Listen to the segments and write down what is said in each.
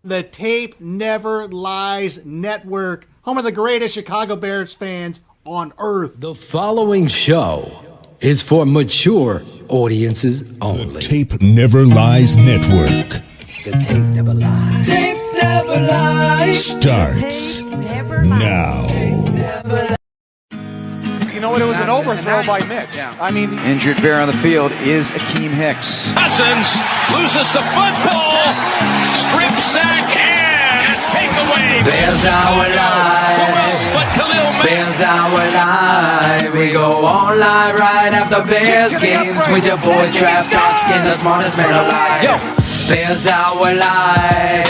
the Tape Never Lies Network, home of the greatest Chicago Bears fans on earth. The following show is for mature audiences only. The Tape Never Lies Network. The Tape Never Lies. Tape Never Lies. Starts now. You know what? It was an overthrow by Mitch. Yeah. I mean, injured Bear on the field is Akeem Hicks. Cousins loses the football. Strip sack and takeaway. Bears our live. Who else but Khalil Mack? Bears our live. We go on live right after Bears games with your boys draft talking the smartest man alive. Yo. Bears our live.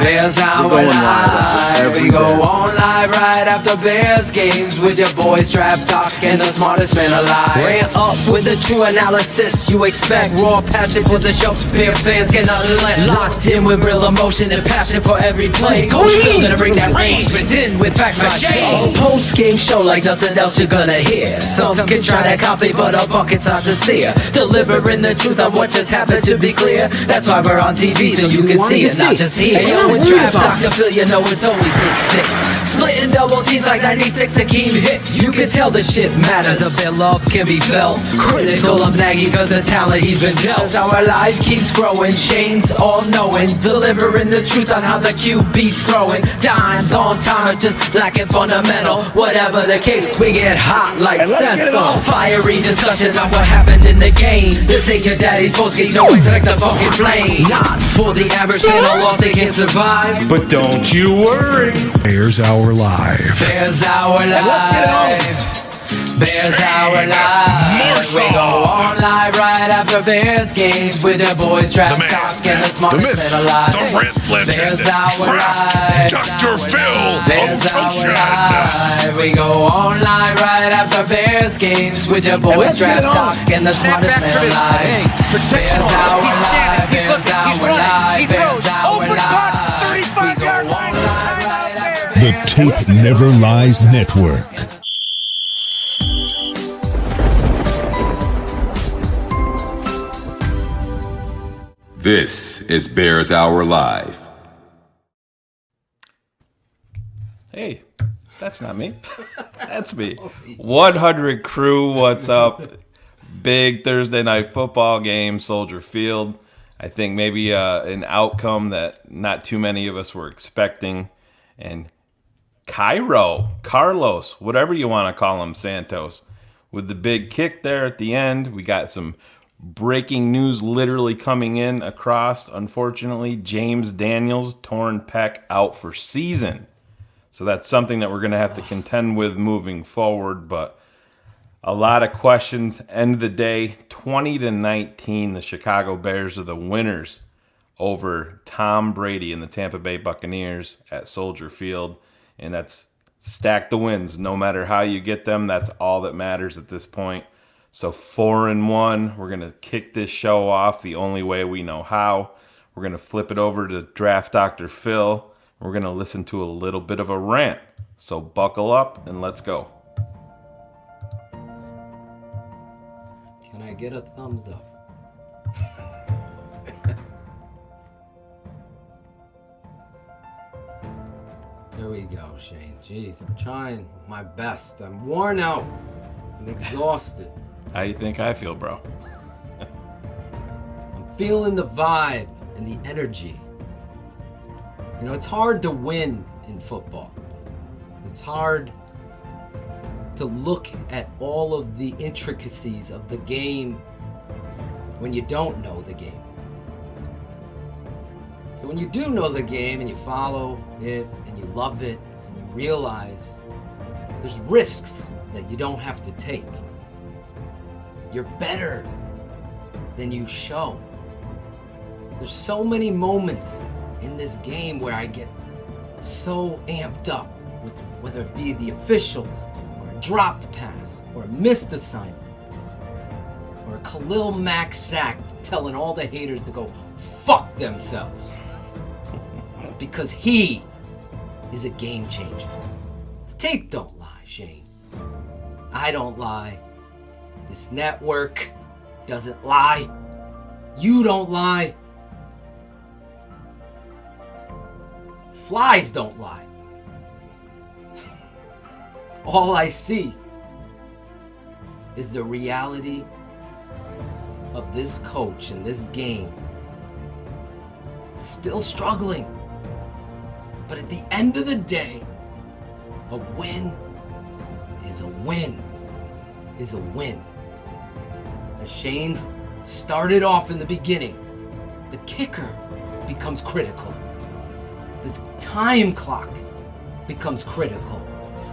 Bears our live. We go on live right after Bears games with your boys draft talking the smartest man alive. Ran up with the true analysis you expect. Raw passion for the show. Bear fans get nothing less. Locked in with real emotion and passion for every play. Coach Phil gonna bring that range within with facts my shade. Post game show like nothing else you're gonna hear. Some can try to copy, but a bucket's not sincere. Delivering the truth on what just happened to be clear. That's why we're on TV so you can see it, not just hear. Hey, yo, with Draft Dr. Phil, you know it's always hit sticks. Splitting double teams like 96 Akeem Hicks. You can tell the shit matters, a bit love can be felt. Critical of Nagy cause the talent he's been dealt. Cause our life keeps growing, Shane's all knowing. Delivering the truth on how the QB's throwing. Dimes on time, just lacking fundamental. Whatever the case, we get hot like Cecil. Fiery discussion about what happened in the game. This ain't your daddy's postgame, so expect the fucking flame. Not for the average fan, a loss they can't survive. But don't you worry. Bears Our Live. Bears our live. Bears our live. We go on live right after Bears games with their boys draft talk and the smartest man alive. the rent legend, Bears our live. Dr. Phil Bears our live. We go on live right after Bears games with your boys draft talk and the smartest man alive. Bears our live. Bears our live. Bears our live. We go on live right after The Tape Never Lies Network. This is Bears Hour Live. Hey, that's not me. That's me. 100 crew, what's up? Big Thursday night football game, Soldier Field. I think maybe an outcome that not too many of us were expecting. And Carlos, whatever you want to call him, Santos, with the big kick there at the end. We got some breaking news literally coming in across. Unfortunately, James Daniels, torn pec, out for season. So that's something that we're going to have to contend with moving forward. But a lot of questions. End of the day, 20-19, the Chicago Bears are the winners over Tom Brady and the Tampa Bay Buccaneers at Soldier Field. And that's stack the wins. No matter how you get them, that's all that matters at this point. So 4-1, we're going to kick this show off the only way we know how. We're going to flip it over to Draft Dr. Phil. We're going to listen to a little bit of a rant. So buckle up and let's go. Can I get a thumbs up? There we go, Shane. Jeez, I'm trying my best. I'm worn out. I'm exhausted. How you think I feel, bro? I'm feeling the vibe and the energy. You know, it's hard to win in football. It's hard to look at all of the intricacies of the game when you don't know the game. So when you do know the game and you follow it and you love it and you realize there's risks that you don't have to take. You're better than you show. There's so many moments in this game where I get so amped up with whether it be the officials or a dropped pass or a missed assignment or a Khalil Mack sack telling all the haters to go fuck themselves because he is a game changer. The tape don't lie, Shane. I don't lie. This network doesn't lie. You don't lie. flies don't lie. All I see is the reality of this coach and this game still struggling. But at the end of the day, a win is a win is a win. As Shane started off in the beginning, the kicker becomes critical. The time clock becomes critical.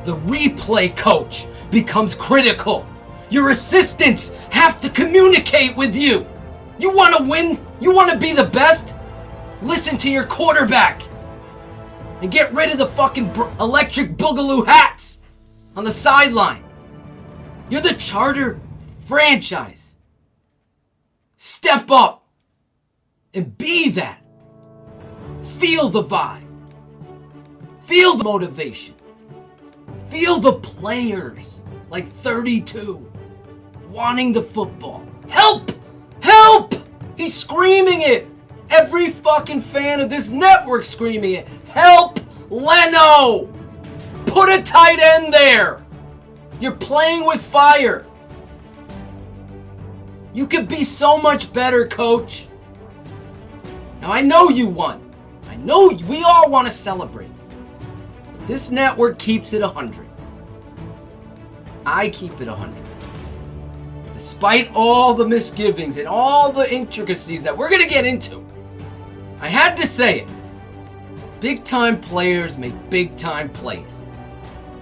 The replay coach becomes critical. Your assistants have to communicate with you. You want to win? You want to be the best? Listen to your quarterback. And get rid of the fucking electric boogaloo hats on the sideline. You're the charter franchise. Step up and be that. Feel the vibe. Feel the motivation. Feel the players like 32 wanting the football. Help! Help! He's screaming it. Every fucking fan of this network screaming it. Help Leno! Put a tight end there. You're playing with fire. You could be so much better, coach. Now I know you won. I know we all want to celebrate. But this network keeps it 100. I keep it 100. Despite all the misgivings and all the intricacies that we're going to get into, I had to say it. Big time players make big time plays.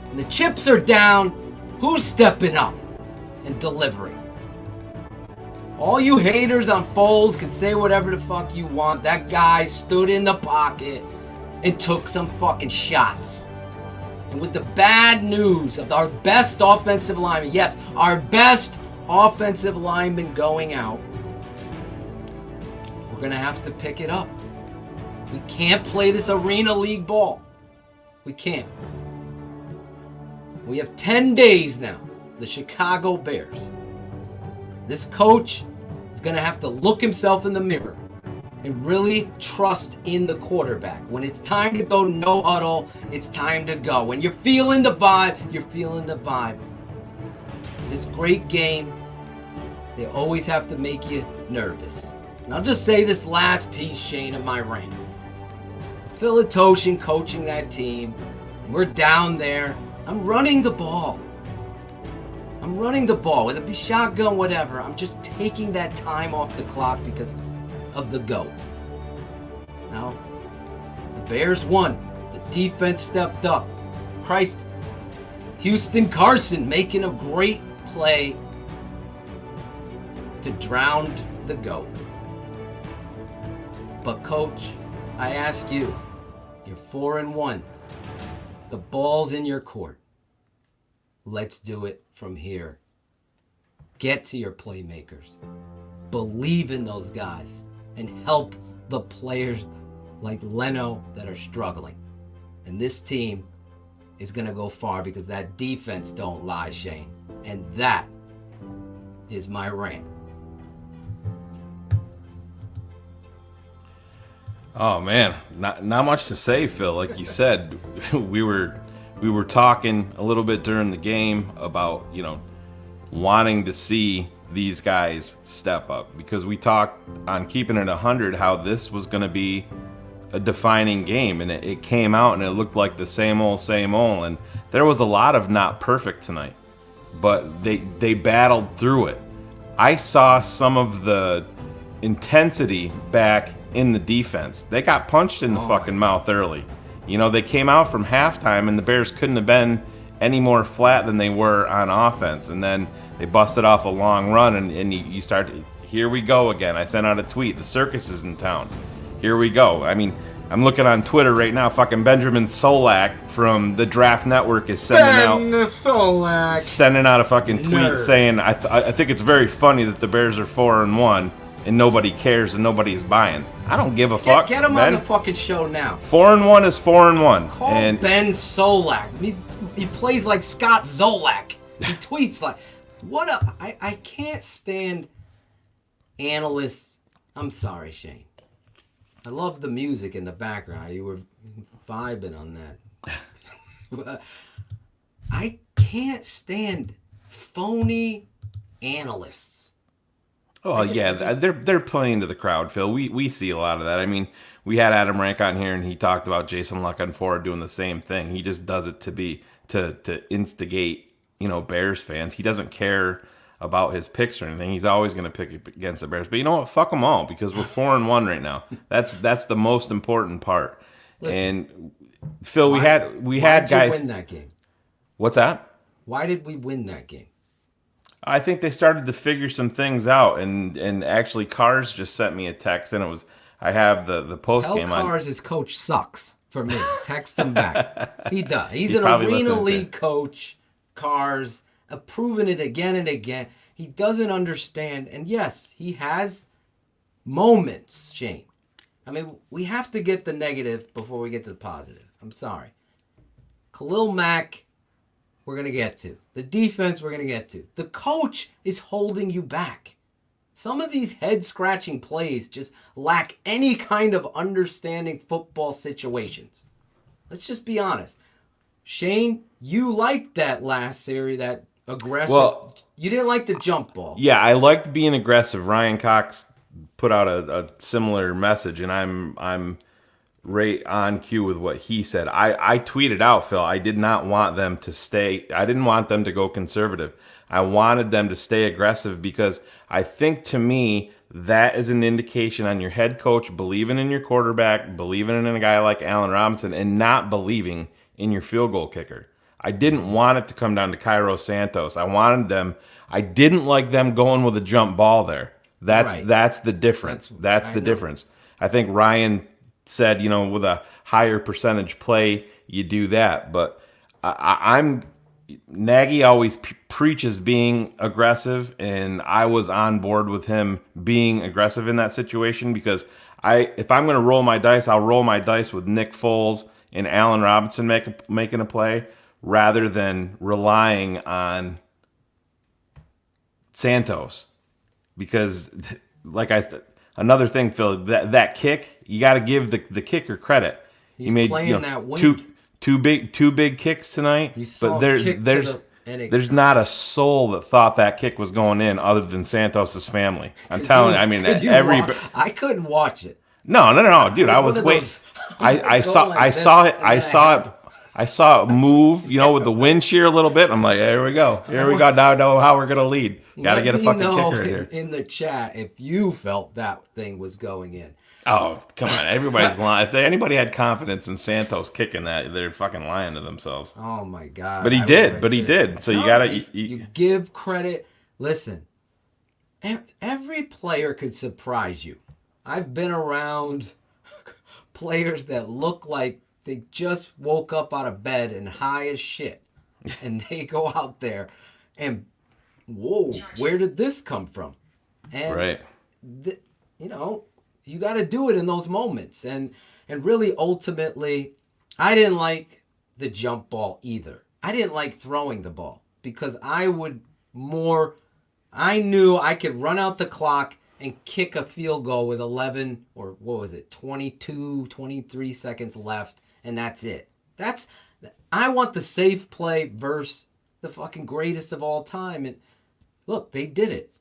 When the chips are down, who's stepping up and delivering? All you haters on Foles can say whatever the fuck you want. That guy stood in the pocket and took some fucking shots. And with the bad news of our best offensive lineman, yes, our best offensive lineman going out, we're going to have to pick it up. We can't play this arena league ball. We can't. We have 10 days now, the Chicago Bears. This coach is going to have to look himself in the mirror and really trust in the quarterback. When it's time to go no huddle, it's time to go. When you're feeling the vibe, you're feeling the vibe. This great game, they always have to make you nervous. And I'll just say this last piece, Shane, of my rant. Phil Toshin coaching that team. We're down there. I'm running the ball. I'm running the ball, whether it be shotgun, whatever. I'm just taking that time off the clock because of the GOAT. Now, the Bears won. The defense stepped up. Christ, Houston Carson making a great play to drown the GOAT. But coach, I ask you, you're 4-1. The ball's in your court. Let's do it from here. Get to your playmakers. Believe in those guys and help the players like Leno that are struggling. And this team is going to go far because that defense don't lie, Shane. And that is my rant. Oh man, not much to say, Phil. Like you said, we were talking a little bit during the game about, wanting to see these guys step up, because we talked on Keeping It 100 how this was going to be a defining game, and it came out and it looked like the same old, and there was a lot of not perfect tonight, but they battled through it. I saw some of the intensity back in the defense. They got punched in the fucking mouth early. They came out from halftime and the Bears couldn't have been any more flat than they were on offense. And then they busted off a long run and you start, here we go again. I sent out a tweet, the circus is in town. Here we go. I mean, I'm looking on Twitter right now, fucking Benjamin Solak from the Draft Network is sending out a fucking tweet saying, I think it's very funny that the Bears are 4-1 and nobody cares and nobody's buying. I don't give a fuck. Get him on the fucking show now. 4-1 is 4-1. Call Ben Solak. He plays like Scott Zolak. He tweets like, what up? I can't stand analysts. I'm sorry, Shane. I love the music in the background. You were vibing on that. I can't stand phony analysts. Oh yeah, they're playing to the crowd, Phil. We see a lot of that. I mean, we had Adam Rank on here, and he talked about Jason Luck on Ford doing the same thing. He just does it to instigate, Bears fans. He doesn't care about his picks or anything. He's always going to pick against the Bears. But you know what? Fuck them all, because we're 4-1 right now. That's the most important part. Listen, and Phil, we had guys win that game. What's that? Why did we win that game? I think they started to figure some things out, and actually Cars just sent me a text, and I have the post game on. Tell Cars his coach sucks for me. Text him back. He does. He's an arena league coach. Cars, proven it again and again. He doesn't understand, and yes, he has moments, Shane. I mean, we have to get the negative before we get to the positive. I'm sorry. Khalil Mack, we're going to get to. The defense, we're going to get to. The coach is holding you back. Some of these head-scratching plays just lack any kind of understanding football situations. Let's just be honest. Shane, you liked that last series, that aggressive. Well, you didn't like the jump ball. Yeah, I liked being aggressive. Ryan Cox put out a similar message, and I'm right on cue with what he said. I tweeted out, Phil, I did not want them to stay. I didn't want them to go conservative. I wanted them to stay aggressive, because I think, to me, that is an indication on your head coach believing in your quarterback, believing in a guy like Allen Robinson, and not believing in your field goal kicker. I didn't want it to come down to Cairo Santos. I didn't like them going with a jump ball there. That's the difference. That's the difference. I think Ryan said, with a higher percentage play, you do that. But Nagy always preaches being aggressive, and I was on board with him being aggressive in that situation, because if I'm going to roll my dice, I'll roll my dice with Nick Foles and Allen Robinson making a play, rather than relying on Santos. Because, like I said, another thing, Phil, that kick, you got to give the kicker credit. He made that two big kicks tonight, but there's not a soul that thought that kick was going in other than Santos's family. I'm telling you, I mean, I couldn't watch it. No, dude, I was waiting. I saw it move, with the wind shear a little bit. I'm like, here we go. Now I know how we're gonna lead. Got to get a fucking kicker here. In the chat, if you felt that thing was going in. Oh, come on. Everybody's lying. If anybody had confidence in Santos kicking that, they're fucking lying to themselves. Oh, my God. But he did. So you got to... You give credit. Listen, every player could surprise you. I've been around players that look like they just woke up out of bed and high as shit. And they go out there and, whoa, where did this come from? And, right. You got to do it in those moments. And really, ultimately, I didn't like the jump ball either. I didn't like throwing the ball, because I knew I could run out the clock and kick a field goal with 22, 23 seconds left, and that's it. I want the safe play versus the fucking greatest of all time. And look, they did it.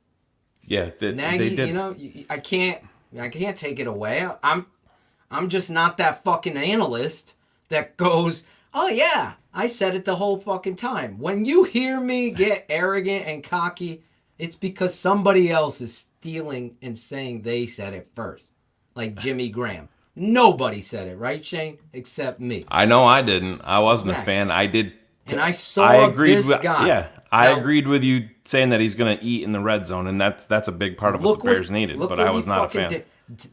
Yeah, Nagy, they did. I can't take it away. I'm just not that fucking analyst that goes, oh yeah, I said it the whole fucking time. When you hear me get arrogant and cocky, it's because somebody else is stealing and saying they said it first. Like Jimmy Graham. Nobody said it, right, Shane? Except me. I know I didn't. I wasn't a fan. I did. And I saw this guy. Yeah, I agreed with you saying that he's going to eat in the red zone, and that's a big part of what the Bears needed. But I was not a fan.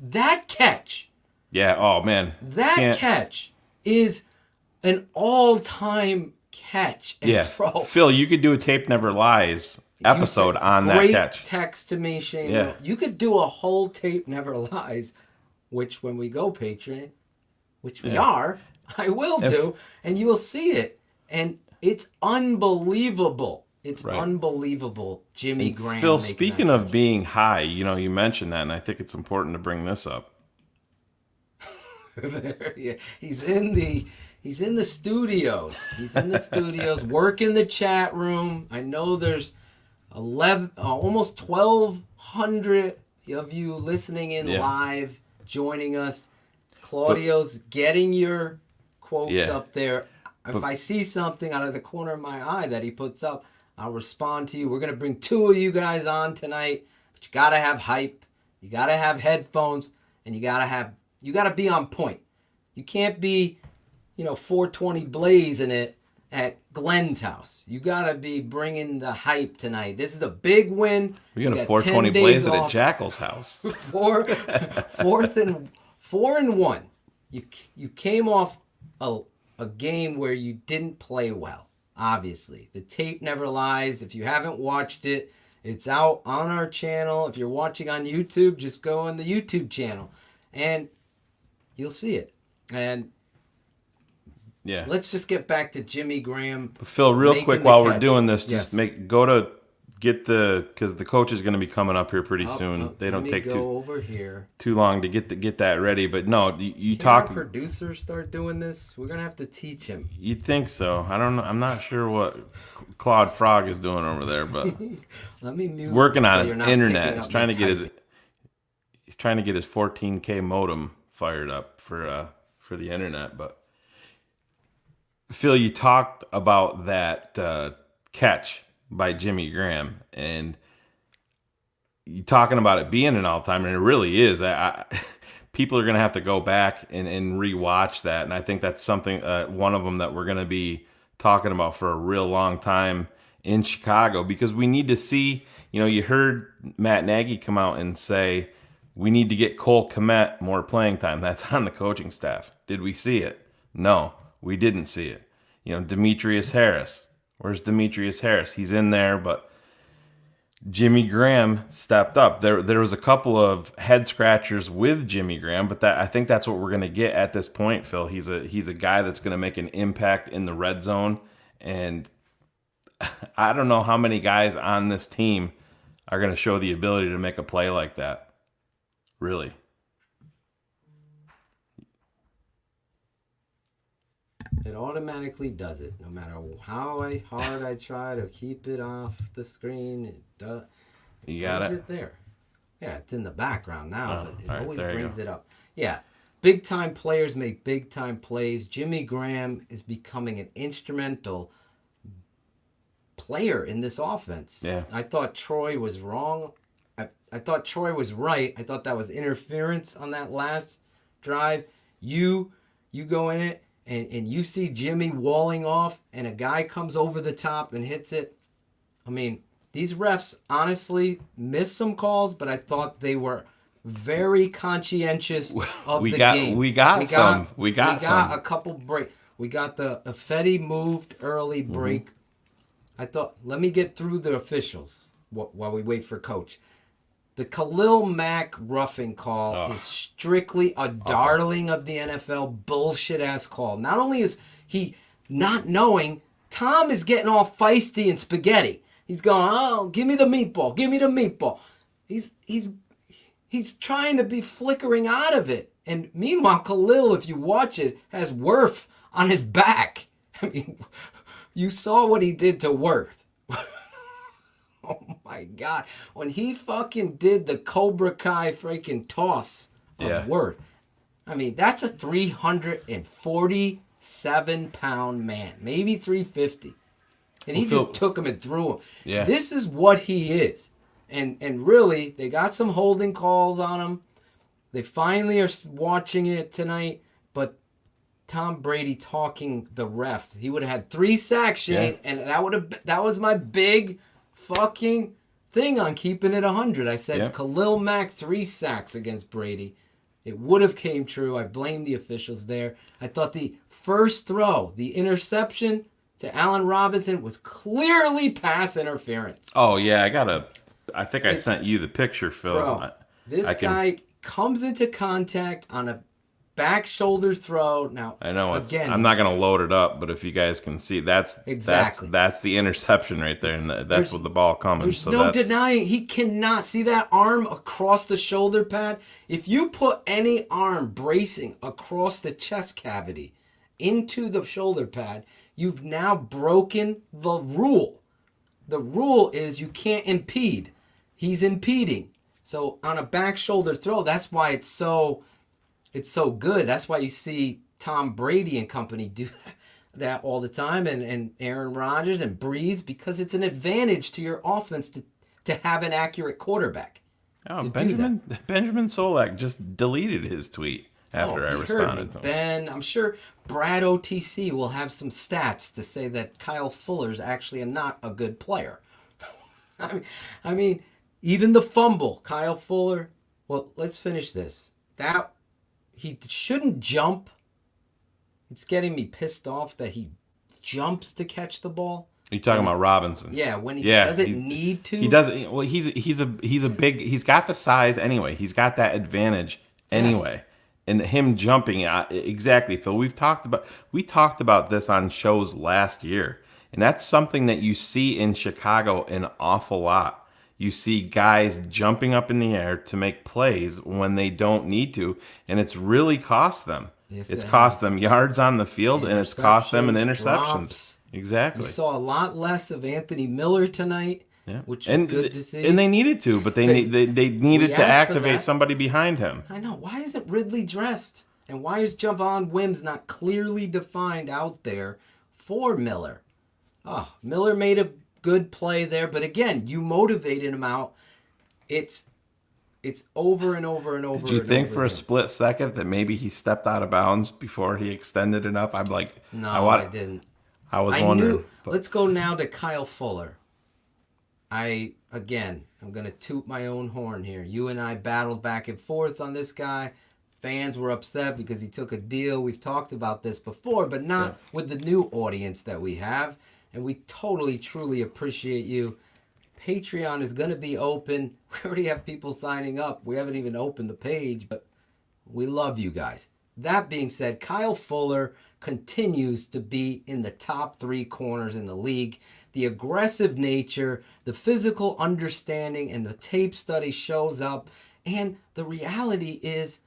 That catch. Yeah. Oh man. That catch is an all-time catch. Yeah. Phil, you could do a Tape Never Lies episode on that catch. Great text to me, Shane. Yeah. You could do a whole Tape Never Lies, which when we go Patreon, which we are, I will do, and you will see it. And it's unbelievable. It's unbelievable, Jimmy Graham. Phil, speaking of being high, you mentioned that, and I think it's important to bring this up. Yeah, he's in the studios. He's in the studios working the chat room. I know there's almost 1,200 of you listening in live, joining us. Claudio's getting your quotes up there. If I see something out of the corner of my eye that he puts up, I'll respond to you. We're gonna bring 2 of you guys on tonight, but you gotta have hype, you gotta have headphones, and you gotta be on point. You can't be, 420 blazing it at Glenn's house. You gotta be bringing the hype tonight. This is a big win. We got a 420 blaze at Jackal's house. 4 and 1. You came off a game where you didn't play well. Obviously, the tape never lies. If you haven't watched it, it's out on our channel. If you're watching on YouTube, just go on the YouTube channel and you'll see it. And let's just get back to Jimmy Graham. Phil, real quick while we're doing this, just because the coach is going to be coming up here pretty soon. They don't take too long to get that ready. But no, you talk. Our producers start doing this. We're gonna have to teach him. You'd think so. I don't know. I'm not sure what Claude Frog is doing over there, but let me mute. Working on his internet. He's trying to get his 14K modem fired up for the internet. But Phil, you talked about that catch by Jimmy Graham, and you talking about it being an all-timer, and it really is. People are going to have to go back and rewatch that, and I think that's something, one of them that we're going to be talking about for a real long time in Chicago, because we need to see, you heard Matt Nagy come out and say, we need to get Cole Kmet more playing time. That's on the coaching staff. Did we see it? No, we didn't see it. Demetrius Harris. Where's Demetrius Harris? He's in there, but Jimmy Graham stepped up. There was a couple of head scratchers with Jimmy Graham, but I think that's what we're going to get at this point, Phil. He's a guy that's going to make an impact in the red zone, and I don't know how many guys on this team are going to show the ability to make a play like that. Really. It automatically does it, no matter how hard I try to keep it off the screen. It does. You got it there. Yeah, it's in the background now, but it always brings it up. Yeah, big time players make big time plays. Jimmy Graham is becoming an instrumental player in this offense. Yeah, I thought Troy was wrong. I thought Troy was right. I thought that was interference on that last drive. You go in it. And you see Jimmy walling off, and a guy comes over the top and hits it. I mean, these refs honestly missed some calls, but I thought they were very conscientious of the game. We got some a couple break. We got the Fetty moved early break. I thought, let me get through the officials while we wait for coach. The Khalil Mack roughing call is strictly a darling of the NFL bullshit-ass call. Not only is he not knowing, Tom is getting all feisty and spaghetti. He's going, oh, give me the meatball, give me the meatball. He's trying to be flickering out of it. And meanwhile, Khalil, if you watch it, has Worth on his back. I mean, you saw what he did to Worth. Oh my God. When he fucking did the Cobra Kai freaking toss of Worth, I mean, that's a 347-pound man, maybe 350. And he just took him and threw him. Yeah. This is what he is. And really, they got some holding calls on him. They finally are watching it tonight, but Tom Brady talking the ref, he would have had 3 sacks, Shane, and that was my big fucking thing on keeping it 100. I said Khalil Mack 3 sacks against Brady. It would have came true. I blame the officials there. I thought the first throw, the interception to Allen Robinson, was clearly pass interference. Oh yeah, I think I sent you the picture, Phil. Bro, this guy comes into contact on a back shoulder throw. Now, I know again, I'm not going to load it up, but if you guys can see, that's the interception right there, and that's with the ball coming. There's so no denying he cannot see that arm across the shoulder pad. If you put any arm bracing across the chest cavity into the shoulder pad, you've now broken the rule. The rule is you can't impede. He's impeding. So on a back shoulder throw, that's why it's so good. That's why you see Tom Brady and company do that all the time, and Aaron Rodgers and Breeze, because it's an advantage to your offense to have an accurate quarterback. Oh, Benjamin Solak just deleted his tweet after I responded to him. Ben, I'm sure Brad OTC will have some stats to say that Kyle Fuller's actually not a good player. I mean, even the fumble, Kyle Fuller. Well, let's finish this. He shouldn't jump. It's getting me pissed off that he jumps to catch the ball. You're talking about Robinson. Yeah, when he doesn't need to. He doesn't. Well, he's a big. He's got the size anyway. He's got that advantage anyway. Yes. And him jumping, exactly, Phil. We talked about this on shows last year, and that's something that you see in Chicago an awful lot. You see guys jumping up in the air to make plays when they don't need to, and it's really cost them. Yes, it's cost them yards on the field, and it's cost them in interceptions. Drops. Exactly. You saw a lot less of Anthony Miller tonight, which was good to see. And they needed to, but they needed to activate somebody behind him. I know. Why isn't Ridley dressed? And why is Javon Wims not clearly defined out there for Miller? Oh, Miller made a good play there, but again, you motivated him out. It's over and over and over. Did you think for a split second that maybe he stepped out of bounds before he extended enough? I'm like, no, I didn't. I was wondering. Let's go now to Kyle Fuller. I'm going to toot my own horn here. You and I battled back and forth on this guy. Fans were upset because he took a deal. We've talked about this before, but not with the new audience that we have. And we totally, truly appreciate you. Patreon is going to be open. We already have people signing up. We haven't even opened the page, but we love you guys. That being said, Kyle Fuller continues to be in the top 3 corners in the league. The aggressive nature, the physical understanding, and the tape study shows up. And the reality is,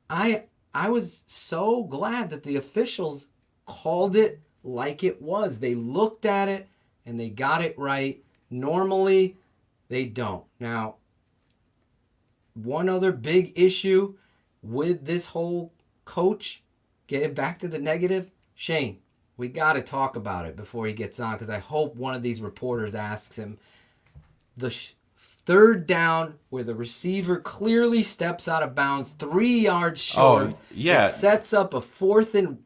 I was so glad that the officials called it like it was. They looked at it and they got it right. Normally, they don't. Now, one other big issue with this whole coach, getting back to the negative, Shane, we got to talk about it before he gets on, because I hope one of these reporters asks him. The third down where the receiver clearly steps out of bounds 3 yards short. Oh, yeah. It sets up a 4th and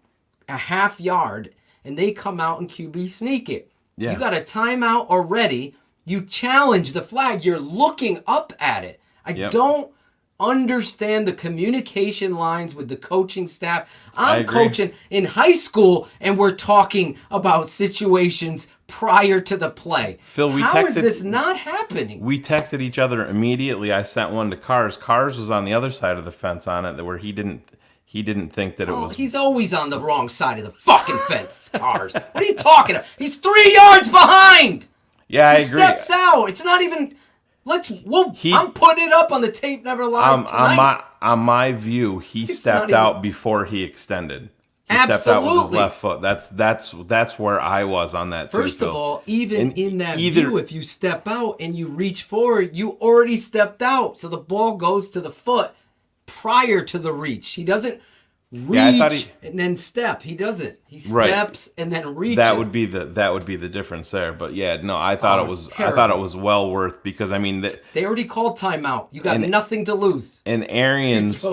a half yard, and they come out and QB sneak it. Yeah. You got a timeout already. You challenge the flag. You're looking up at it. I don't understand the communication lines with the coaching staff. I'm coaching in high school, and we're talking about situations prior to the play. Phil, How is this not happening? We texted each other immediately. I sent one to Cars. Cars was on the other side of the fence on it, where he didn't think that it was. He's always on the wrong side of the fucking fence, Cars. What are you talking about? He's 3 yards behind. Yeah, I agree. He steps out. It's not even. I'm putting it up on the tape never lies tonight. On my view, he stepped out before he extended. He stepped out with his left foot. That's where I was on that. First of all, even in that view, if you step out and you reach forward, you already stepped out. So the ball goes to the foot prior to the reach. He doesn't reach and then step. He doesn't. He steps and then reaches. That would be the difference there. But yeah, no, I thought it was well worth, because I mean they already called timeout. You got nothing to lose. And Arians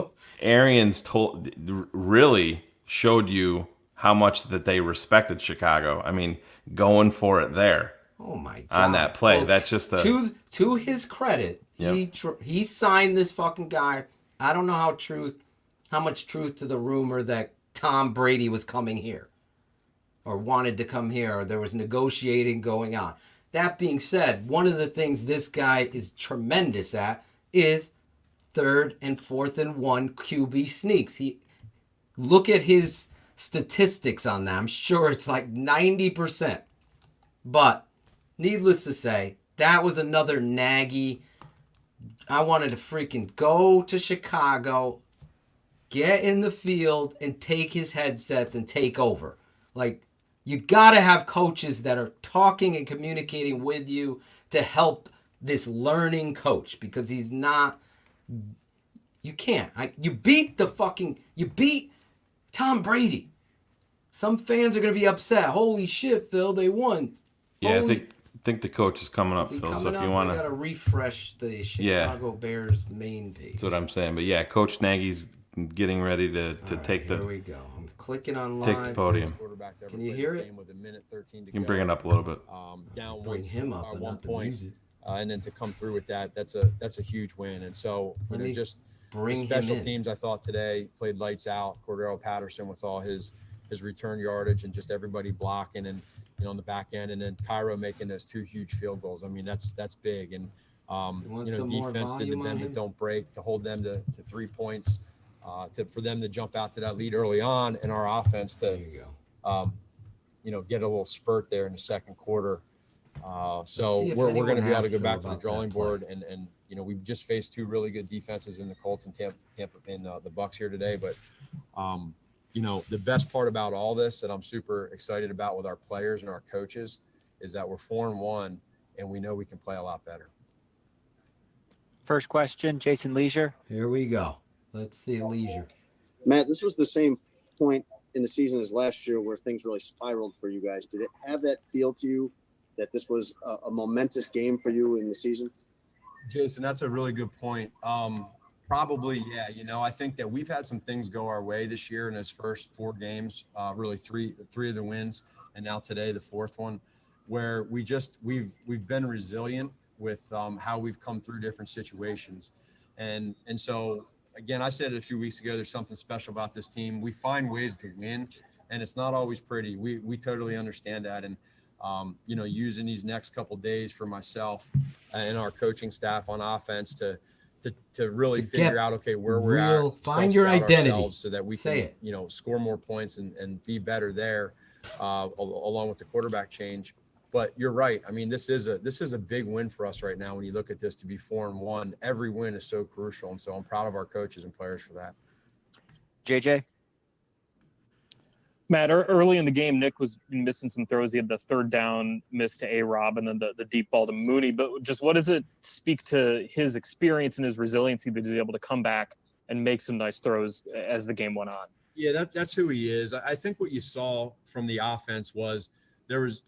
really showed you how much that they respected Chicago. I mean, going for it there. Oh my God! On that play, that's just to his credit. Yep. He signed this fucking guy. I don't know how much truth to the rumor that Tom Brady was coming here, or wanted to come here, or there was negotiating going on. That being said, one of the things this guy is tremendous at is 3rd and 4th and 1 QB sneaks. look at his statistics on that. I'm sure it's like 90%. But needless to say, that was another Nagy. I wanted to freaking go to Chicago, get in the field, and take his headsets and take over. Like, you got to have coaches that are talking and communicating with you to help this learning coach, because he's not. You can't. You beat Tom Brady. Some fans are going to be upset. Holy shit, Phil, they won. Yeah, I think the coach is coming up, Phil. So if you want to, I gotta refresh the Chicago Bears main page. That's what I'm saying. But yeah, Coach Nagy's getting ready to take the. Here we go. I'm clicking on live. Take the podium. Can you hear it? You can bring it up a little bit. Down bring him up at one point, and then to come through with that, that's a huge win. And so just bring special teams, I thought today played lights out. Cordero Patterson with all his return yardage and just everybody blocking and. On the back end, and then Cairo making those 2 huge field goals. I mean, that's big. And defense did the bend but don't break to hold them to 3 points, for them to jump out to that lead early on, and our offense to get a little spurt there in the second quarter. So we're going to be able to go back to the drawing board, and we've just faced 2 really good defenses in the Colts and Tampa and the Bucs here today, but. The best part about all this that I'm super excited about with our players and our coaches is that we're 4-1 and we know we can play a lot better. First question, Jason Leisure. Here we go. Let's see Leisure. Matt, this was the same point in the season as last year where things really spiraled for you guys. Did it have that feel to you that this was a momentous game for you in the season? Jason, that's a really good point. Probably, yeah. I think that we've had some things go our way this year in his first 4 games, really three of the wins, and now today the 4th one, where we've been resilient with how we've come through different situations, and so again, I said it a few weeks ago. There's something special about this team. We find ways to win, and it's not always pretty. We totally understand that, and using these next couple days for myself and our coaching staff on offense to really figure out, okay, where we're at, find your identity so that we can, score more points and be better there, along with the quarterback change. But you're right. I mean, this is a big win for us right now. When you look at this, to be 4-1, every win is so crucial. And so I'm proud of our coaches and players for that. JJ? Matt, early in the game, Nick was missing some throws. He had the 3rd down miss to A-Rob and then the deep ball to Mooney. But just what does it speak to his experience and his resiliency that he's able to come back and make some nice throws as the game went on? Yeah, that's who he is. I think what you saw from the offense was there was,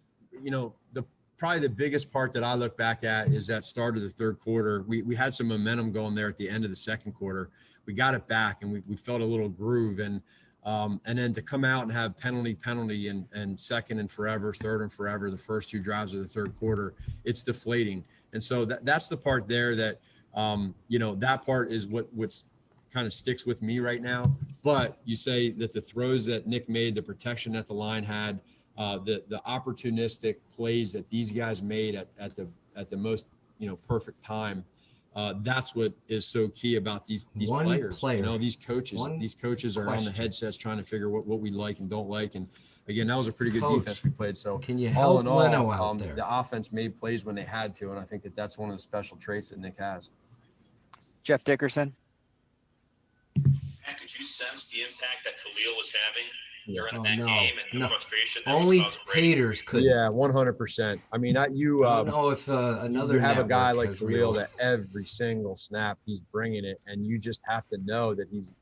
probably the biggest part that I look back at is that start of the 3rd quarter. We had some momentum going there at the end of the 2nd quarter. We got it back, and we felt a little groove. And then to come out and have penalty and second and forever, third and forever, the first 2 drives of the 3rd quarter, it's deflating. And so that's the part there that, that part is what's kind of sticks with me right now. But you say that the throws that Nick made, the protection that the line had, the opportunistic plays that these guys made at the most, perfect time. That's what is so key about these players. These coaches are on the headsets trying to figure what we like and don't like. And again, that was a pretty good defense we played. So can you help Leno out there? The offense made plays when they had to, and I think that's one of the special traits that Nick has. Jeff Dickerson. Could you sense the impact that Khalil was having during that game and the frustration that only was causing haters could? Yeah, 100%. I mean, I don't know if another you have a guy like Khalil that every single snap he's bringing it, and you just have to know that he's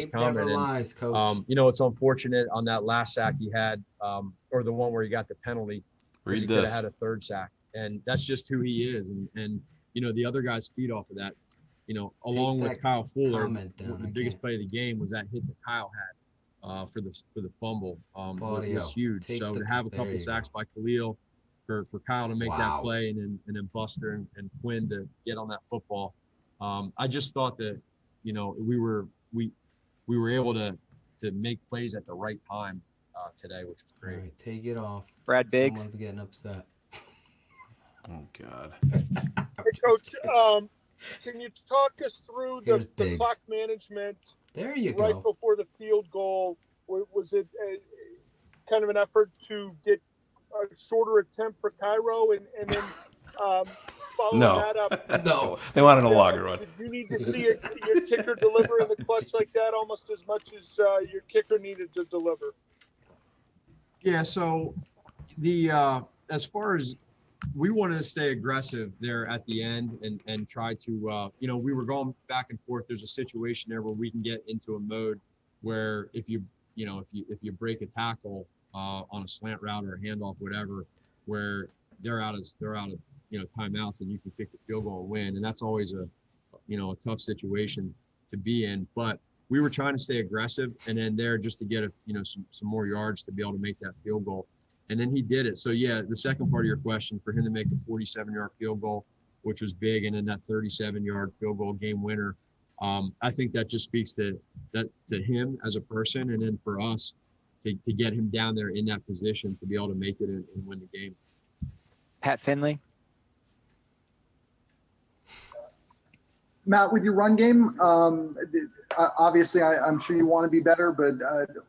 coming. Never lies, coach. It's unfortunate on that last sack he had, or the one where he got the penalty. He could have had a 3rd sack, and that's just who he is. And the other guys feed off of that. Along with Kyle Fuller, the biggest play of the game was that hit that Kyle had for the fumble. Was huge. So to have a couple sacks by Khalil, for Kyle to make that play, and then Buster and Quinn to get on that football, I just thought that we were able to make plays at the right time today, which was great. All right, take it off. Brad Biggs. Someone's getting upset. Oh God. Hey, Coach. Can you talk us through the clock management There you right go. before the field goal, was it kind of an effort to get a shorter attempt for Cairo and then follow No. that up? No. They wanted a longer one. Did you need to see your kicker deliver in the clutch like that almost as much as your kicker needed to deliver? Yeah, so as far as we wanted to stay aggressive there at the end and try to we were going back and forth. There's a situation there where we can get into a mode where if you break a tackle on a slant route or a handoff, whatever, where they're out of timeouts and you can kick the field goal and win, and that's always a tough situation to be in. But we were trying to stay aggressive and then there just to get some more yards to be able to make that field goal. And then he did it. So yeah, the second part of your question, for him to make a 47-yard field goal, which was big, and then that 37-yard field goal game winner, I think that just speaks to him as a person, and then for us to get him down there in that position to be able to make it and win the game. Pat Finley. Matt, with your run game, obviously I'm sure you want to be better, but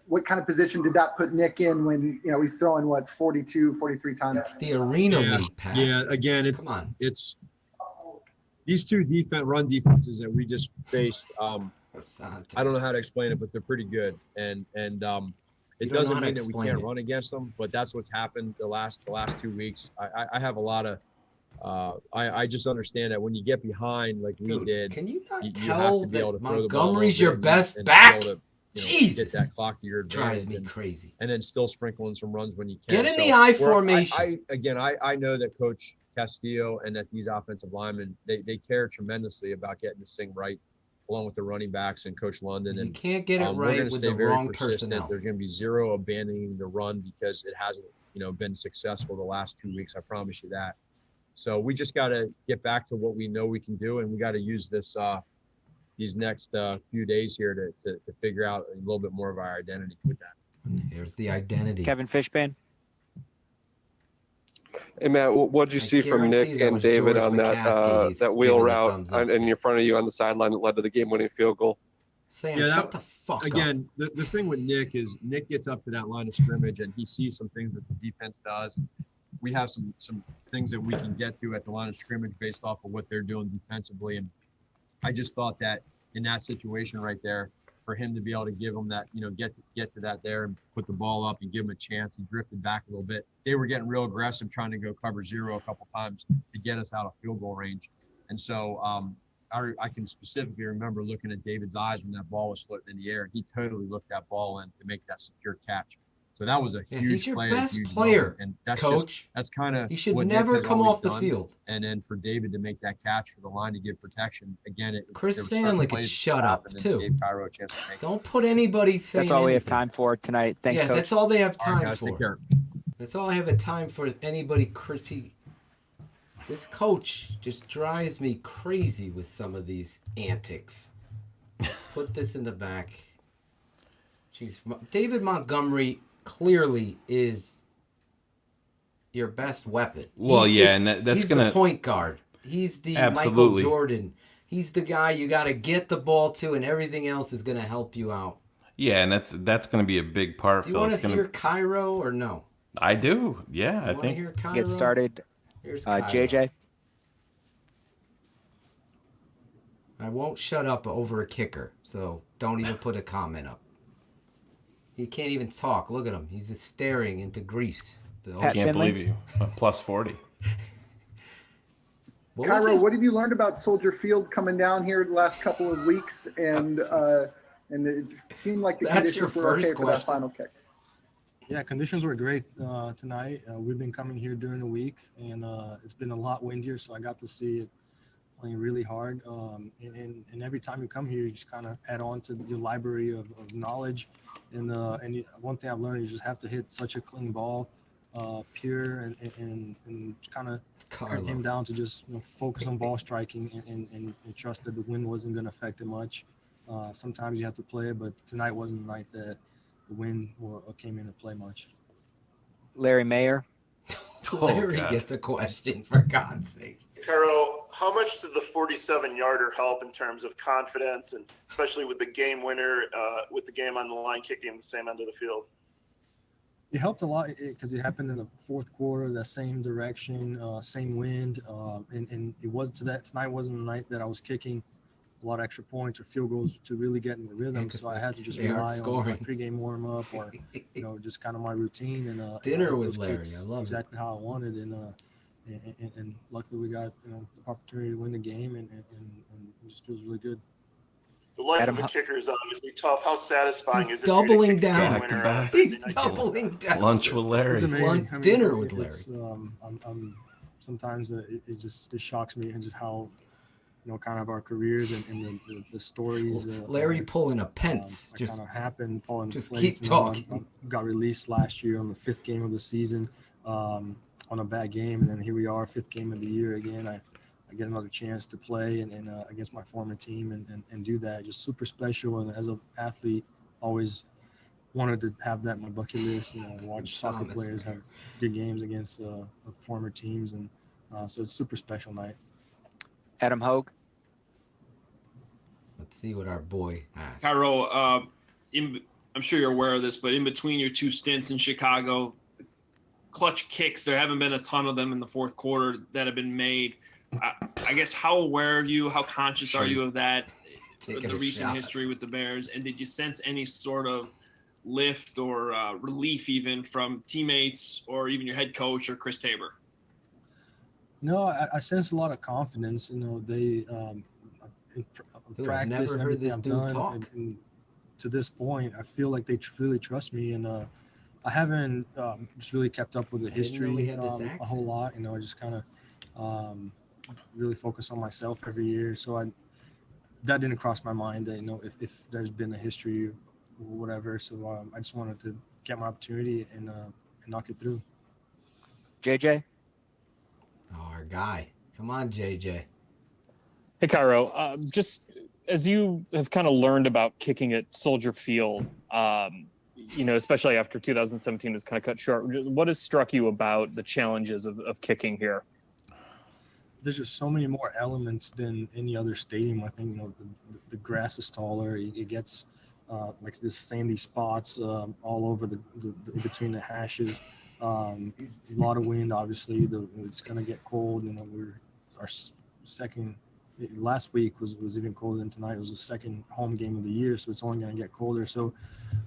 what kind of position did that put Nick in when he's throwing 42, 43 times? It's the arena league, Pat. Yeah, again, it's these two run defenses that we just faced. I don't know how to explain it, but they're pretty good, and it doesn't mean that we can't run against them, but that's what's happened the last 2 weeks. I have a lot of. I just understand that when you get behind like we did, can you not you tell have to be that able to throw the ball Montgomery's over your and best be back? able to, Jesus, get that clock to your advantage. Drives me crazy. And then still sprinkling some runs when you can. Get in the I formation. I know that Coach Castillo and that these offensive linemen they care tremendously about getting this thing right, along with the running backs and Coach London. And you can't get it right with the wrong personnel. There's going to be zero abandoning the run because it hasn't been successful the last 2 weeks. I promise you that. So we just got to get back to what we know we can do, and we got to use this these next few days here to figure out a little bit more of our identity with that. Here's the identity. Kevin Fishbane. Hey Matt, what did you see from Nick and David on that wheel route in front of you on the sideline that led to the game-winning field goal? Sam, shut the fuck again, up. The thing with Nick is Nick gets up to that line of scrimmage and he sees some things that the defense does. We have some things that we can get to at the line of scrimmage based off of what they're doing defensively. And I just thought that in that situation right there, for him to be able to give him that, get to that there and put the ball up and give him a chance, he drifted back a little bit. They were getting real aggressive trying to go cover zero a couple times to get us out of field goal range. And so I can specifically remember looking at David's eyes when that ball was floating in the air. He totally looked that ball in to make that secure catch. So that was a huge he's your play, best player, and that's Coach. That's kind of he should never come off the done. field. And then for David to make that catch for the line to give protection again, Chris Stanley could shut up too. Gave Cairo a chance to make Don't put anybody saying. That's all we have anything. time for tonight. Thanks, yeah, Coach. that's all they have time All right, guys, for. take care. That's all I have a time for anybody critique. This coach just drives me crazy with some of these antics. Let's put this in the back. Jeez, David Montgomery clearly is your best weapon. Well, and that's he's gonna the point guard. He's the absolutely. Michael Jordan. He's the guy you got to get the ball to, and everything else is going to help you out. Yeah, and that's going to be a big part. Do you want to hear Cairo or no? I do. Yeah, I think. Hear Cairo? Get started. Here's JJ. I won't shut up over a kicker, so don't even put a comment up. He can't even talk. Look at him. He's just staring into Greece. I can't believe you. Plus 40. Cairo, what have you learned about Soldier Field coming down here the last couple of weeks? And it seemed like the conditions were okay for that final kick. Yeah, conditions were great tonight. We've been coming here during the week, and it's been a lot windier, so I got to see it playing really hard. And every time you come here, you just kind of add on to your library of knowledge. And one thing I've learned is you just have to hit such a clean ball, pure, and kind of came down to just focus on ball striking and trust that the wind wasn't going to affect it much. Sometimes you have to play it, but tonight wasn't the night that the wind or came into play much. Larry Mayer. Larry gets a question, for God's sake. Cairo, how much did the 47-yarder help in terms of confidence, and especially with the game winner, with the game on the line, kicking the same end of the field? It helped a lot because it happened in the fourth quarter, that same direction, same wind, and it was tonight wasn't a night that I was kicking a lot of extra points or field goals to really get in the rhythm. So I had to just rely on my pregame warm up or just kind of my routine and dinner with Larry. I love exactly how I wanted, and luckily we got the opportunity to win the game, and it just feels really good. The life of a kicker is obviously tough. How satisfying is it? Doubling down. He's doubling down. Lunch with Larry. Dinner with Larry. Sometimes it shocks me and just how kind of our careers and the stories. Larry pulling a Pence just kind of happened, falling into just place. keep talking. Got released last year on the 5th game of the season on a bad game, and then here we are, 5th game of the year again. I get another chance to play and against my former team and do that. Just super special. And as an athlete, always wanted to have that in my bucket list. Watch soccer players have good games against former teams, and so it's a super special night. Adam Hogue. Let's see what our boy has. Cairo, I'm sure you're aware of this, but in between your 2 stints in Chicago, clutch kicks, there haven't been a ton of them in the fourth quarter that have been made. I guess how aware are you, how conscious are you of that, the recent history with the Bears, and did you sense any sort of lift or relief even from teammates or even your head coach or Chris Tabor? No, I sense a lot of confidence. They in practice and everything I've done, and to this point, I feel like they really trust me, and I haven't just really kept up with the history a whole lot. I just kind of really focus on myself every year. So that didn't cross my mind that if there's been a history or whatever. So I just wanted to get my opportunity and knock it through. JJ. Oh, our guy. Come on, JJ. Hey, Cairo. Just as you have kind of learned about kicking at Soldier Field, especially after 2017 was kind of cut short, what has struck you about the challenges of kicking here? There's just so many more elements than any other stadium. I think the grass is taller. It gets like this sandy spots all over the between the hashes. A lot of wind, obviously. It's gonna get cold. Our second last week was even colder than tonight. It was the second home game of the year, so it's only gonna get colder. So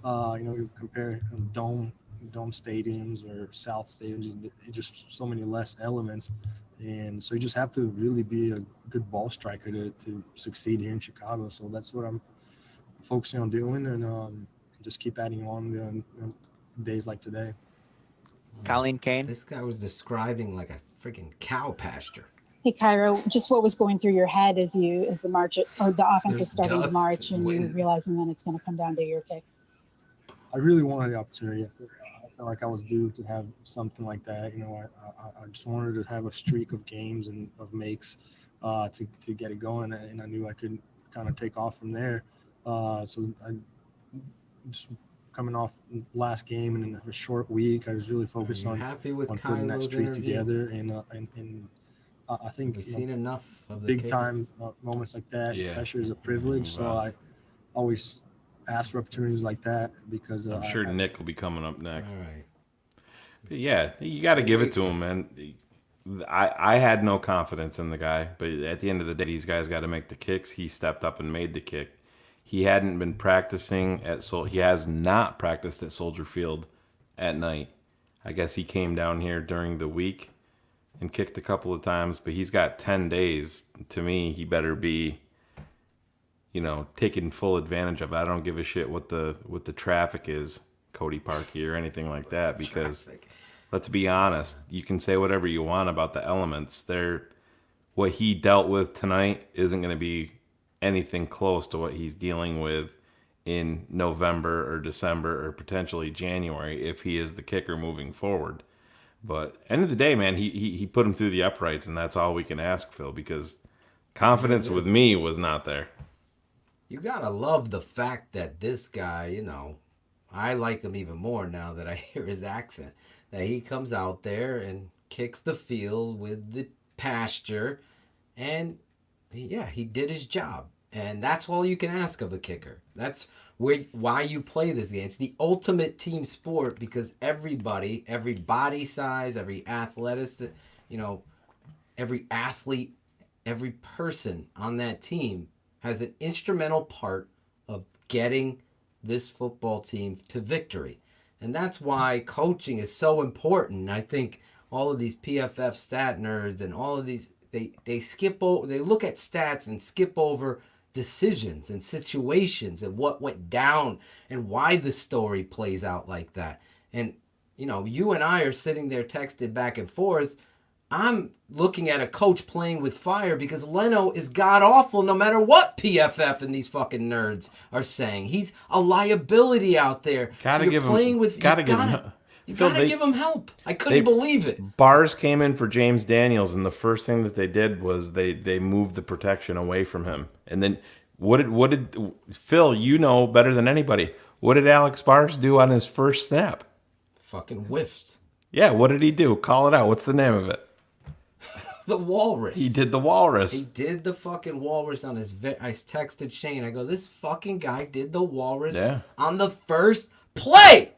you compare dome stadiums or south stadiums, just so many less elements. And so you just have to really be a good ball striker to succeed here in Chicago. So that's what I'm focusing on doing, and just keep adding on days like today. Colleen Kane. This guy was describing like a freaking cow pasture. Hey, Cairo, just what was going through your head as the march or the offense is starting to march and you're realizing then it's going to come down to your kick? I really wanted the opportunity. I felt like I was due to have something like that. I just wanted to have a streak of games and of makes to get it going, and I knew I could kind of take off from there. So I just coming off last game and in a short week, I was really focused on putting that streak together, and I think we've seen enough of the big time moments like that. Yeah. Pressure is a privilege, so I always ask for opportunities like that because I'm sure Nick will be coming up next. All right. But yeah, you got to give it to him, man. I had no confidence in the guy, but at the end of the day, these guys got to make the kicks. He stepped up and made the kick. He hadn't been practicing he has not practiced at Soldier Field at night. I guess he came down here during the week and kicked a couple of times, but he's got 10 days. To me, he better be taking full advantage of it. I don't give a shit what the traffic is, Cody Parkey, or anything like that, because let's be honest, you can say whatever you want about the elements. What he dealt with tonight isn't going to be anything close to what he's dealing with in November or December or potentially January if he is the kicker moving forward. But end of the day, man, he put him through the uprights, and that's all we can ask, Phil, because confidence with me was not there. You gotta love the fact that this guy, I like him even more now that I hear his accent, that he comes out there and kicks the field with the pasture, And he did his job. And that's all you can ask of a kicker. That's why you play this game. It's the ultimate team sport because everybody, every body size, every athletic, every athlete, every person on that team has an instrumental part of getting this football team to victory. And that's why coaching is so important. I think all of these PFF stat nerds and all of these, they skip over, they look at stats and skip over decisions and situations and what went down and why the story plays out like that. And, you and I are sitting there texted back and forth. I'm looking at a coach playing with fire because Leno is god-awful no matter what PFF and these fucking nerds are saying. He's a liability out there. Gotta give him help. I couldn't believe it. Bars came in for James Daniels, and the first thing that they did was they moved the protection away from him. And then what did Phil, better than anybody, what did Alex Bars do on his first snap? Fucking whiffed. Yeah, what did he do? Call it out. What's the name of it? The walrus. He did the walrus. He did the fucking walrus on his... I texted Shane. I go, this fucking guy did the walrus on the first play.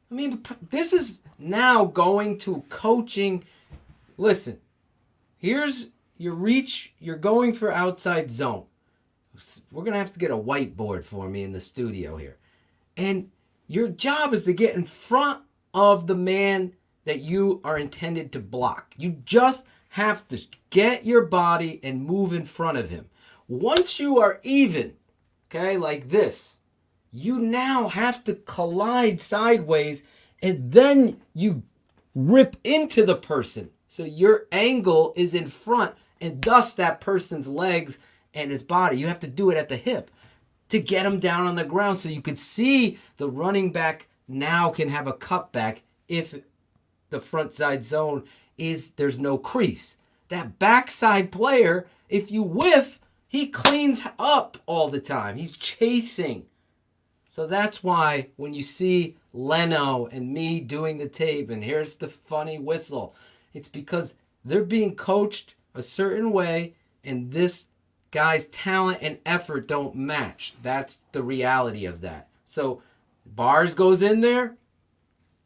I mean, this is now going to coaching. Listen, here's your reach. You're going for outside zone. We're going to have to get a whiteboard for me in the studio here. And your job is to get in front of the man that you are intended to block. You just have to get your body and move in front of him. Once you are even, like this, you now have to collide sideways and then you rip into the person. So your angle is in front and thus that person's legs and his body. You have to do it at the hip to get him down on the ground so you could see the running back now can have a cutback if the front side zone there's no crease. That backside player, if you whiff, he cleans up all the time. He's chasing. So that's why when you see Leno and me doing the tape, and here's the funny whistle, it's because they're being coached a certain way, and this guy's talent and effort don't match. That's the reality of that. So Bars goes in there,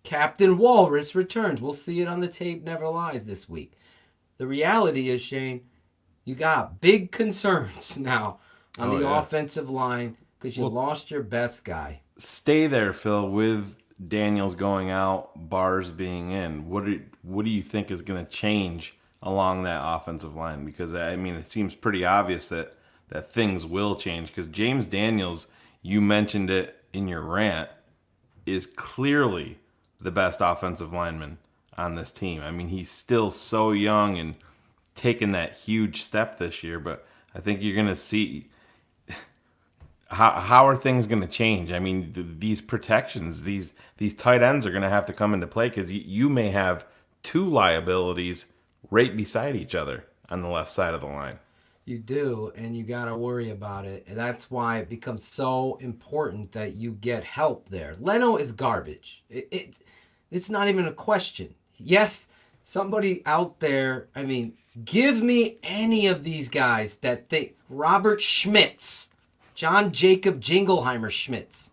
Captain Walrus returns. We'll see it on the tape never lies this week. The reality is, Shane, you got big concerns now on the offensive line because you lost your best guy. Stay there, Phil, with Daniels going out, Bars being in. What do you think is going to change along that offensive line? Because, I mean, it seems pretty obvious that things will change because James Daniels, you mentioned it in your rant, is clearly the best offensive lineman on this team. I mean, he's still so young and taking that huge step this year, but I think you're going to see how are things going to change. I mean, these protections, these tight ends are going to have to come into play because you may have two liabilities right beside each other on the left side of the line. You do, and you got to worry about it. And that's why it becomes so important that you get help there. Leno is garbage. It's not even a question. Yes, somebody out there, I mean, give me any of these guys that think Robert Schmitz, John Jacob Jingleheimer Schmitz.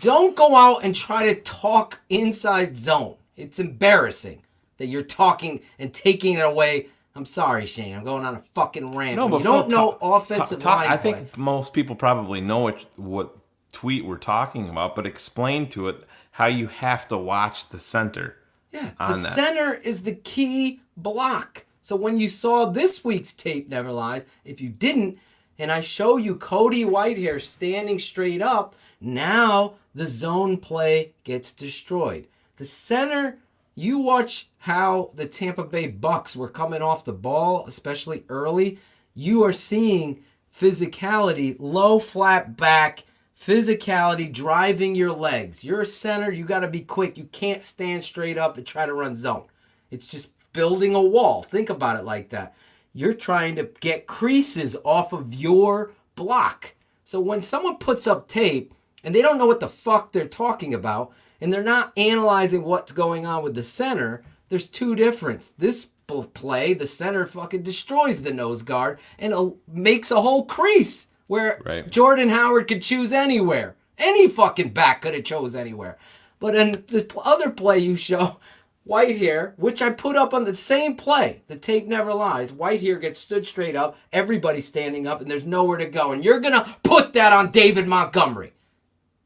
Don't go out and try to talk inside zone. It's embarrassing that you're talking and taking it away. I'm sorry, Shane. I'm going on a fucking rant. No, but you don't know offensive line I think most people probably know what tweet we're talking about, but explain to it how you have to watch the center. Yeah, the center is the key block. So when you saw this week's tape, Never Lies, if you didn't, and I show you Cody Whitehair standing straight up, now the zone play gets destroyed. The center, you watch how the Tampa Bay Bucs were coming off the ball, especially early. You are seeing physicality, low flat back, physicality, driving your legs. You're a center, you got to be quick. You can't stand straight up and try to run zone. It's just building a wall. Think about it like that. You're trying to get creases off of your block. So when someone puts up tape and they don't know what the fuck they're talking about and they're not analyzing what's going on with the center, there's two differences. This play, the center fucking destroys the nose guard and makes a whole crease where Jordan Howard could choose anywhere. Any fucking back could have chose anywhere. But in the other play you show, Whitehair, which I put up on the same play, the tape never lies, Whitehair gets stood straight up, everybody's standing up, and there's nowhere to go. And you're going to put that on David Montgomery.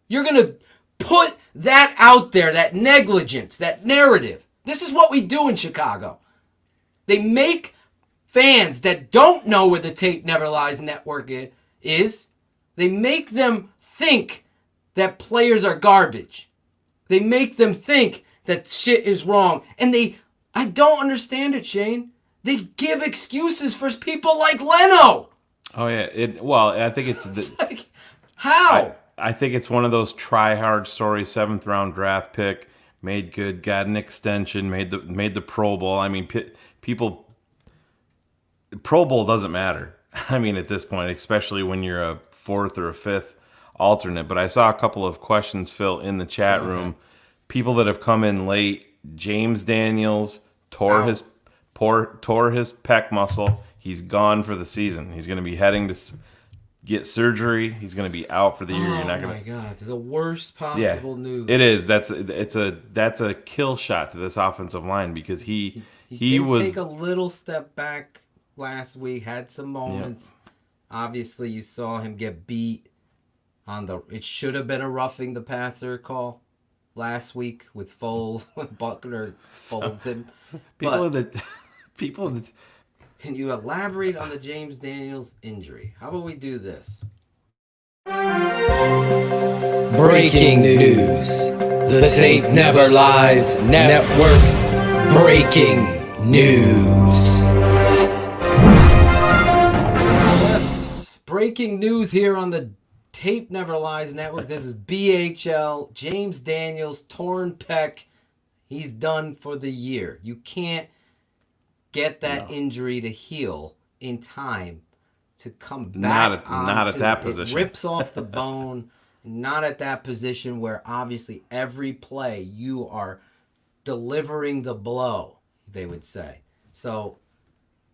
You're going to put that out there, that negligence, that narrative. This is what we do in Chicago. They make fans that don't know where the Tape Never Lies network is, they make them think that players are garbage. They make them think that shit is wrong. And I don't understand it, Shane. They give excuses for people like Leno. Oh, yeah. I think it's... how? I think it's one of those try-hard stories, 7th round draft pick, made good, got an extension, made the Pro Bowl. I mean, people... Pro Bowl doesn't matter. I mean, at this point, especially when you're a 4th or a 5th alternate. But I saw a couple of questions, Phil, in the chat room. People that have come in late. James Daniels tore his pec muscle. He's gone for the season. He's going to be heading to get surgery. He's going to be out for the year. Oh, my God. It's the worst possible news. It is. That's a kill shot to this offensive line because he was take a little step back last week, had some moments. Yeah. Obviously, you saw him get beat on it should have been a roughing the passer call last week with Foles, when Buckner folds him. People can you elaborate on the James Daniels injury? How about we do this? Breaking news. The Tape Never Lies Network. Breaking news. Yes, breaking news here on the Tape Never Lies Network. This is BHL. James Daniels, torn pec. He's done for the year. You can't get that injury to heal in time to come back. Not at that position. It rips off the bone. Not at that position where obviously every play you are delivering the blow, they would say. So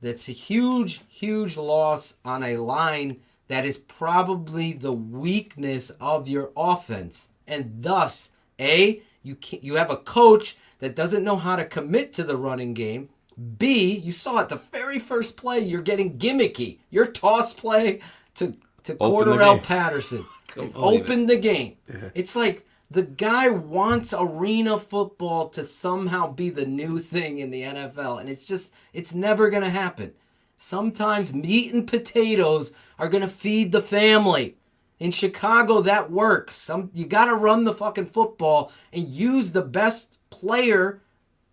that's a huge, huge loss on a line that is probably the weakness of your offense. And thus, you have a coach that doesn't know how to commit to the running game. B, you saw it the very first play, you're getting gimmicky. Your toss play to Cordarrelle Patterson. It's opened the game. Yeah. It's like the guy wants arena football to somehow be the new thing in the NFL. And it's never going to happen. Sometimes meat and potatoes are going to feed the family. In Chicago, that works. You got to run the fucking football and use the best player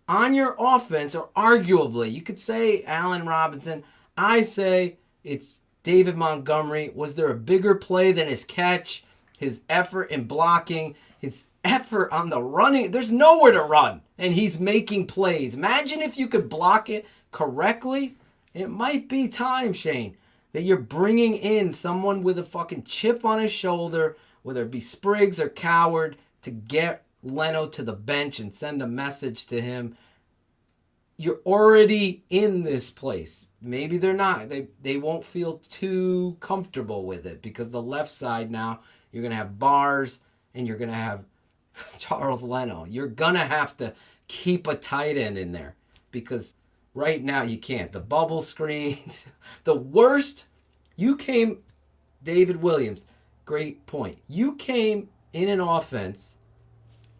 on your offense, or arguably, you could say Allen Robinson. I say it's David Montgomery. Was there a bigger play than his catch, his effort in blocking, his effort on the running? There's nowhere to run, and he's making plays. Imagine if you could block it correctly. It might be time, Shane, that you're bringing in someone with a fucking chip on his shoulder, whether it be Spriggs or Coward, to get Leno to the bench and send a message to him. You're already in this place. Maybe they're not. They won't feel too comfortable with it because the left side now, you're going to have Bars and you're going to have Charles Leno. You're going to have to keep a tight end in there because right now you can't. The bubble screens. The worst, David Williams, great point. You came in an offense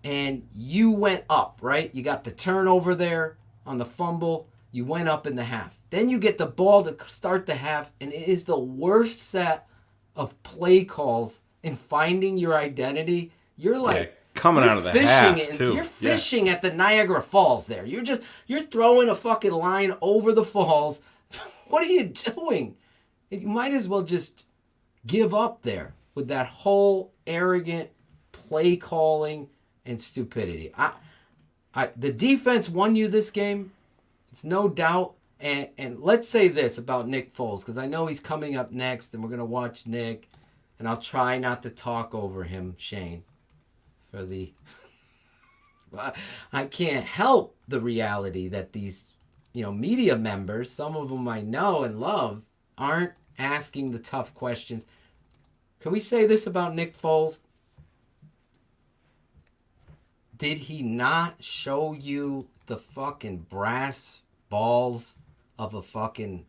and you went up, right? You got the turnover there on the fumble. You went up in the half. Then you get the ball to start the half, and it is the worst set of play calls in finding your identity. You're like coming out of the half too. You're fishing at the Niagara Falls there. You're throwing a fucking line over the falls. What are you doing? You might as well just give up there with that whole arrogant play calling and stupidity. The defense won you this game. It's no doubt. And let's say this about Nick Foles, because I know he's coming up next, and we're going to watch Nick, and I'll try not to talk over him, Shane, for the... I can't help the reality that these media members, some of them I know and love, aren't asking the tough questions. Can we say this about Nick Foles? Did he not show you the fucking brass balls of a fucking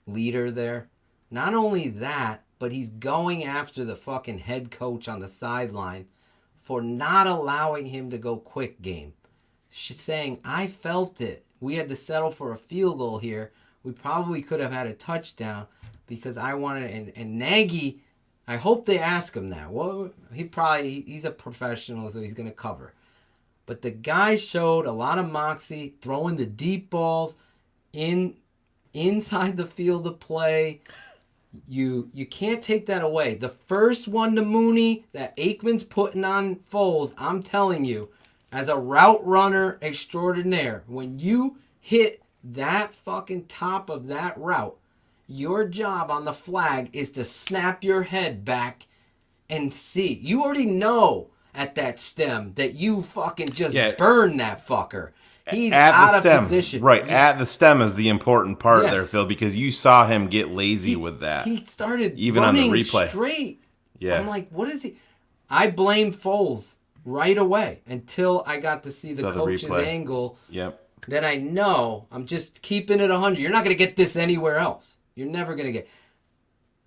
leader there? Not only that, but he's going after the fucking head coach on the sideline for not allowing him to go quick game. She's saying, I felt it. We had to settle for a field goal here. We probably could have had a touchdown because I wanted, and Nagy, I hope they ask him that. Well, he's a professional, so he's going to cover. But the guy showed a lot of moxie, throwing the deep balls inside the field of play. You can't take that away. The first one to Mooney that Aikman's putting on Foles, I'm telling you, as a route runner extraordinaire, when you hit that fucking top of that route, your job on the flag is to snap your head back and see. You already know at that stem that you fucking just burn that fucker. He's out of position. Right, at the stem is the important part there, Phil, because you saw him get lazy with that. He started even running on the replay. Straight. Yeah. I'm like, what is he? I blame Foles right away until I got to see the coach's angle. Yep. Then I know I'm just keeping it 100. You're not going to get this anywhere else. You're never going to get.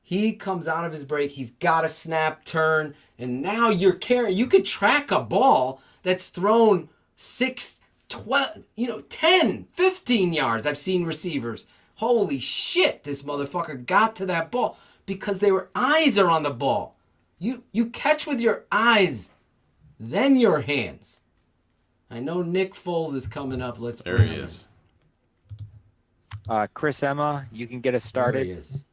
He comes out of his break. He's got a snap, turn, and now you're carrying. You could track a ball that's thrown 6, 12, 10, 15 yards. I've seen receivers. Holy shit, this motherfucker got to that ball because their eyes are on the ball. You catch with your eyes, then your hands. I know Nick Foles is coming up. Let's bring him in. Chris Emma, you can get us started. There he is.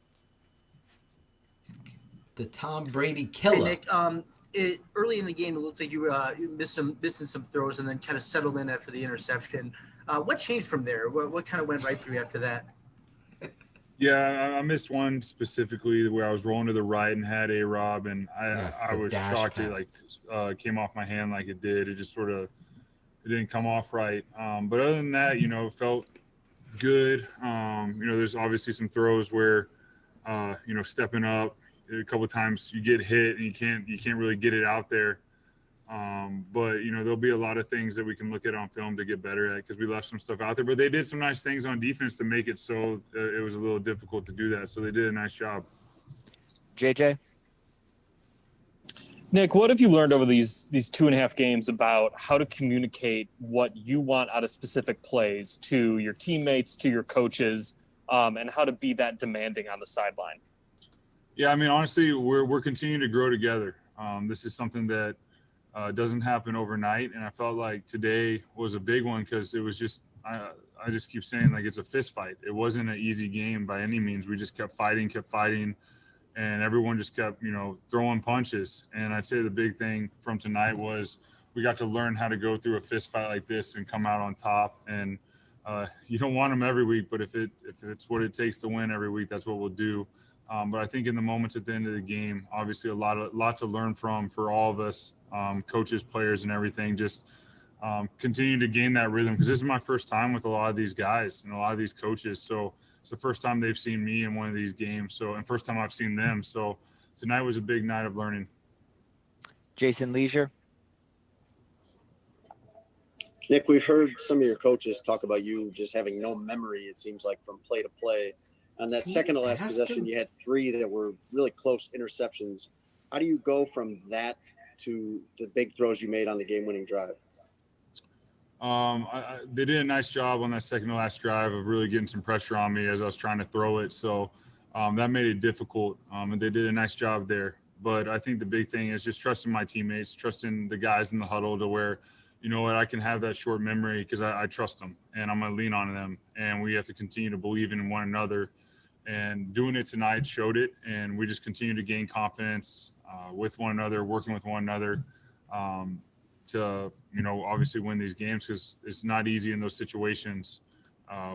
The Tom Brady killer. Hey Nick, early in the game, it looked like you missing some throws and then kind of settled in after the interception. What changed from there? What kind of went right for you after that? Yeah, I missed one specifically where I was rolling to the right and had A-Rob, and I was shocked it came off my hand like it did. It just it didn't come off right. But other than that, it felt good. There's obviously some throws where, stepping up a couple of times you get hit and you can't really get it out there. But there'll be a lot of things that we can look at on film to get better at because we left some stuff out there. But they did some nice things on defense to make it so it was a little difficult to do that. So they did a nice job. JJ? Nick, what have you learned over these 2.5 games about how to communicate what you want out of specific plays to your teammates, to your coaches, and how to be that demanding on the sideline? Yeah, honestly, we're continuing to grow together. This is something that doesn't happen overnight, and I felt like today was a big one because it was just I just keep saying it's a fist fight. It wasn't an easy game by any means. We just kept fighting, and everyone just kept throwing punches. And I'd say the big thing from tonight was we got to learn how to go through a fist fight like this and come out on top. And you don't want them every week, but if it's what it takes to win every week, that's what we'll do. But I think in the moments at the end of the game, obviously a lot to learn from for all of us, coaches, players, and everything. Just continue to gain that rhythm because this is my first time with a lot of these guys and a lot of these coaches. So it's the first time they've seen me in one of these games. And first time I've seen them. So tonight was a big night of learning. Jason Leisure. Nick, we've heard some of your coaches talk about you just having no memory, it seems like, from play to play. On that second to last possession, you had 3 that were really close interceptions. How do you go from that to the big throws you made on the game-winning drive? They did a nice job on that second to last drive of really getting some pressure on me as I was trying to throw it. So that made it difficult, and they did a nice job there. But I think the big thing is just trusting my teammates, trusting the guys in the huddle to where, I can have that short memory because I trust them, and I'm going to lean on them. And we have to continue to believe in one another. And doing it tonight showed it, and we just continue to gain confidence with one another, working with one another to, obviously win these games because it's not easy in those situations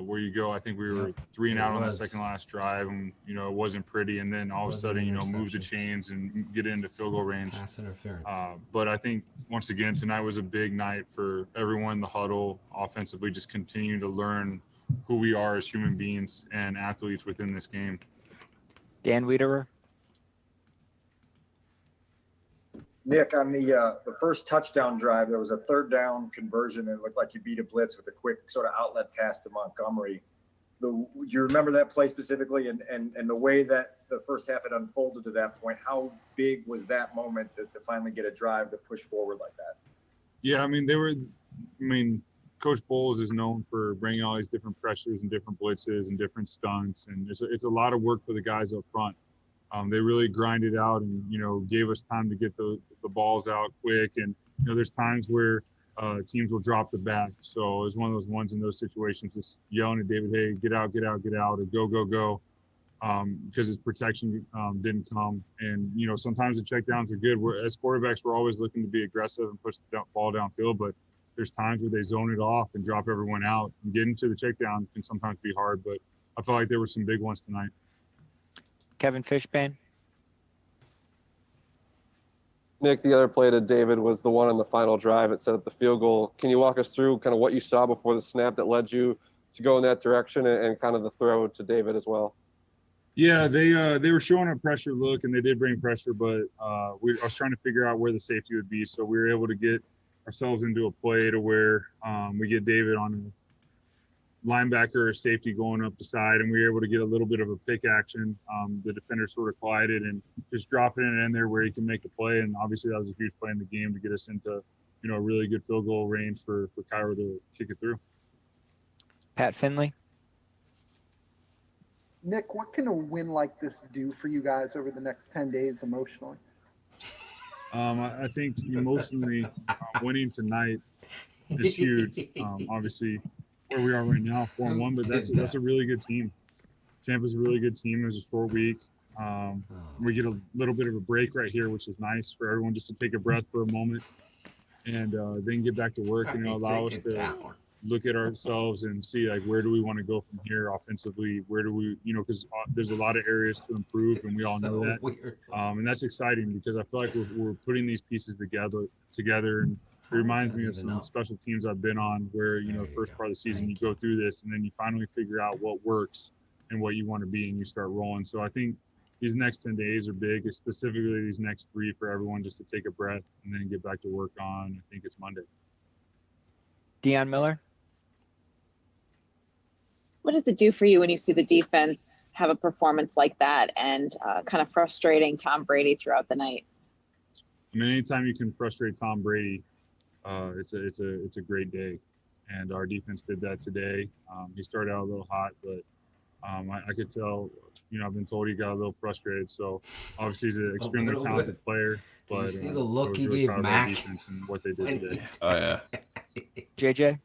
where you go. I think we were 3 and out on the second last drive, and, it wasn't pretty. And then all of a sudden, move the chains and get into field goal range. Pass interference. But I think, once again, tonight was a big night for everyone in the huddle offensively, just continue to learn who we are as human beings and athletes within this game. Dan Wiederer. Nick, on the first touchdown drive, there was a third down conversion. And it looked like you beat a blitz with a quick sort of outlet pass to Montgomery. Do you remember that play specifically and the way that the first half had unfolded to that point? How big was that moment to finally get a drive to push forward like that? Yeah, Coach Bowles is known for bringing all these different pressures and different blitzes and different stunts, and it's a lot of work for the guys up front. They really grinded out and, gave us time to get the balls out quick. And, there's times where teams will drop the back. So it was one of those ones in those situations, just yelling at David, hey, get out, get out, get out, or go, because his protection didn't come. And, sometimes the checkdowns are good. As quarterbacks, we're always looking to be aggressive and push the ball downfield, but there's times where they zone it off and drop everyone out. And getting to the checkdown can sometimes be hard, but I felt like there were some big ones tonight. Kevin Fishbane. Nick, the other play to David was the one on the final drive. It set up the field goal. Can you walk us through kind of what you saw before the snap that led you to go in that direction and kind of the throw to David as well? Yeah, they were showing a pressure look, and they did bring pressure, but I was trying to figure out where the safety would be. So we were able to get ourselves into a play to where we get David on a linebacker or safety going up the side, and we were able to get a little bit of a pick action. The defender sort of quieted and just dropping it in there where he can make a play. And obviously that was a huge play in the game to get us into, a really good field goal range for Cairo to kick it through. Pat Finley. Nick, what can a win like this do for you guys over the next 10 days emotionally? I think emotionally winning tonight is huge. Obviously, where we are right now, 4-1, but that's a really good team. Tampa's a really good team. It was a short week. We get a little bit of a break right here, which is nice for everyone just to take a breath for a moment and then get back to work and allow us to look at ourselves and see, like, where do we want to go from here offensively? Where do we, because there's a lot of areas to improve, and we all know that. And that's exciting because I feel like we're putting these pieces together, and it reminds me of some special teams I've been on where, the first part of the season you go through this and then you finally figure out what works and what you want to be and you start rolling. So I think these next 10 days are big, specifically these next 3 for everyone just to take a breath and then get back to work on, I think it's Monday. Deion Miller. What does it do for you when you see the defense have a performance like that and kind of frustrating Tom Brady throughout the night? Anytime you can frustrate Tom Brady, it's a great day, and our defense did that today. He started out a little hot, but I could tell. I've been told he got a little frustrated. So obviously he's an extremely talented player. But see the look he really gave Mac defense and what they did today. Oh yeah. JJ.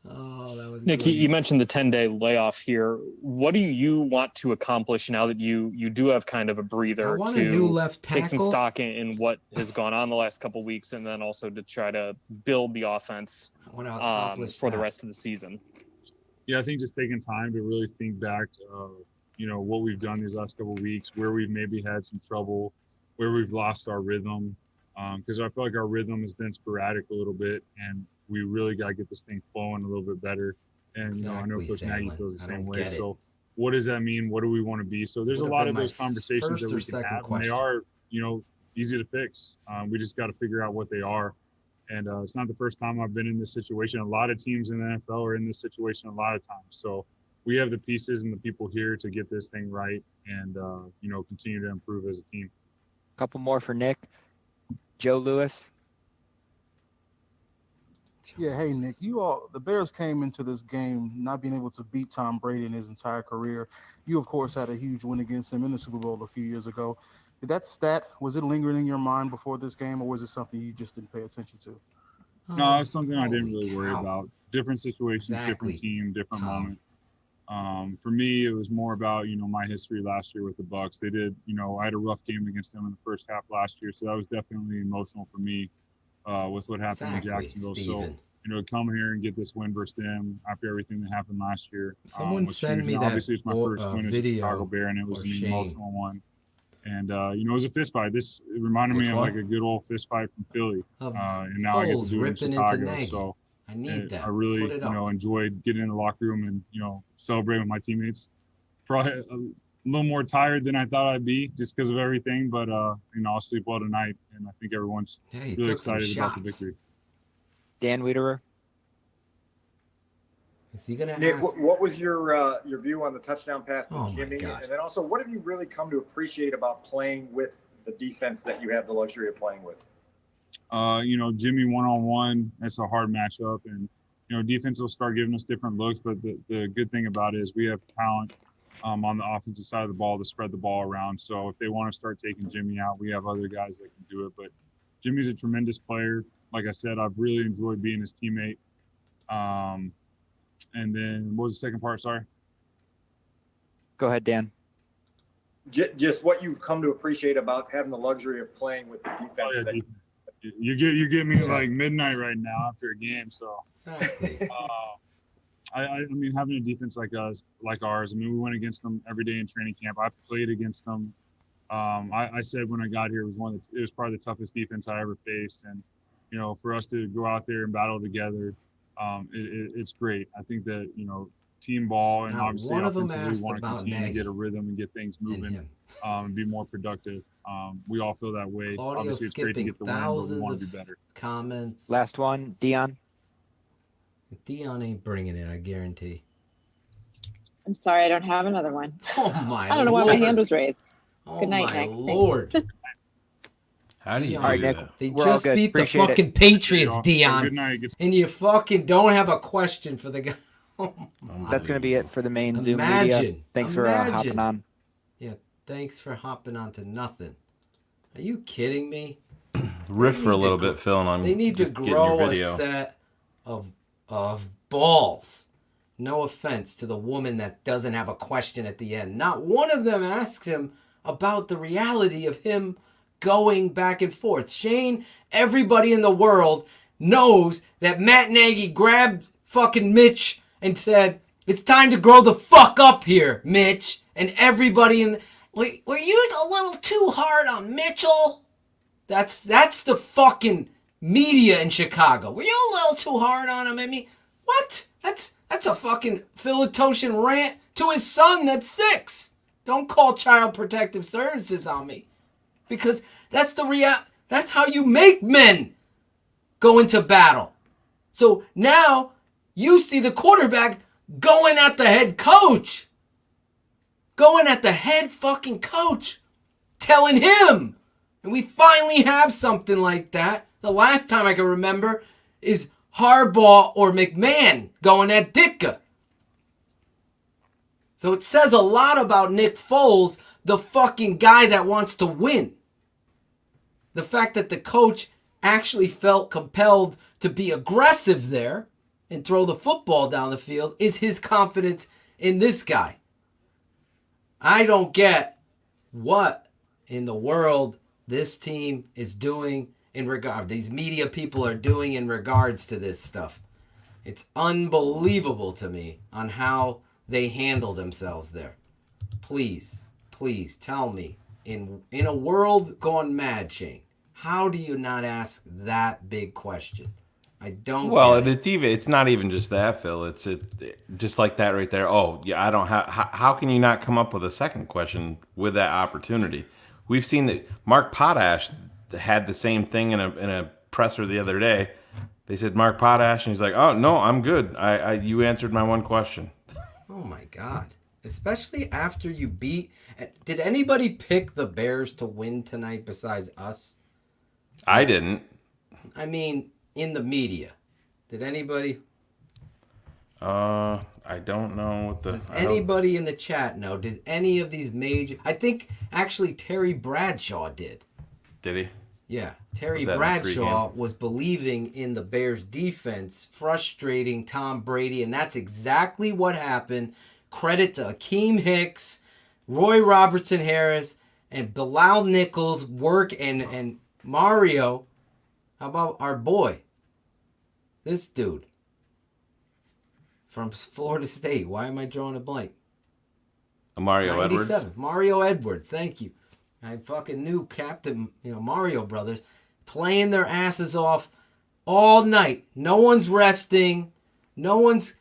Oh, that was Nick, you mentioned the 10-day layoff here. What do you want to accomplish now that you do have kind of a breather want a new left take some tackle. stock in what has gone on the last couple of weeks, and then also to try to build the offense for the rest of the season? Yeah, I think just taking time to really think back, what we've done these last couple of weeks, where we've maybe had some trouble, where we've lost our rhythm, because I feel like our rhythm has been sporadic a little bit, and we really got to get this thing flowing a little bit better. And I know Coach Nagy feels the same way. So what does that mean? What do we want to be? So there's a lot of those conversations that we can have, and they are, easy to fix. We just got to figure out what they are. And it's not the first time I've been in this situation. A lot of teams in the NFL are in this situation a lot of times. So we have the pieces and the people here to get this thing right and, continue to improve as a team. A couple more for Nick. Joe Lewis. Yeah, hey Nick, the Bears came into this game not being able to beat Tom Brady in his entire career. You of course had a huge win against him in the Super Bowl a few years ago. Did that stat, was it lingering in your mind before this game, or was it something you just didn't pay attention to? No, it's something I didn't really worry about. Different situations, different team, different moment. For me, it was more about, my history last year with the Bucs. They did, I had a rough game against them in the first half last year, so that was definitely emotional for me. With what happened in Jacksonville. Steven. So, come here and get this win versus them after everything that happened last year. Someone send me that obviously it's my first win as a video Chicago Bear, and it was or an Shane. emotional one. And, it was a fist fight. It reminded me of like a good old fist fight from Philly. And now I get to do it in Chicago. So I need And that. I really, Put it up. enjoyed getting in the locker room and, celebrating with my teammates. Probably a little more tired than I thought I'd be just because of everything, but, I'll sleep well tonight. And I think everyone's Yeah, he really took some excited about the shots. victory. Dan Wiederer. Is he gonna Nick, ask? what was your view on the touchdown pass to Oh, my Jimmy? God. And then also, what have you really come to appreciate about playing with the defense that you have the luxury of playing with? Jimmy one-on-one, that's a hard matchup. And, defense will start giving us different looks. But the good thing about it is we have talent on the offensive side of the ball to spread the ball around. So if they want to start taking Jimmy out, we have other guys that can do it. But Jimmy's a tremendous player. Like I said, I've really enjoyed being his teammate. And then what was the second part? Sorry. Go ahead, Dan. Just what you've come to appreciate about having the luxury of playing with the defense. You get me like midnight right now after a game. So exactly. I mean, having a defense like ours. I mean, we went against them every day in training camp. I played against them. I said when I got here, it was probably the toughest defense I ever faced. And for us to go out there and battle together, it's great. I think that team ball and Now, obviously one of them offensively we asked want to about continue to Nagy get a rhythm and get things moving and be more productive. We all feel that way. Claudio Obviously, it's great to skipping get the win, but we thousands want to of be better. comments. Last one, Dion. Dion ain't bringing it, I guarantee. I'm sorry, I don't have another one. Oh my! I don't know why Lord. my hand was raised. Oh Good night, my Nick. Lord! How do you Dion, do that? They We're all just good. beat the Appreciate it. fucking Patriots, Good Dion, night. and you fucking don't have a question for the guy. Oh, That's going to be it for the main Zoom media. Imagine. Thanks for hopping on. Yeah, thanks for hopping on to nothing. Are you kidding me? Riff They for a need little to bit, Phil, and I'm They need to just getting your grow a video. set of balls. No offense to the woman that doesn't have a question at the end. Not one of them asks him about the reality of him going back and forth. Shane, everybody in the world knows that Matt Nagy grabbed fucking Mitch and said, "It's time to grow the fuck up here, Mitch." And everybody were you a little too hard on Mitchell? That's the fucking media in Chicago. Were you a little too hard on him? I mean, what? That's a fucking Philatosian rant to his son that's 6. Don't call Child Protective Services on me. Because that's that's how you make men go into battle. So now you see the quarterback going at the head coach. Going at the head fucking coach. Telling him. And we finally have something like that. The last time I can remember is Harbaugh or McMahon going at Ditka. So it says a lot about Nick Foles, the fucking guy that wants to win. The fact that the coach actually felt compelled to be aggressive there and throw the football down the field is his confidence in this guy. I don't get what in the world this team is doing these media people are doing in regards to this stuff. It's unbelievable to me on how they handle themselves there. Please tell me, in a world gone mad, Shane, how do you not ask that big question? I don't. Well, get it. it's not even just that, Phil. It's just like that right there. Oh, yeah, I don't have. How can you not come up with a second question with that opportunity? We've seen that Mark Potash had the same thing in a presser the other day. They said Mark Potash, and he's like, "Oh no, I'm good. You answered my one question." Oh my God! Especially after you beat. Did anybody pick the Bears to win tonight besides us? I didn't. I mean, in the media, did anybody? I don't know what the. Does anybody in the chat know? Did any of these major? I think actually Terry Bradshaw did. Did he? Yeah, Terry Was that in the Bradshaw pregame? was believing in the Bears defense, frustrating Tom Brady, and that's exactly what happened. Credit to Akeem Hicks, Roy Robertson Harris, and Bilal Nichols' work and Mario. How about our boy? This dude from Florida State. Why am I drawing a blank? Mario Edwards. 97. Mario Edwards. Thank you. I fucking knew Captain, Mario Brothers playing their asses off all night. No one's resting. No one's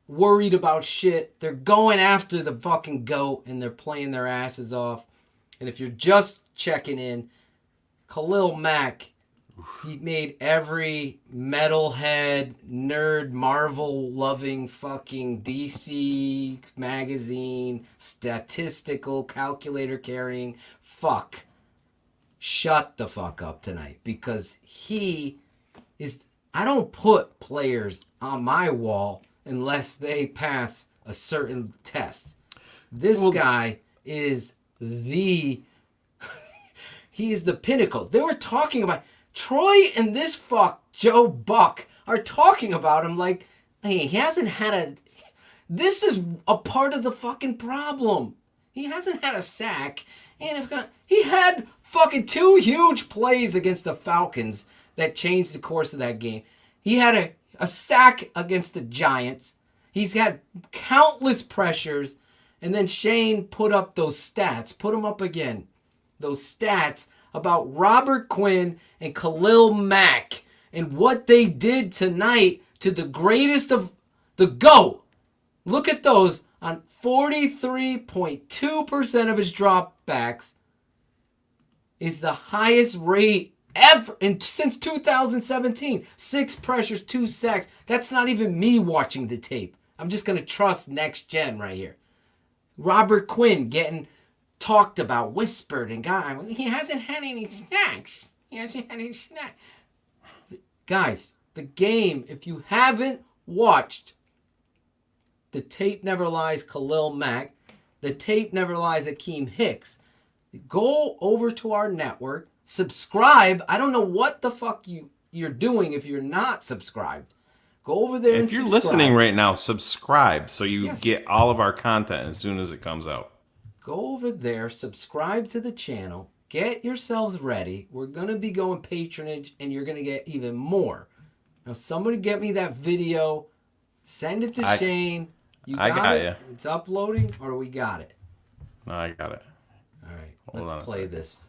worried about shit. They're going after the fucking GOAT and they're playing their asses off. And if you're just checking in, Khalil Mack, he made every metalhead, nerd, Marvel-loving fucking DC magazine, statistical, calculator-carrying fuck shut the fuck up tonight, because he is... I don't put players on my wall unless they pass a certain test. This guy is he is the pinnacle. They were talking about Troy and this fuck Joe Buck are talking about him like, hey, he hasn't had a... This is a part of the fucking problem. He hasn't had a sack. And he had fucking 2 huge plays against the Falcons that changed the course of that game. He had a sack against the Giants. He's had countless pressures. And then Shane put up those stats. Put them up again. Those stats about Robert Quinn and Khalil Mack and what they did tonight to the greatest of the GOAT. Look at those. On 43.2% of his dropbacks is the highest rate ever since 2017. 6 pressures, 2 sacks. That's not even me watching the tape. I'm just going to trust next gen right here. Robert Quinn getting talked about, whispered, and he hasn't had any snacks. He hasn't had any snacks. Guys, the game, if you haven't watched The Tape Never Lies Khalil Mack, The Tape Never Lies Akeem Hicks, go over to our network, subscribe. I don't know what the fuck you're doing if you're not subscribed. Go over there and subscribe. If you're listening right now, subscribe so you get all of our content as soon as it comes out. Go over there, subscribe to the channel, get yourselves ready. We're going to be going patronage, and you're going to get even more. Now, somebody get me that video. Send it to Shane. I got it? It's uploading, or we got it? No, I got it. All right, Hold on let's a play second. this.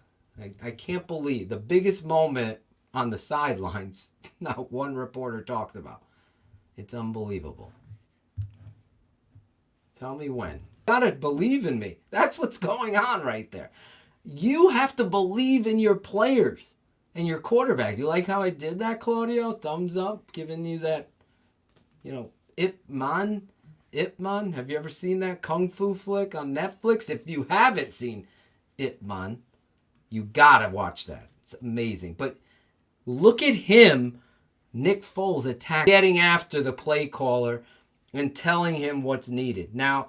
I can't believe the biggest moment on the sidelines, not one reporter talked about. It's unbelievable. Tell me when. You gotta believe in me. That's what's going on right there. You have to believe in your players and your quarterback. You like how I did that, Claudio? Thumbs up, giving you that, Ip Man. Have you ever seen that Kung Fu flick on Netflix? If you haven't seen Ip Man, you gotta watch that. It's amazing. But look at him, Nick Foles, getting after the play caller and telling him what's needed. Now,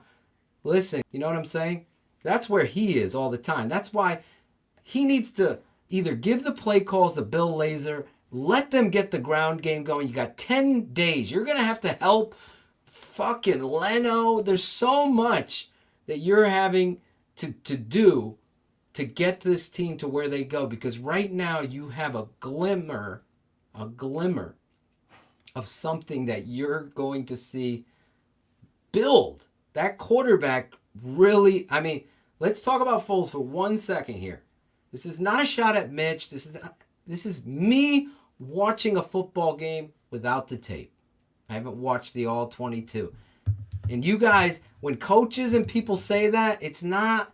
listen, you know what I'm saying? That's where he is all the time. That's why he needs to either give the play calls to Bill Lazor, let them get the ground game going. You got 10 days. You're going to have to help fucking Leno. There's so much that you're having to do to get this team to where they go, because right now you have a glimmer of something that you're going to see build. That quarterback really, let's talk about Foles for 1 second here. This is not a shot at Mitch. This is me watching a football game without the tape. I haven't watched the all 22. And you guys, when coaches and people say that, it's not,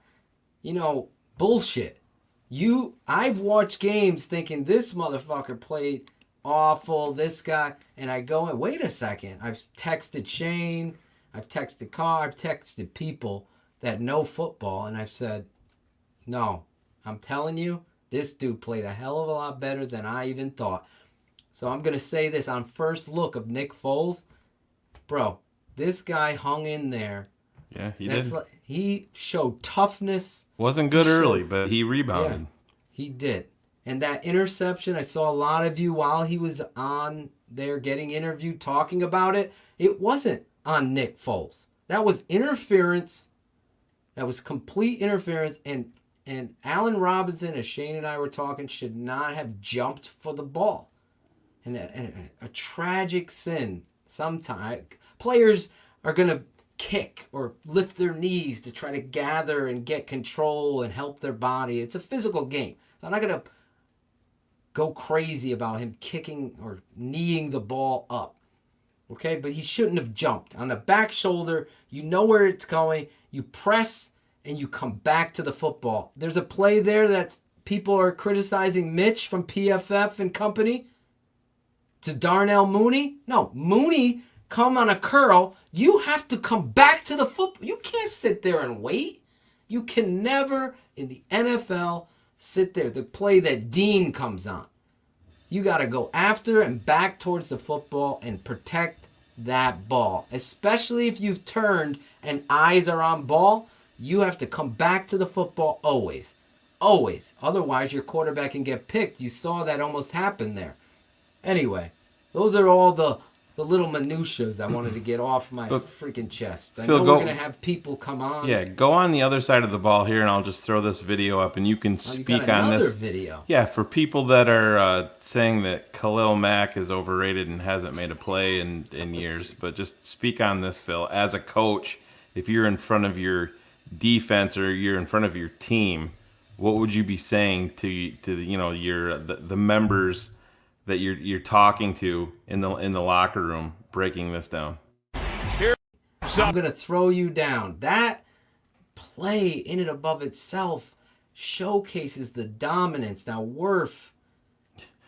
bullshit. I've watched games thinking this motherfucker played awful, this guy, and I go, wait a second. I've texted Shane, I've texted Carr, I've texted people that know football, and I've said, no, I'm telling you, this dude played a hell of a lot better than I even thought. So I'm going to say this on first look of Nick Foles. Bro, this guy hung in there. Yeah, he did. He showed toughness. Wasn't good early, but he rebounded. Yeah, he did. And that interception, I saw a lot of you while he was on there getting interviewed talking about it. It wasn't on Nick Foles. That was interference. That was complete interference. And Allen Robinson, as Shane and I were talking, should not have jumped for the ball. And a tragic sin. Sometimes players are going to kick or lift their knees to try to gather and get control and help their body. It's a physical game. I'm not going to go crazy about him kicking or kneeing the ball up. Okay, but he shouldn't have jumped. On the back shoulder, you know where it's going. You press and you come back to the football. There's a play there that people are criticizing Mitch from PFF and company to Darnell Mooney. No, Mooney come on a curl. You have to come back to the football. You can't sit there and wait. You can never in the NFL sit there. The play that Dean comes on. You got to go after and back towards the football and protect that ball. Especially if you've turned and eyes are on ball, you have to come back to the football always. Always. Otherwise, your quarterback can get picked. You saw that almost happen there. Anyway, those are all the little minutiae I wanted to get off my freaking chest. I know we're going to have people come on. Yeah, go on the other side of the ball here, and I'll just throw this video up, and you can speak on this. Video. Yeah, for people that are saying that Khalil Mack is overrated and hasn't made a play in years, but just speak on this, Phil. As a coach, if you're in front of your defense or you're in front of your team, what would you be saying to the members that you're talking to in the locker room, breaking this down? I'm gonna throw you down. That play in and above itself showcases the dominance. Now Wirf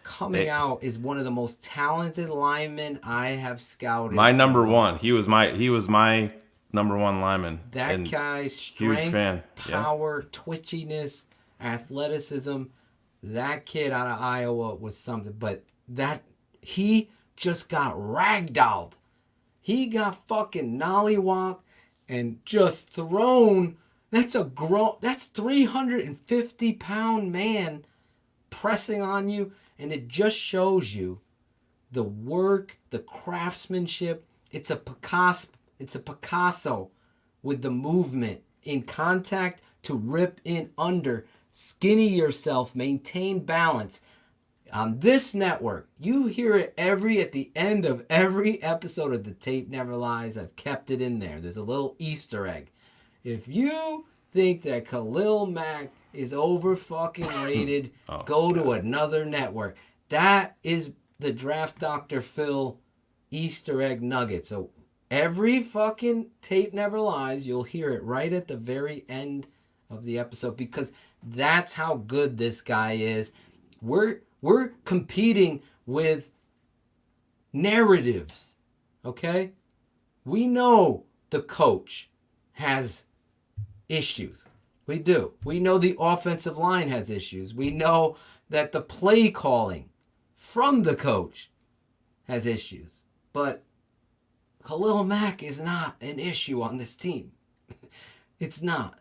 coming out is one of the most talented linemen I have scouted. My number one. He was my number one lineman. That guy's strength, fan. power, twitchiness, athleticism. That kid out of Iowa was something, but he just got ragdolled. He got fucking nollywopped and just thrown. That's 350-pound man pressing on you, and it just shows you the work, the craftsmanship. It's a Picasso with the movement in contact to rip in under. Skinny yourself, maintain balance. On this network, you hear it at the end of every episode of The Tape Never Lies. I've kept it in there. There's a little Easter egg. If you think that Khalil Mack is over fucking rated, go to another network. That is the Draft Dr. Phil Easter egg nugget. So every fucking Tape Never Lies, you'll hear it right at the very end of the episode, because that's how good this guy is. We're competing with narratives, okay? We know the coach has issues. We do. We know the offensive line has issues. We know that the play calling from the coach has issues. But Khalil Mack is not an issue on this team. It's not.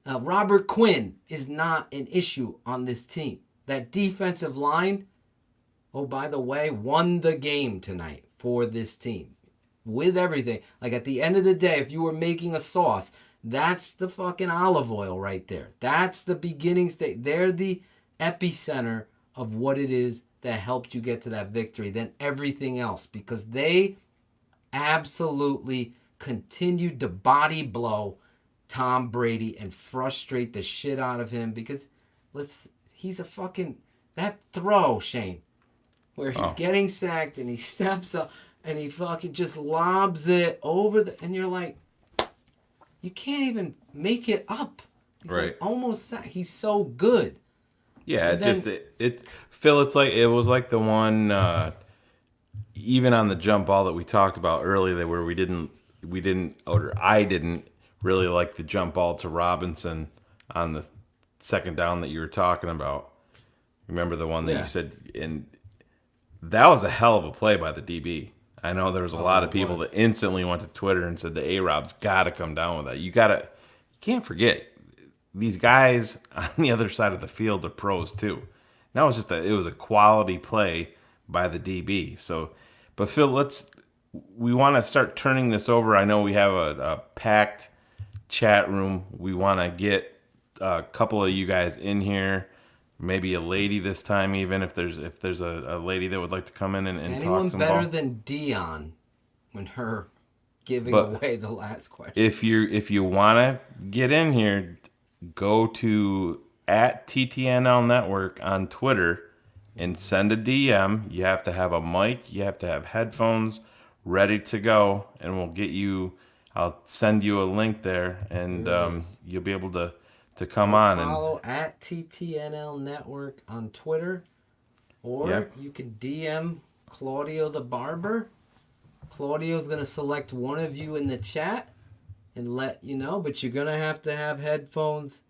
Robert Quinn is not an issue on this team. That defensive line, oh, by the way, won the game tonight for this team. With everything. Like at the end of the day, if you were making a sauce, that's the fucking olive oil right there. That's the beginning stage. They're the epicenter of what it is that helped you get to that victory than everything else, because they absolutely continued to body blow Tom Brady and frustrate the shit out of him, because he's a fucking, that throw, Shane, where he's getting sacked and he steps up and he fucking just lobs it over and you're like, you can't even make it up. He's like almost sacked. He's so good. Yeah, Phil, it was like the one even on the jump ball that we talked about earlier, where I didn't really like the jump ball to Robinson on the second down that you were talking about. Remember the one that you said? And that was a hell of a play by the DB. I know there was a lot of people that instantly went to Twitter and said the A-Rob's got to come down with that. You can't forget, these guys on the other side of the field are pros too. That was it was a quality play by the DB. So, but Phil, we want to start turning this over. I know we have a packed chat room. We want to get a couple of you guys in here, maybe a lady this time, even if there's a lady that would like to come in and talk some ball. Anyone better than Dion when her giving away the last question. If you want to get in here, go to @TTNL Network on Twitter and send a DM. You have to have a mic. You have to have headphones ready to go, and we'll get you. I'll send you a link there, and you'll be able to come on and follow at TTNL Network on Twitter, or you can DM Claudio the Barber. Claudio's gonna select one of you in the chat and let you know, but you're gonna have to have headphones.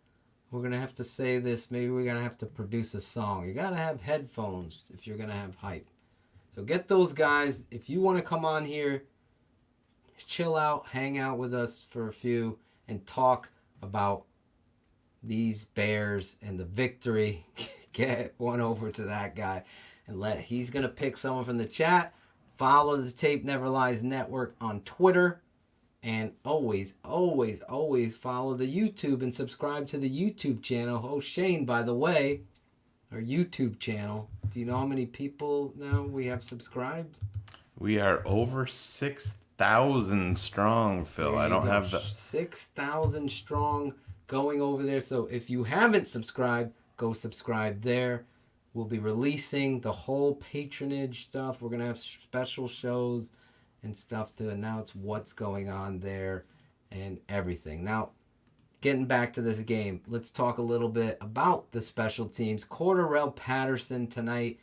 We're gonna have to say this. Maybe we're gonna have to produce a song. You gotta have headphones if you're gonna have hype. So get those guys. If you want to come on here, chill out, hang out with us for a few, and talk about these Bears and the victory. Get one over to that guy and he's gonna pick someone from the chat. Follow the Tape Never Lies Network on Twitter. And always, always, always follow the YouTube and subscribe to the YouTube channel. Oh, Shane, by the way, our YouTube channel. Do you know how many people now we have subscribed? we are over 6,000 strong, Phil. I don't have the 6,000 strong going over there. So if you haven't subscribed, go subscribe there. We'll be releasing the whole patronage stuff. We're going to have special shows and stuff to announce what's going on there and everything. Now, getting back to this game, let's talk a little bit about the special teams. Cordarrelle Patterson tonight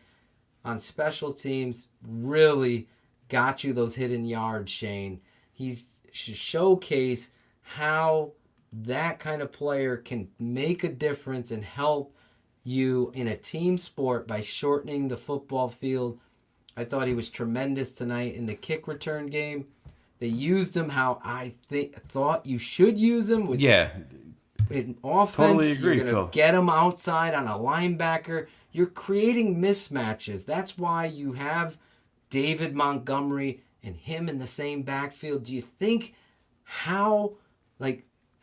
on special teams really got you those hidden yards, Shane. He's showcase how that kind of player can make a difference and help you in a team sport by shortening the football field. I thought he was tremendous tonight in the kick return game. They used him how I thought you should use him. In offense, totally agree, you're going to get him outside on a linebacker. You're creating mismatches. That's why you have David Montgomery and him in the same backfield. Do you think how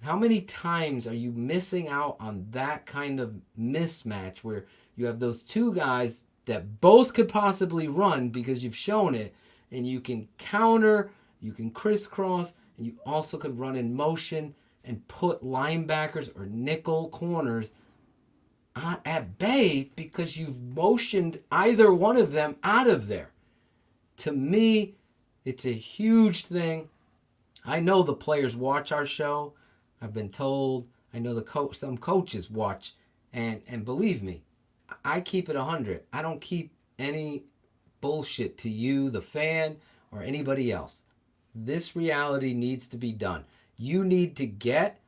many times are you missing out on that kind of mismatch where you have those two guys that both could possibly run because you've shown it, and you can counter, you can crisscross, and you also could run in motion and put linebackers or nickel corners at bay because you've motioned either one of them out of there. To me, it's a huge thing. I know the players watch our show. I've been told. I know some coaches watch, and believe me, I keep it 100. I don't keep any bullshit to you, the fan, or anybody else. This reality needs to be done. You need to get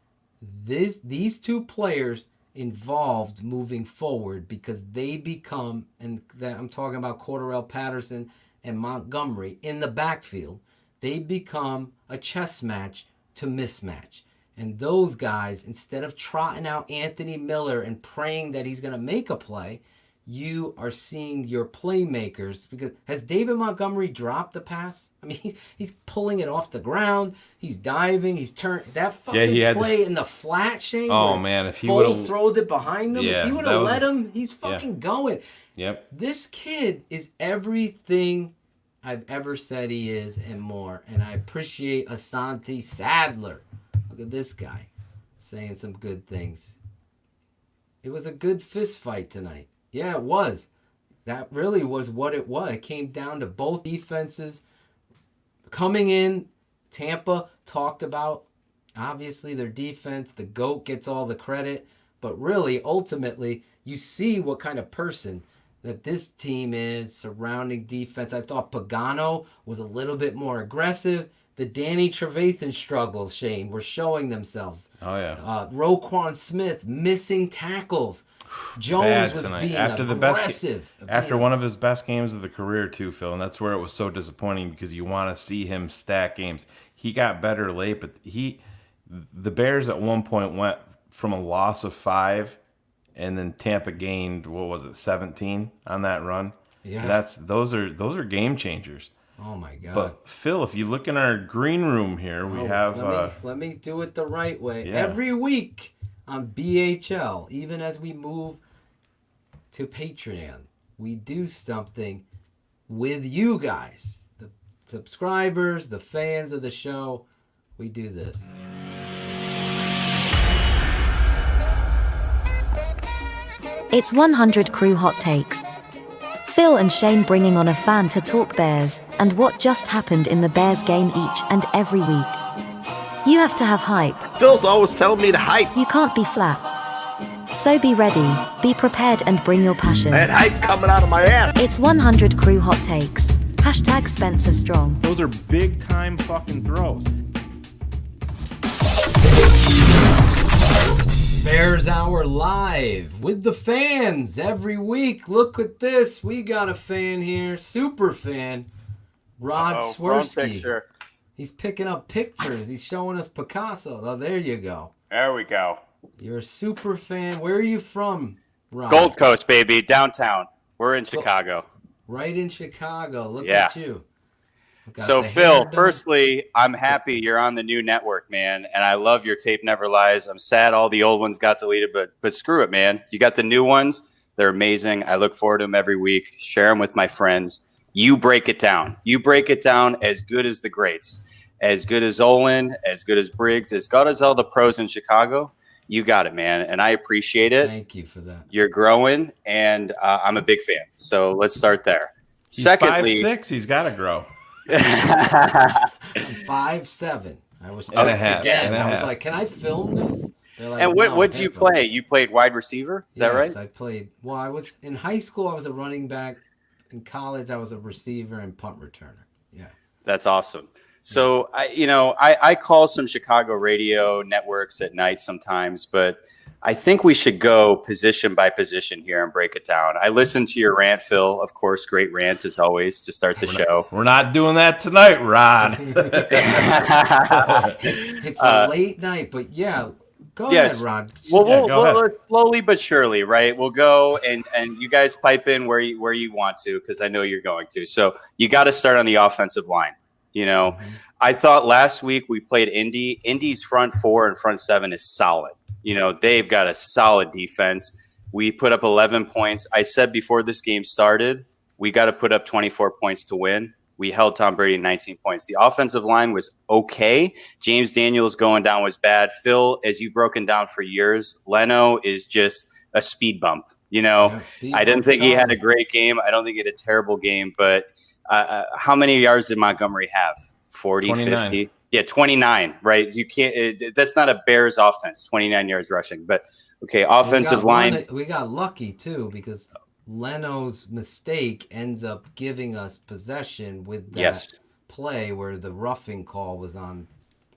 these two players involved moving forward because they become, and that I'm talking about Cordarrelle Patterson and Montgomery in the backfield, they become a chess match to mismatch. And those guys, instead of trotting out Anthony Miller and praying that he's going to make a play, you are seeing your playmakers. Because has David Montgomery dropped the pass? I mean, he's pulling it off the ground. He's diving. He's turned that fucking play in the flat, Shane. Oh man, if he would have thrown it behind him, if he would have let him, he's fucking going. Yep. This kid is everything I've ever said he is and more. And I appreciate Asante Sadler. Look at this guy saying some good things. It was a good fist fight tonight. Yeah, it was. That really was what it was. It came down to both defenses coming in. Tampa talked about, obviously, their defense. The GOAT gets all the credit. But really, ultimately, you see what kind of person that this team is surrounding defense. I thought Pagano was a little bit more aggressive. The Danny Trevathan struggles, Shane, were showing themselves. Oh, yeah. Roquan Smith missing tackles. Jones was being aggressive. After one of his best games of the career, too, Phil, and that's where it was so disappointing because you want to see him stack games. He got better late, but the Bears at one point went from a loss of 5, and then Tampa gained, 17 on that run? Yeah. Those are game changers. Oh my God! But Phil, if you look in our green room here, we have. Let me do it the right way. Yeah. Every week on BHL, even as we move to Patreon, we do something with you guys, the subscribers, the fans of the show. We do this. It's 100 Crew Hot Takes. Phil and Shane bringing on a fan to talk Bears and what just happened in the Bears game each and every week. You have to have hype. Phil's always telling me to hype. You can't be flat. So be ready, be prepared, and bring your passion. I had hype coming out of my ass. It's 100 Crew Hot Takes. Hashtag Spencer Strong. Those are big time fucking throws. Bears Hour live with the fans every week. Look at this. We got a fan here, super fan, Rod Swirsky. He's picking up pictures. He's showing us Picasso. Oh, there you go. There we go. You're a super fan. Where are you from, Rod? Gold Coast, baby, downtown. We're in Chicago. Right in Chicago. Look Yeah. at you. Got So, the Phil, hair done. firstly, I'm happy you're on the new network, man, and I love your Tape Never Lies. I'm sad all the old ones got deleted, but screw it, man. You got the new ones. They're amazing. I look forward to them every week. Share them with my friends. You break it down. You break it down as good as the greats, as good as Olin, as good as Briggs, as good as all the pros in Chicago. You got it, man, and I appreciate it. Thank you for that. You're growing, and I'm a big fan. So let's start there. He's Secondly, 5'6". He's got to grow. 5'7". I was And a half, again. and a I was half. like, can I film this? They're like, and what no, did you can't film. play? You played wide receiver? Is that Yes, right? I played. Well, I was in high school. I was a running back. In college, I was a receiver and punt returner. Yeah. That's awesome. So I call some Chicago radio networks at night sometimes, but I think we should go position by position here and break it down. I listened to your rant, Phil. Of course, great rant as always to start the show. We're not doing that tonight, Rod. It's a late night, but yeah. Go ahead, Yes. Rod. Well, Yeah, go ahead. we'll slowly but surely, right? We'll go and you guys pipe in where you want to, because I know you're going to. So you got to start on the offensive line. I thought last week we played Indy. Indy's front four and front seven is solid. They've got a solid defense. We put up 11 points. I said before this game started, we got to put up 24 points to win. We held Tom Brady 19 points. The offensive line was okay. James Daniels going down was bad. Phil, as you've broken down for years, Leno is just a speed bump. I didn't think he had a great game. I don't think he had a terrible game. But how many yards did Montgomery have? 40, 29. 50? Yeah, 29, right? You can't. That's not a Bears offense, 29 yards rushing. But, okay, offensive line. We got lucky, too, because Leno's mistake ends up giving us possession with that play where the roughing call was on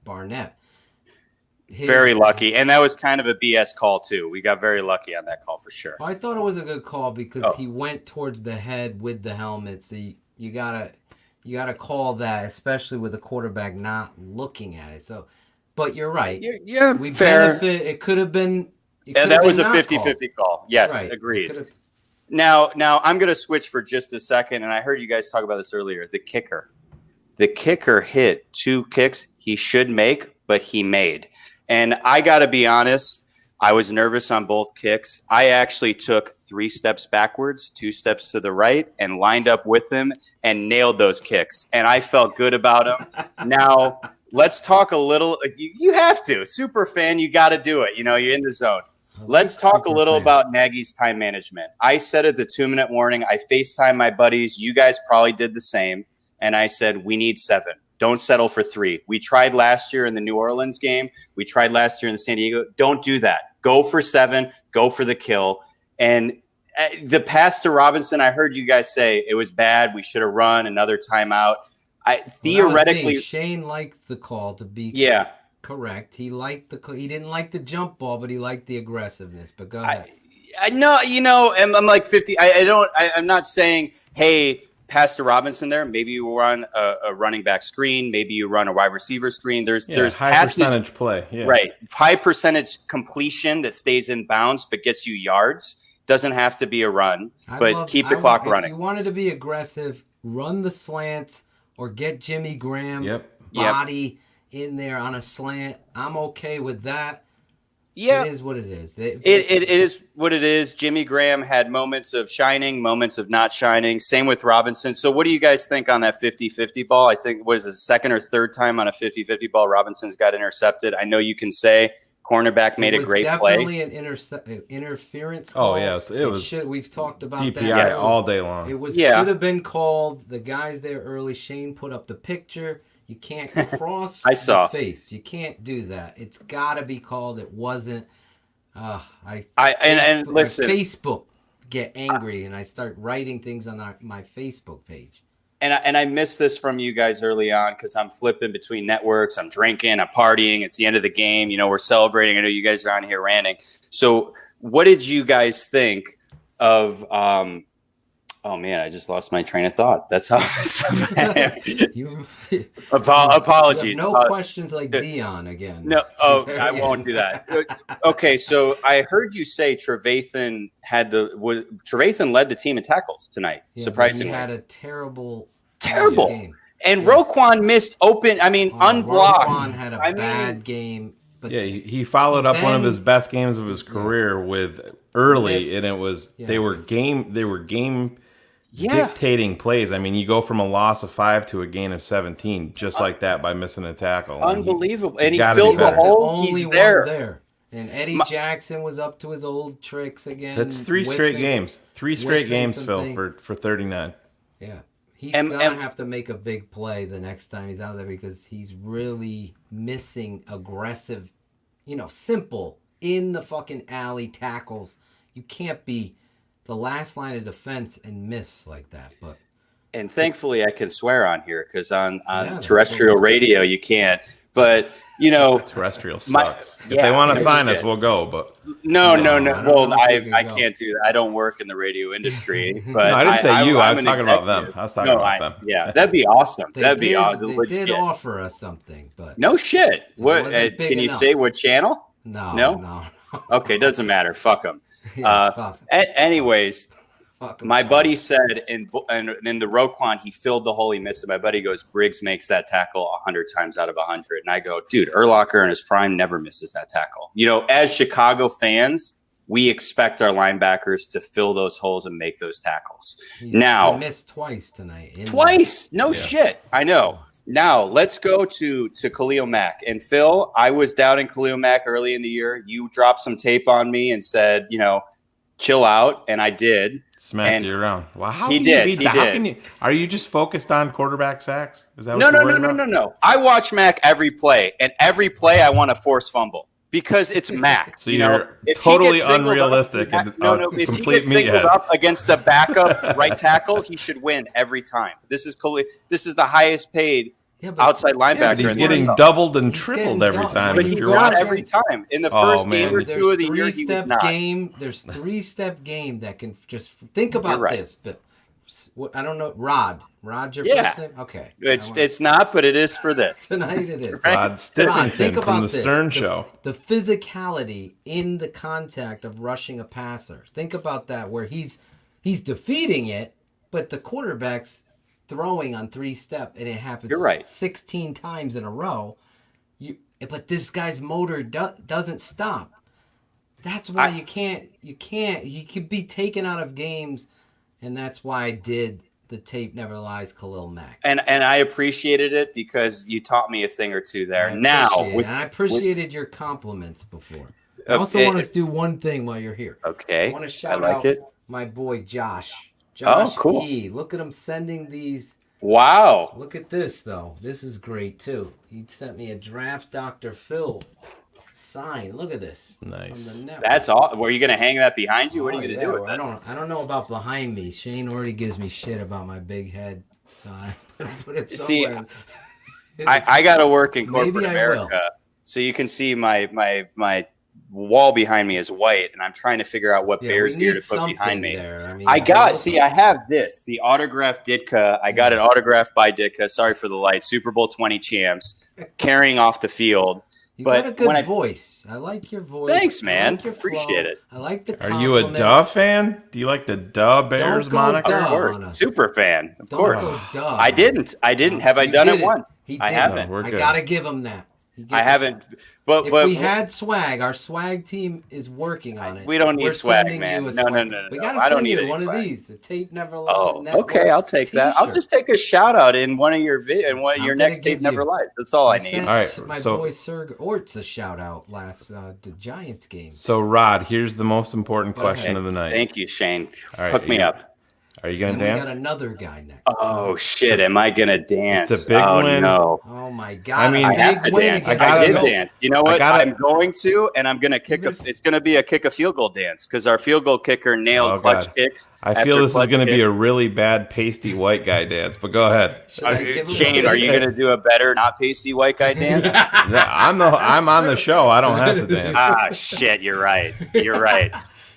Barnett. Very lucky. And that was kind of a BS call, too. We got very lucky on that call for sure. I thought it was a good call because he went towards the head with the helmet. So you gotta call that, especially with a quarterback not looking at it. So, but you're right. Yeah, we fair. benefit. It could have been. Yeah, that was a 50-50 call. Yes, Right. agreed. Now I'm going to switch for just a second, and I heard you guys talk about this earlier. The kicker hit 2 kicks he should make, but he made. And I got to be honest, I was nervous on both kicks. I actually took 3 steps backwards, 2 steps to the right, and lined up with him and nailed those kicks. And I felt good about them. Now, let's talk a little. You have to. Super fan, you got to do it. You're in the zone. Let's talk a little about Nagy's time management. I said at the 2-minute warning, I FaceTime my buddies. You guys probably did the same. And I said, we need 7. Don't settle for 3. We tried last year in the New Orleans game. We tried last year in the San Diego. Don't do that. Go for 7. Go for the kill. And the pass to Robinson, I heard you guys say it was bad. We should have run another timeout. Theoretically, Shane liked the call to be correct. He liked he didn't like the jump ball, but he liked the aggressiveness. But go ahead. I know, I'm like 50. I'm not saying, hey, pass to Robinson there. Maybe you run a running back screen. Maybe you run a wide receiver screen. There's high passes, percentage play. Yeah. Right. High percentage completion that stays in bounds but gets you yards. Doesn't have to be a run, but keep the clock running. If you wanted to be aggressive, run the slants or get Jimmy Graham body in there on a slant. I'm okay with that. Yeah. It is what it is. It is what it is. Jimmy Graham had moments of shining, moments of not shining. Same with Robinson. So what do you guys think on that 50-50 ball? I think was the second or third time on a 50-50 ball Robinson's got intercepted. I know you can say Cornerback made a great definitely play. an interference call. Oh yes, it was. We've talked about DPI that all day long. It should have been called. The guys there early. Shane put up the picture. You can't cross the face. You can't do that. It's got to be called. It wasn't. And listen, Facebook get angry, and I start writing things on my Facebook page. And I missed this from you guys early on because I'm flipping between networks. I'm drinking, I'm partying. It's the end of the game. You know, we're celebrating. I know you guys are on here ranting. So what did you guys think of oh man, I just lost my train of thought. That's how apologies. No questions like Dion again. No, I won't do that. Okay, so I heard you say Trevathan led the team in tackles tonight. Yeah, surprisingly, he had a terrible game. And Roquan missed open. I mean, unblocked. Roquan had a bad game. But yeah, he followed up one of his best games of his career with early, and it was they were game dictating plays. I mean, you go from a loss of 5 to a gain of 17 just like that by missing a tackle. Unbelievable. And he filled the hole. He's there. And Eddie Jackson was up to his old tricks again. That's 3 straight games. 3 straight games, Phil, for 39. Yeah. He's going to have to make a big play the next time he's out there because he's really missing aggressive, simple, in the fucking alley tackles. You can't be the last line of defense and miss like that. And thankfully I can swear on here because on terrestrial radio you can't. But, terrestrial sucks. If they want to sign us, we'll go. But no. Well, I can't do that. I don't work in the radio industry. But no, I didn't say you. I was talking about them. I was talking about them. Yeah, that'd be awesome. That'd be awesome. They did offer us something, but no shit. What can you say? What channel? No. Okay, doesn't matter. Fuck them. Anyways. My buddy said in the Roquan, he filled the hole he missed. And my buddy goes, Briggs makes that tackle 100 times out of 100. And I go, dude, Urlacher in his prime never misses that tackle. As Chicago fans, we expect our linebackers to fill those holes and make those tackles. He missed twice tonight. Twice? No shit. I know. Now, let's go to Khalil Mack. And Phil, I was doubting Khalil Mack early in the year. You dropped some tape on me and said, chill out, and I did. Smacked you around. Wow, how he can did. You be, he how did. Can you, are you just focused on quarterback sacks? Is that what No. I watch Mac every play, and every play I want to force fumble because it's Mac. So you're totally unrealistic and if he gets singled up against the backup right tackle, he should win every time. This is the highest paid outside linebacker. He's getting doubled and tripled every time. But he's not every time. In the first game or two of the year, he was not. There's 3-step game that can just think about this. But I don't know. Rod, your first name? Okay. It's not, but it is for this. Tonight it is. Rod Stiffington from the Stern Show. The physicality in the contact of rushing a passer. Think about that, where he's defeating it, but the quarterback's throwing on 3-step, and it happens 16 times in a row. But this guy's motor doesn't stop. That's why you can't. He could be taken out of games, and that's why I did the tape never lies Khalil Mack. And I appreciated it because you taught me a thing or two there. I apprecited your compliments before. I also want to do one thing while you're here. Okay. I want to shout out my boy Josh. Cool. E. Look at him sending these. Wow. Look at this, though. This is great, too. He sent me a draft Dr. Phil sign. Look at this. Nice. That's all. Were you going to hang that behind you? What are you going to do with it? I don't know about behind me. Shane already gives me shit about my big head. So I put it somewhere. See, I got to work in corporate America. So you can see my wall behind me is white, and I'm trying to figure out what Bears gear to put behind me. I have this, the autographed Ditka. I got it autographed by Ditka. Sorry for the light. Super Bowl 20 champs carrying off the field. You got a good voice. I like your voice. Thanks, man. Appreciate it. I like the compliments. Are you a Duh fan? Do you like the Duh Bears moniker? Of course. Super fan. Of course. I didn't. Have I done it once? He did. I haven't. I got to give him that. I haven't. But if we had swag, our swag team is working on it. We don't need We're swag, sending man. you a No. swag. We gotta I don't send need you any one swag. of these. The Tape Never Lies Oh, Network okay. I'll take that. I'll t-shirt. just take a shout out in one of your your I'm next gonna Tape give Never you- Lies. That's all I need. sent All right, my so- boy Serg Orts a shout out last the Giants game. So, Rod, here's the most important question ahead. of the night. Thank you, Shane. All right, Hook me up. Are you going And to we dance? got another guy next. Oh shit! Am I gonna dance? It's a big oh, win. No. Oh my God! I mean, I have big to win dance. against I the did goat. dance. You know what? I'm going to, and I'm gonna kick a. It's gonna be a kick a field goal dance because our field goal kicker nailed Oh, clutch God. kicks. I after feel this is clutch going to be kicks. a really bad pasty white guy dance, but go ahead. Shane, are you gonna do a better not pasty white guy dance? Yeah, I'm on the show. I don't have to dance. Ah, shit! You're right. You're right.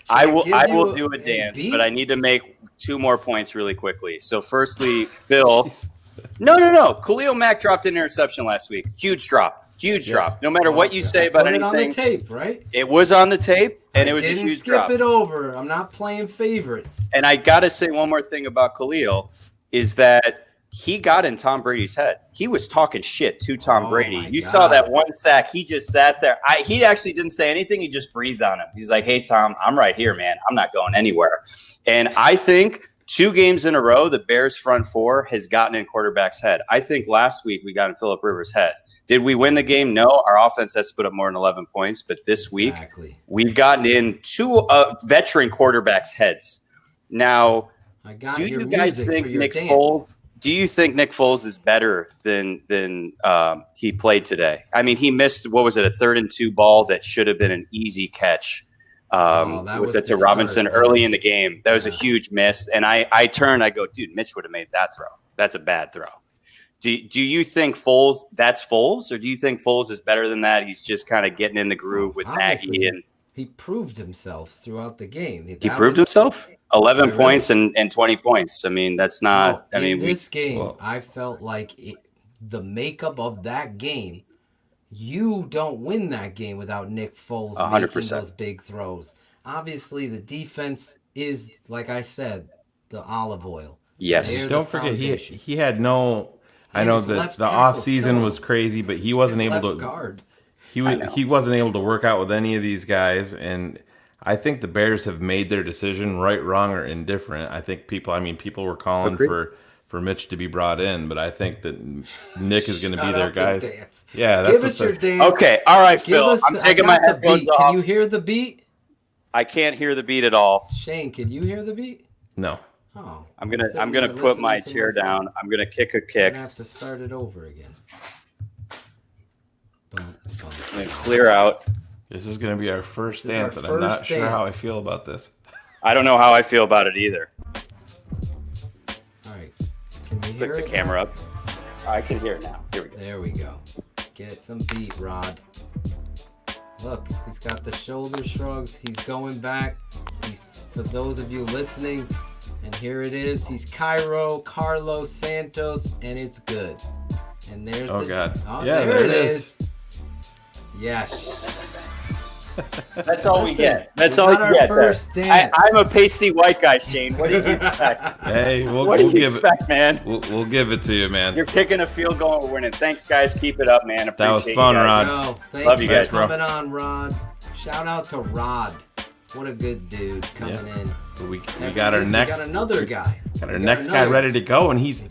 I will do a dance, but I need to make 2 more points really quickly. So, firstly, Phil. No. Khalil Mack dropped an interception last week. Huge drop. No matter what you say about Put it anything, on the tape, right? it was on the tape, and it was a Didn't huge skip drop. it over. I'm not playing favorites. And I got to say one more thing about Khalil is that he got in Tom Brady's head. He was talking shit to Tom Brady. You saw that one sack. He just sat there. He actually didn't say anything. He just breathed on him. He's like, hey, Tom, I'm right here, man. I'm not going anywhere. And I think 2 games in a row, the Bears front 4 has gotten in quarterback's head. I think last week we got in Phillip Rivers' head. Did we win the game? No. Our offense has to put up more than 11 points. But this week, we've gotten in 2 veteran quarterbacks' heads. Now, do your you guys music think for your Nick dance. Foles? Do you think Nick Foles is better than he played today? I mean, he missed, what was it, a 3rd and 2 ball that should have been an easy catch. that Was was it to the Robinson start. early in the game? That was a huge miss. And I turned, I go, dude, Mitch would have made that throw. That's a bad throw. Do you think that's Foles? Or do you think Foles is better than that? He's just kind of getting in the groove with Obviously, Nagy. And he proved himself throughout the game. he proved himself? 11 points and 20 points. I mean, that's not. I mean, this game, I felt like the makeup of that game. You don't win that game without Nick Foles 100%. making those big throws. Obviously, the defense is, like I said, the olive oil. Yes. They're the Don't forget, foundation. he had no. I And know his that left the tackle's off season killing was him. crazy, but he wasn't His able left to. guard. He wasn't able to work out with any of these guys, and I think the Bears have made their decision, right, wrong, or indifferent. I think people were calling Agreed. for Mitch to be brought in, but I think that Nick is going to be Shut their up and guys. dance. Yeah, that's Give what's us your the- dance. Okay, all right, Give Phil. us I'm the- taking I my got the headphones beat. off. Can you hear the beat? I can't hear the beat at all. Shane, can you hear the beat? No. Oh, I'm gonna sitting put here my listening to chair myself. down. I'm gonna kick a I'm kick. gonna have to start it over again. I'm gonna clear out. This is going to be our first This is our dance, and I'm not first sure how I dance. feel about this. I don't know how I feel about it either. All right, can you hear Put the it? camera up. I can hear it now. Here we go. There we go. Get some beat, Rod. Look, he's got the shoulder shrugs. He's going back. He's, for those of you listening, and here it is. He's Cairo, Carlos Santos, and it's good. And there's Oh, God. Oh, Yeah, there there it it is. Yes. That's all we Listen, get. That's we all got you our get. first there. dance. I'm a pasty white guy, Shane. What did you expect? Hey, What do you expect, man? We'll give it to you, man. You're kicking a field goal and we're winning. Thanks, guys. Keep it up, man. That was Appreciate fun, you guys. Rod. Yo, thank Love you you guys, for bro. coming on, Rod. Shout out to Rod. What a good dude coming in. We Every got our week next. We got another guy. Got our We next guy another- ready to go, and he's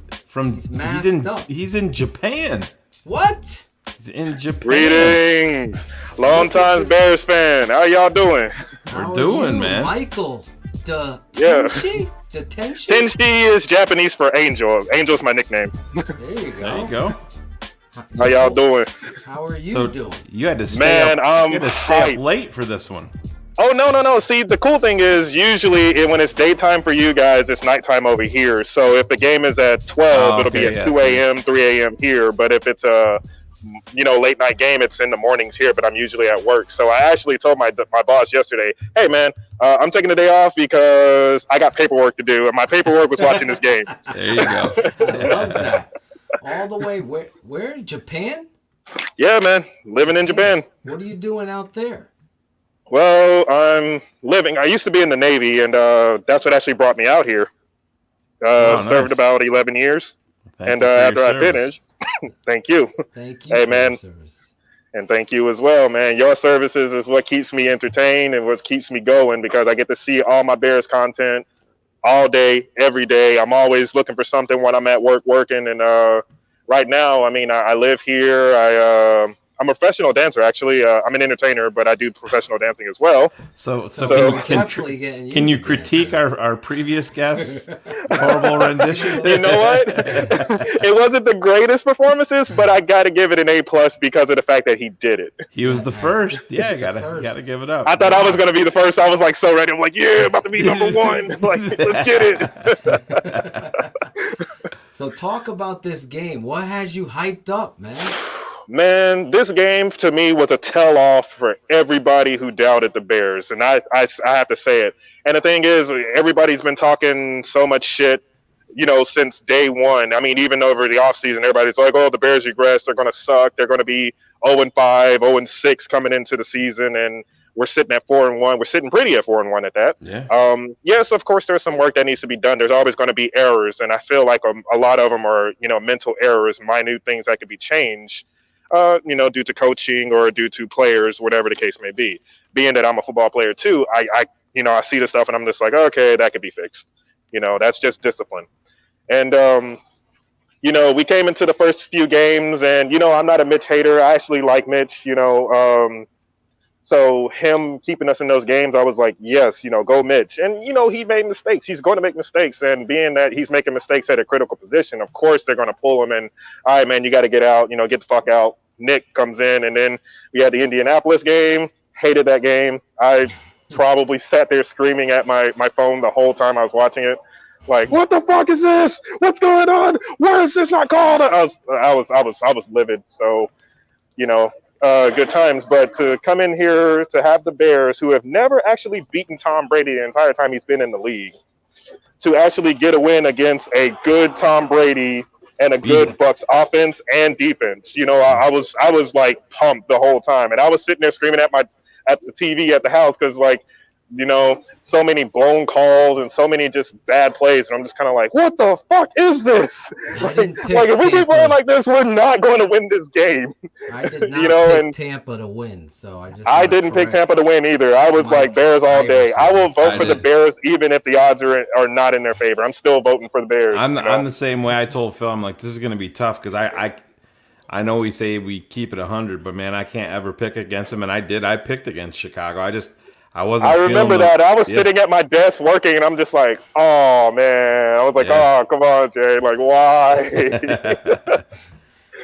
masked up. He's in Japan. What? He's in Japan. Greetings, long time Bears fan. How y'all doing? How are doing, you, man? Michael. Yeah. Tenshi? Tenshi? Tenshi is Japanese for angel. Angel's my nickname. There you go. There you go. How y'all doing? How are you So doing? you had to stay Man, up. You had to stay hyped. up late for this one. Oh, no. See, the cool thing is usually when it's daytime for you guys, it's nighttime over here. So if the game is at 12, Oh, it'll be okay, at yeah, 2 a.m., 3 a.m. here. But if it's a late night game, it's in the mornings here, but I'm usually at work. So I actually told my boss yesterday, hey, man, I'm taking the day off because I got paperwork to do. And my paperwork was watching this game. There you go. I love that. All the way, where? Japan? Yeah, man. Living in Japan. What are you doing out there? Well, I used to be in the Navy, and that's what actually brought me out here. Nice. Served about 11 years. Thank And you for your after I service. finished, thank you. Thank you. Hey, for man. your service. And thank you as well, man. Your services is what keeps me entertained and what keeps me going, because I get to see all my Bears content all day, every day. I'm always looking for something when I'm at work working. And right now, I mean, I live here. I'm a professional dancer, actually. I'm an entertainer, but I do professional dancing as well. So can you critique our previous guest's horrible rendition? You know what? It wasn't the greatest performances, but I got to give it an A+ because of the fact that he did it. He was the first. Yeah, gotta give it up. I thought I was going to be the first. I was like so ready. I'm like, yeah, about to be number one. Like, let's get it. So talk about this game. What has you hyped up, man? Man, this game to me was a tell-off for everybody who doubted the Bears, and I have to say it. And the thing is, everybody's been talking so much shit, since day one. I mean, even over the offseason, everybody's like, oh, the Bears regress, they're going to suck, they're going to be 0-5, 0-6 coming into the season, and we're sitting at 4-1. We're sitting pretty at 4-1 at that. Yeah. Yes, of course, there's some work that needs to be done. There's always going to be errors, and I feel like a lot of them are, mental errors, minute things that could be changed. Due to coaching or due to players, whatever the case may be. Being that I'm a football player too, I see the stuff and I'm just like, okay, that could be fixed. That's just discipline. And, we came into the first few games and, I'm not a Mitch hater. I actually like Mitch, so him keeping us in those games, I was like, yes, go Mitch. And, he made mistakes. He's going to make mistakes. And being that he's making mistakes at a critical position, of course they're going to pull him. And, all right, man, you got to get out, get the fuck out. Nick comes in. And then we had the Indianapolis game. Hated that game. I probably sat there screaming at my phone the whole time I was watching it. Like, what the fuck is this? What's going on? Why is this not called? I was livid. So, good times, but to come in here to have the Bears, who have never actually beaten Tom Brady the entire time he's been in the league, to actually get a win against a good Tom Brady and a good Bucs offense and defense. I was like pumped the whole time, and I was sitting there screaming at the TV at the house because so many blown calls and so many just bad plays, and I'm just kind of like, what the fuck is this? Like if we keep playing like this, we're not going to win this game. I did not pick Tampa to win, so I didn't pick Tampa to win either. I was like Bears all day. I will vote for the Bears even if the odds are not in their favor. I'm still voting for the Bears. I'm the same way. I told Phil, I'm like, this is going to be tough because I know we say we keep it 100, but man, I can't ever pick against them, and I did. I picked against Chicago. I remember that. I was sitting at my desk working, and I'm just like, oh, man. I was like, oh, come on, Jay. Like, why?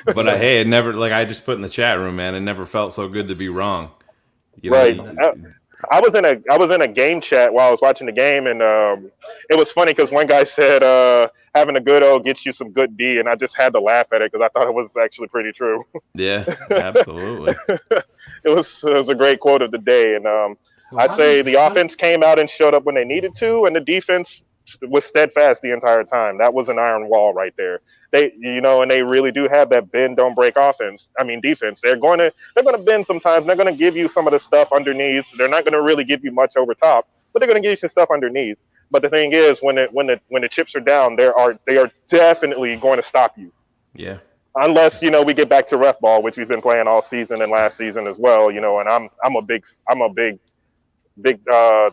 But hey, it never, I just put in the chat room, man, it never felt so good to be wrong. Right. I was in a game chat while I was watching the game, and it was funny because one guy said, having a good O gets you some good D, and I just had to laugh at it because I thought it was actually pretty true. Yeah, absolutely. It was a great quote of the day, and I'd say the offense came out and showed up when they needed to, and the defense was steadfast the entire time. That was an iron wall right there. And they really do have that bend, don't break defense. They're going to bend sometimes. They're going to give you some of the stuff underneath. They're not going to really give you much over top, but they're going to give you some stuff underneath. But the thing is, when the chips are down, they are definitely going to stop you. Yeah. Unless we get back to ref ball, which we've been playing all season and last season as well. And I'm a big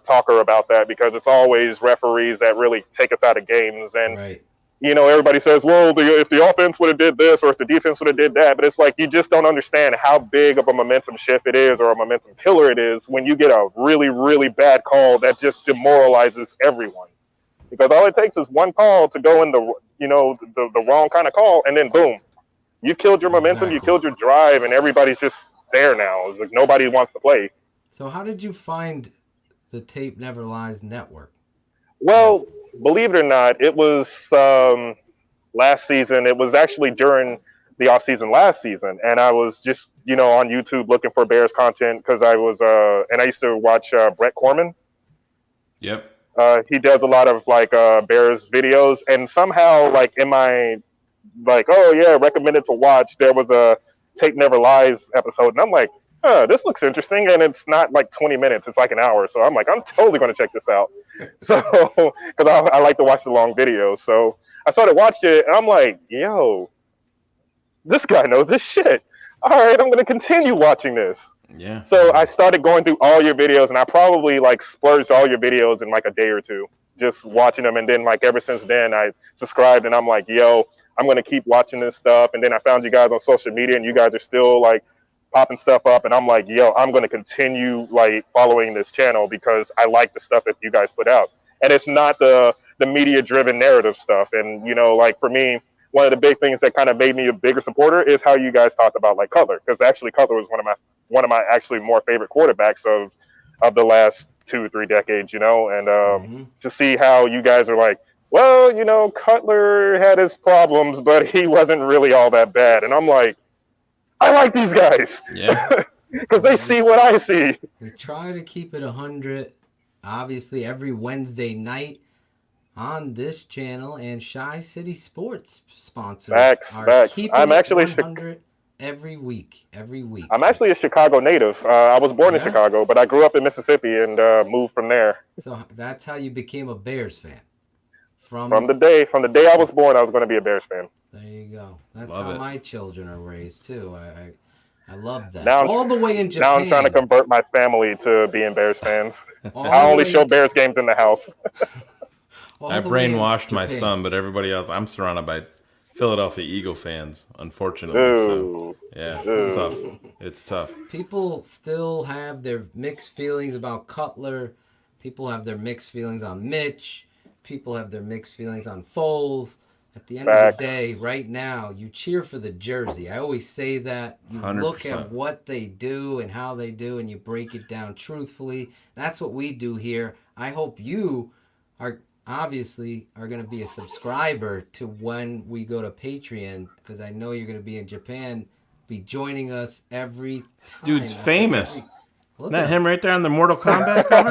talker about that because it's always referees that really take us out of games. And everybody says, well, if the offense would have did this or if the defense would have did that, but it's like you just don't understand how big of a momentum shift it is or a momentum killer it is when you get a really, really bad call that just demoralizes everyone. Because all it takes is one call to go in the wrong kind of call, and then boom, you killed your momentum, you killed your drive, and everybody's just there now. It's like nobody wants to play. So how did you find the Tape Never Lies network? Well, believe it or not, it was last season. It was actually during the off season last season, and I was just on YouTube looking for Bears content because I was and I used to watch Brett Corman. Yep. He does a lot of Bears videos, and somehow in my recommended to watch, there was a Tape Never Lies episode, and I'm like, this looks interesting, and it's not 20 minutes, it's an hour, so I'm like, I'm totally going to check this out. So, because I like to watch the long videos, so I started watching it, and I'm like, yo, this guy knows this shit. all right, I'm going to continue watching this. Yeah. So I started going through all your videos, and I probably like splurged all your videos in like a day or two, just watching them. And then like ever since then, I subscribed, and I'm like, yo, I'm going to keep watching this stuff. And then I found you guys on social media, and you guys are still like popping stuff up, and I'm like, yo, I'm going to continue like following this channel because I like the stuff that you guys put out. And it's not the media driven narrative stuff. And you know, like for me, one of the big things that kind of made me a bigger supporter is how you guys talked about like Cutler, because actually Cutler was one of my actually more favorite quarterbacks of the last 2-3 decades, you know. And to see how you guys are like, well, you know, Cutler had his problems, but he wasn't really all that bad. And I'm like, I like these guys. Yeah. Because they see what I see. We try to keep it 100, obviously, every Wednesday night on this channel, and Shy City Sports sponsors are keeping I'm actually 100 every week. I'm actually a Chicago native. I was born in Chicago, but I grew up in Mississippi and moved from there. So that's how you became a Bears fan. From the day I was born, I was going to be a Bears fan. There you go. That's Love how it. my children are raised too. I love that. Now All the way in Now Japan. I'm trying to convert my family to being Bears fans. All I the only way show in- Bears games in the house. I brainwashed my son, but everybody else, I'm surrounded by Philadelphia Eagle fans, unfortunately. So, yeah, it's tough. It's tough. People still have their mixed feelings about Cutler. People have their mixed feelings on Mitch. People have their mixed feelings on Foles. At the end of the day, right now, you cheer for the jersey. I always say that. You look 100%. at what they do and how they do, and you break it down truthfully. That's what we do here. I hope you are going to be a subscriber to when we go to Patreon, because I know you're going to be in Japan, be joining us every time. Dude's famous. Look Isn't that at him right there on the Mortal Kombat cover?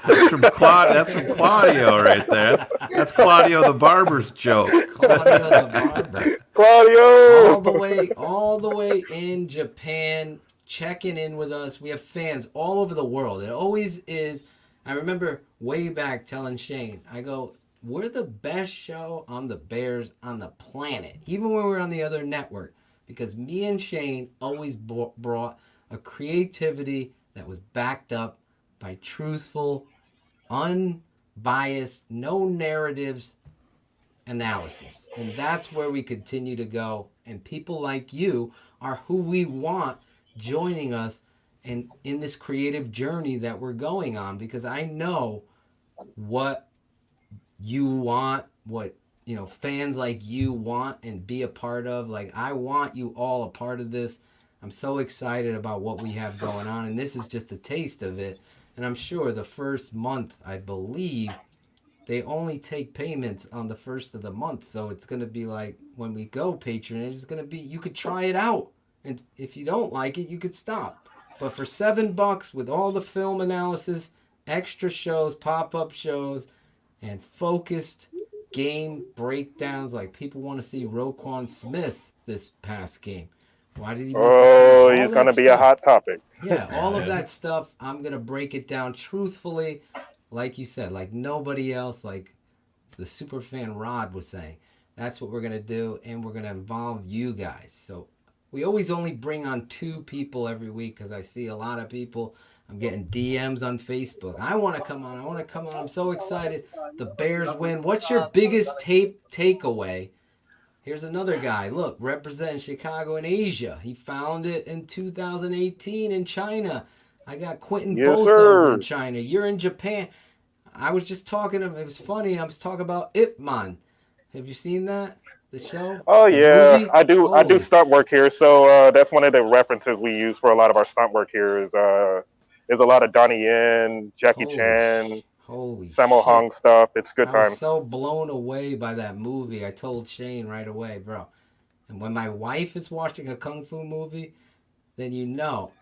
That's from Claudio right there. That's Claudio the Barber's joke. Claudio the Barber. Claudio! All the way in Japan, checking in with us. We have fans all over the world. It always is. I remember way back telling Shane, I go, we're the best show on the Bears on the planet, even when we're on the other network, because me and Shane always brought a creativity that was backed up by truthful, unbiased, no narratives analysis. And that's where we continue to go. And people like you are who we want joining us in this creative journey that we're going on, because I know what you want, what fans like you want and be a part of. Like, I want you all a part of this. I'm so excited about what we have going on, and this is just a taste of it. And I'm sure the first month, I believe, they only take payments on the first of the month. So it's going to be like when we go Patreon, it's going to be, you could try it out. And if you don't like it, you could stop. But for $7 with all the film analysis, extra shows, pop-up shows, and focused game breakdowns, like people want to see Roquan Smith this past game. Why did he miss his He's going to be a hot topic. Yeah, all of that stuff, I'm going to break it down truthfully, like you said, like nobody else, like the superfan Rod was saying. That's what we're going to do, and we're going to involve you guys. So we always only bring on 2 people every week, because I see a lot of people. I'm getting DMs on Facebook. I want to come on. I'm so excited. The Bears win. What's your biggest takeaway? Here's another guy. Look, representing Chicago in Asia. He found it in 2018 in China. I got Quentin Yes, both sir. over in China. You're in Japan. I was just talking to him. It was funny. I was talking about Ip Man. Have you seen that? The show? Oh The yeah, movie? I do Holy stunt work here, so that's one of the references we use for a lot of our stunt work here. Is a lot of Donnie Yen, Jackie Chan, Holy Sammo shit. Hung stuff. It's good I time. was so blown away by that movie. I told Shane right away, bro. And when my wife is watching a kung fu movie, then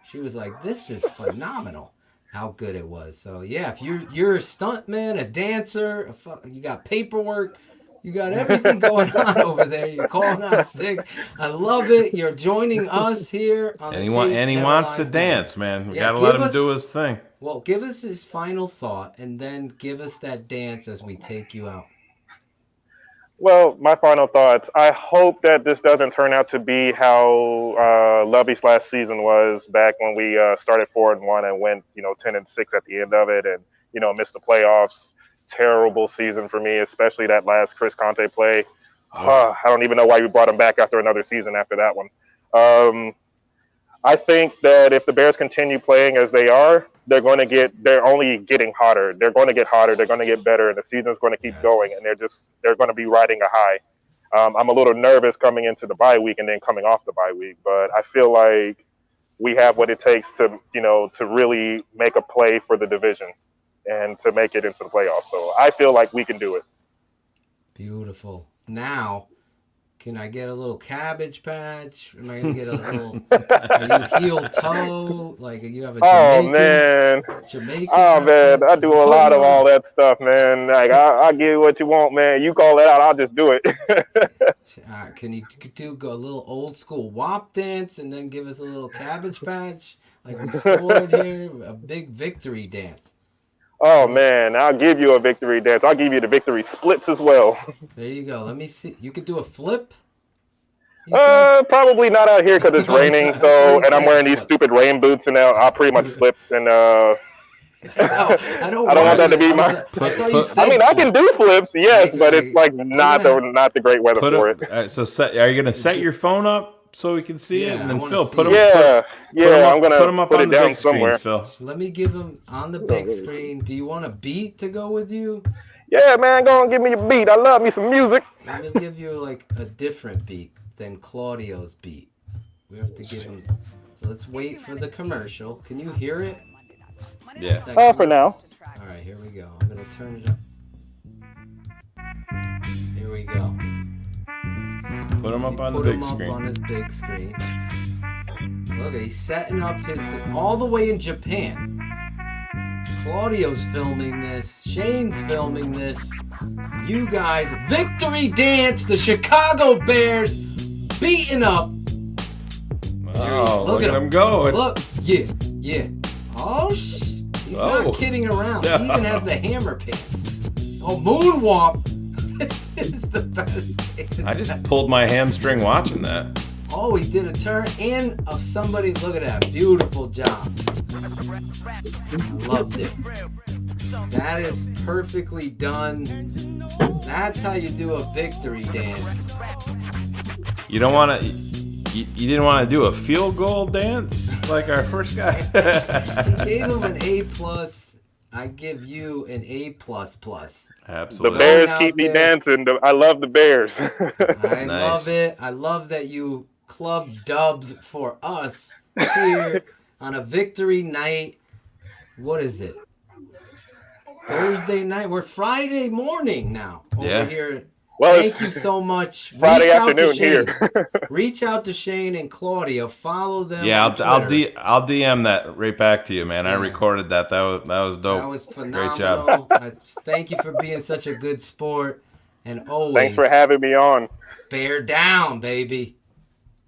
she was like, "This is phenomenal." How good it was. So yeah, if you're a stuntman, a dancer, you got paperwork, you got everything going on over there. You're calling out sick. I love it. You're joining us here on And the he wants to dance, man. We gotta let him do his thing. Well, give us his final thought, and then give us that dance as we take you out. Well, my final thoughts. I hope that this doesn't turn out to be how Lovey's last season was back when we started 4-1 and went, 10-6 at the end of it, and missed the playoffs. Terrible season for me, especially that last Chris Conte play. I don't even know why we brought him back after another season after that one. I think that if the Bears continue playing as they are, they're only getting hotter. They're going to get hotter. They're going to get better, and the season's going to keep going, and they're going to be riding a high. I'm a little nervous coming into the bye week and then coming off the bye week, but I feel like we have what it takes to really make a play for the division and to make it into the playoffs. So I feel like we can do it. Beautiful. Now, can I get a little Cabbage Patch? Am I gonna get a little? Are you heel toe? Like you have a Jamaican? I do a lot of all that stuff, man. Like I'll give you what you want, man. You call it out, I'll just do it. Can you go a little old school WAP dance and then give us a little Cabbage Patch? Like we scored here, a big victory dance. Oh man, I'll give you a victory dance. I'll give you the victory splits as well. There you go. Let me see. You could do a flip. Probably not out here because it's raining. And I'm wearing these stupid rain boots, and I'll pretty much slip. And I don't want that to be my. I can do flips, yes, but it's like not the great weather for it. So are you gonna set your phone up so we can see it? And then Phil, put them. I'm gonna put them up put on it the down big screen, somewhere. Phil. So let me give them on the big screen. Do you want a beat to go with you? Yeah, man, go and give me a beat. I love me some music. Let me give you like a different beat than Claudio's beat. We have to give him. So let's wait for the commercial. Can you hear it? Yeah. For now. All right, here we go. I'm gonna turn it up. Here we go. Put him up on the Put big him up screen. on his big screen. Look, he's setting up his all the way in Japan. Claudio's filming this. Shane's filming this. You guys, victory dance. The Chicago Bears beating up. Oh, look at him going. Look, yeah. Oh, he's not kidding around. No. He even has the hammer pants. Oh, moonwalk. This is the best. I just pulled my hamstring watching that. Oh, he did a turn and of somebody. Look at that. Beautiful job. I loved it. That is perfectly done. That's how you do a victory dance. You don't want to. You didn't want to do a field goal dance like our first guy. He gave him an A+. I give you an A++. Absolutely. The Bears keep me dancing. I love the Bears. I love it. I love that you club dubbed for us here on a victory night. What is it? Thursday night. We're Friday morning now over here. Well, thank you so much. Friday Reach out to afternoon Shane. here. Reach out to Shane and Claudio. Follow them. Yeah, on I'll Twitter. I'll DM that right back to you, man. I recorded that. That was dope. That was phenomenal. Great job. Thank you for being such a good sport. And always. Thanks for having me on. Bear down, baby.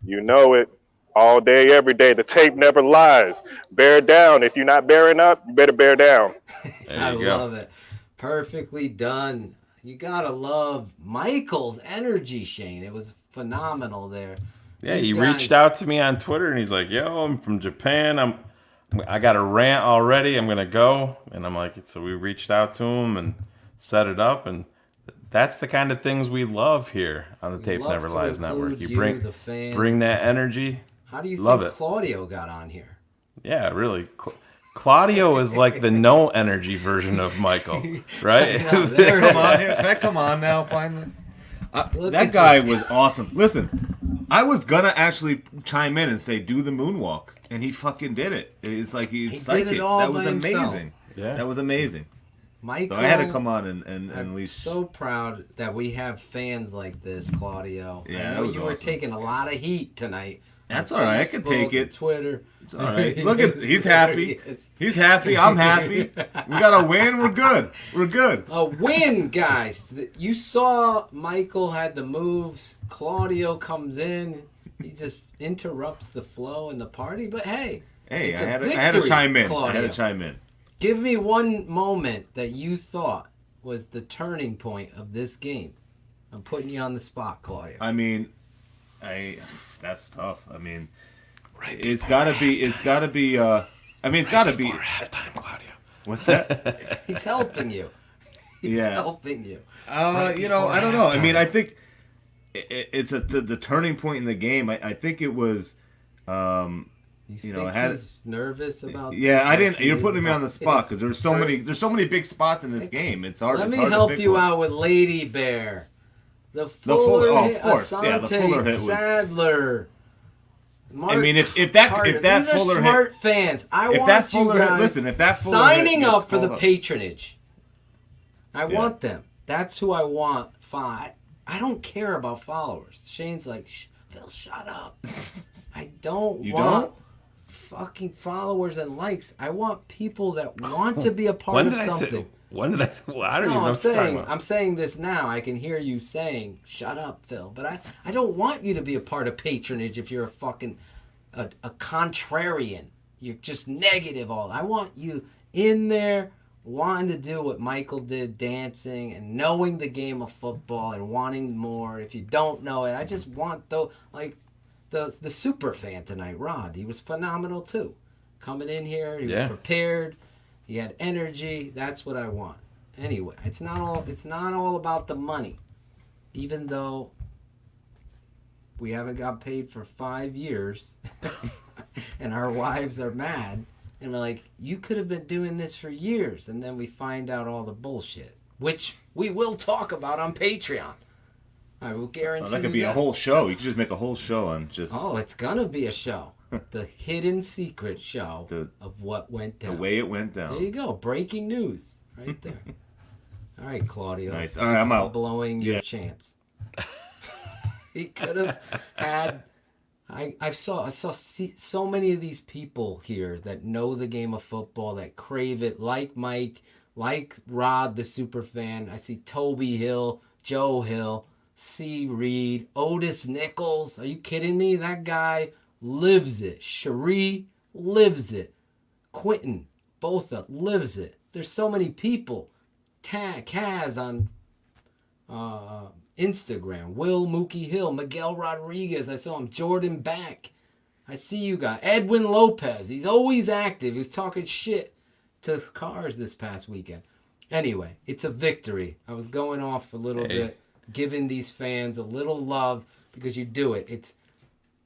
You know it. All day, every day. The tape never lies. Bear down. If you're not bearing up, you better bear down. I love it. Perfectly done. You gotta love Michael's energy, Shane. It was phenomenal there. Yeah, These he guys- reached out to me on Twitter and he's like, "Yo, I'm from Japan. I got a rant already. I'm gonna go." And I'm like, so we reached out to him and set it up, and that's the kind of things we love here on the Tape love Never to Lies Network. include You you, bring the fan. bring that energy. How do you love think it? Claudio got on here? Yeah, really. Claudio is like the no energy version of Michael, right? Come on here. Can I come on now, finally? That guy was awesome. Listen, I was gonna actually chime in and say do the moonwalk, and he fucking did it. It's like he's He psychic. did it all That was by himself. amazing. Yeah, that was amazing. Michael, So I had to come on and at I'm least. so proud that we have fans like this, Claudio. Yeah, I that know was you were awesome. taking a lot of heat tonight. That's on all right. I can take Facebook, it. Twitter. It's all right. Look at he's happy. He's happy. I'm happy. We got a win. We're good. We're good. A win, guys. You saw Michael had the moves. Claudio comes in. He just interrupts the flow in the party. But hey, Hey, it's I a had victory, to chime in. I Claudio. had to chime in. Give me one moment that you thought was the turning point of this game. I'm putting you on the spot, Claudio. I mean, that's tough. I mean, it's gotta be. It's gotta be. I mean, it's gotta be halftime, Claudio. What's that? He's helping you. He's helping you. You know, I don't know. I mean, I think it's the turning point in the game. I think it was. You know, he's nervous about. Yeah, this? I Like didn't. You're he's putting me on the about spot his because there's so many. first- There's so many big spots in this game. It's hard. Let it's me hard to help pick you one. out with Lady Bear. The Fuller- Fuller, oh, hit, of course. Yeah, the Asante, Fuller hit was- Sadler. I mean, if that Carter. if that These are Fuller smart hit, fans. I if want that you Fuller hit- guys listen, if that Fuller signing hit gets up for the called up- patronage. I want them. That's who I want. Fine. I don't care about followers. Shane's like, Phil, shut up. I don't You want don't? fucking followers and likes. I want people that want to be a part When of did I say- something. When did I say? Well, I don't No, even know I'm what you're talking saying about. I'm saying this now. I can hear you saying, "Shut up, Phil." But I don't want you to be a part of patronage if you're a fucking a contrarian. You're just negative all. I want you in there wanting to do what Michael did, dancing and knowing the game of football and wanting more. If you don't know it, I just want the super fan tonight, Rod. He was phenomenal too. Coming in here, he was prepared. He had energy. That's what I want. Anyway, it's not all about the money. Even though we haven't got paid for 5 years and our wives are mad and we're like, you could have been doing this for years, and then we find out all the bullshit, which we will talk about on Patreon. I will guarantee that could be a whole show. You could just make a whole show on just. Oh, it's gonna be a show. The hidden secret show of what went down. The way it went down. There you go. Breaking news right there. All right, Claudio. Nice. Thank All right, I'm you for out. blowing your chance. He could have had. I saw so many of these people here that know the game of football, that crave it, like Mike, like Rod, the super fan. I see Toby Hill, Joe Hill, C. Reed, Otis Nichols. Are you kidding me? That guy lives it. Cherie lives it. Quentin, both lives it. There's so many people. Kaz on Instagram. Will Mookie Hill. Miguel Rodriguez. I saw him. Jordan Back. I see you guys. Edwin Lopez. He's always active. He was talking shit to Cars this past weekend. Anyway, it's a victory. I was going off a little bit, giving these fans a little love because you do it. It's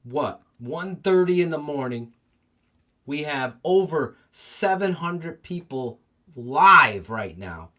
what? 1:30 in the morning. We have over 700 people live right now.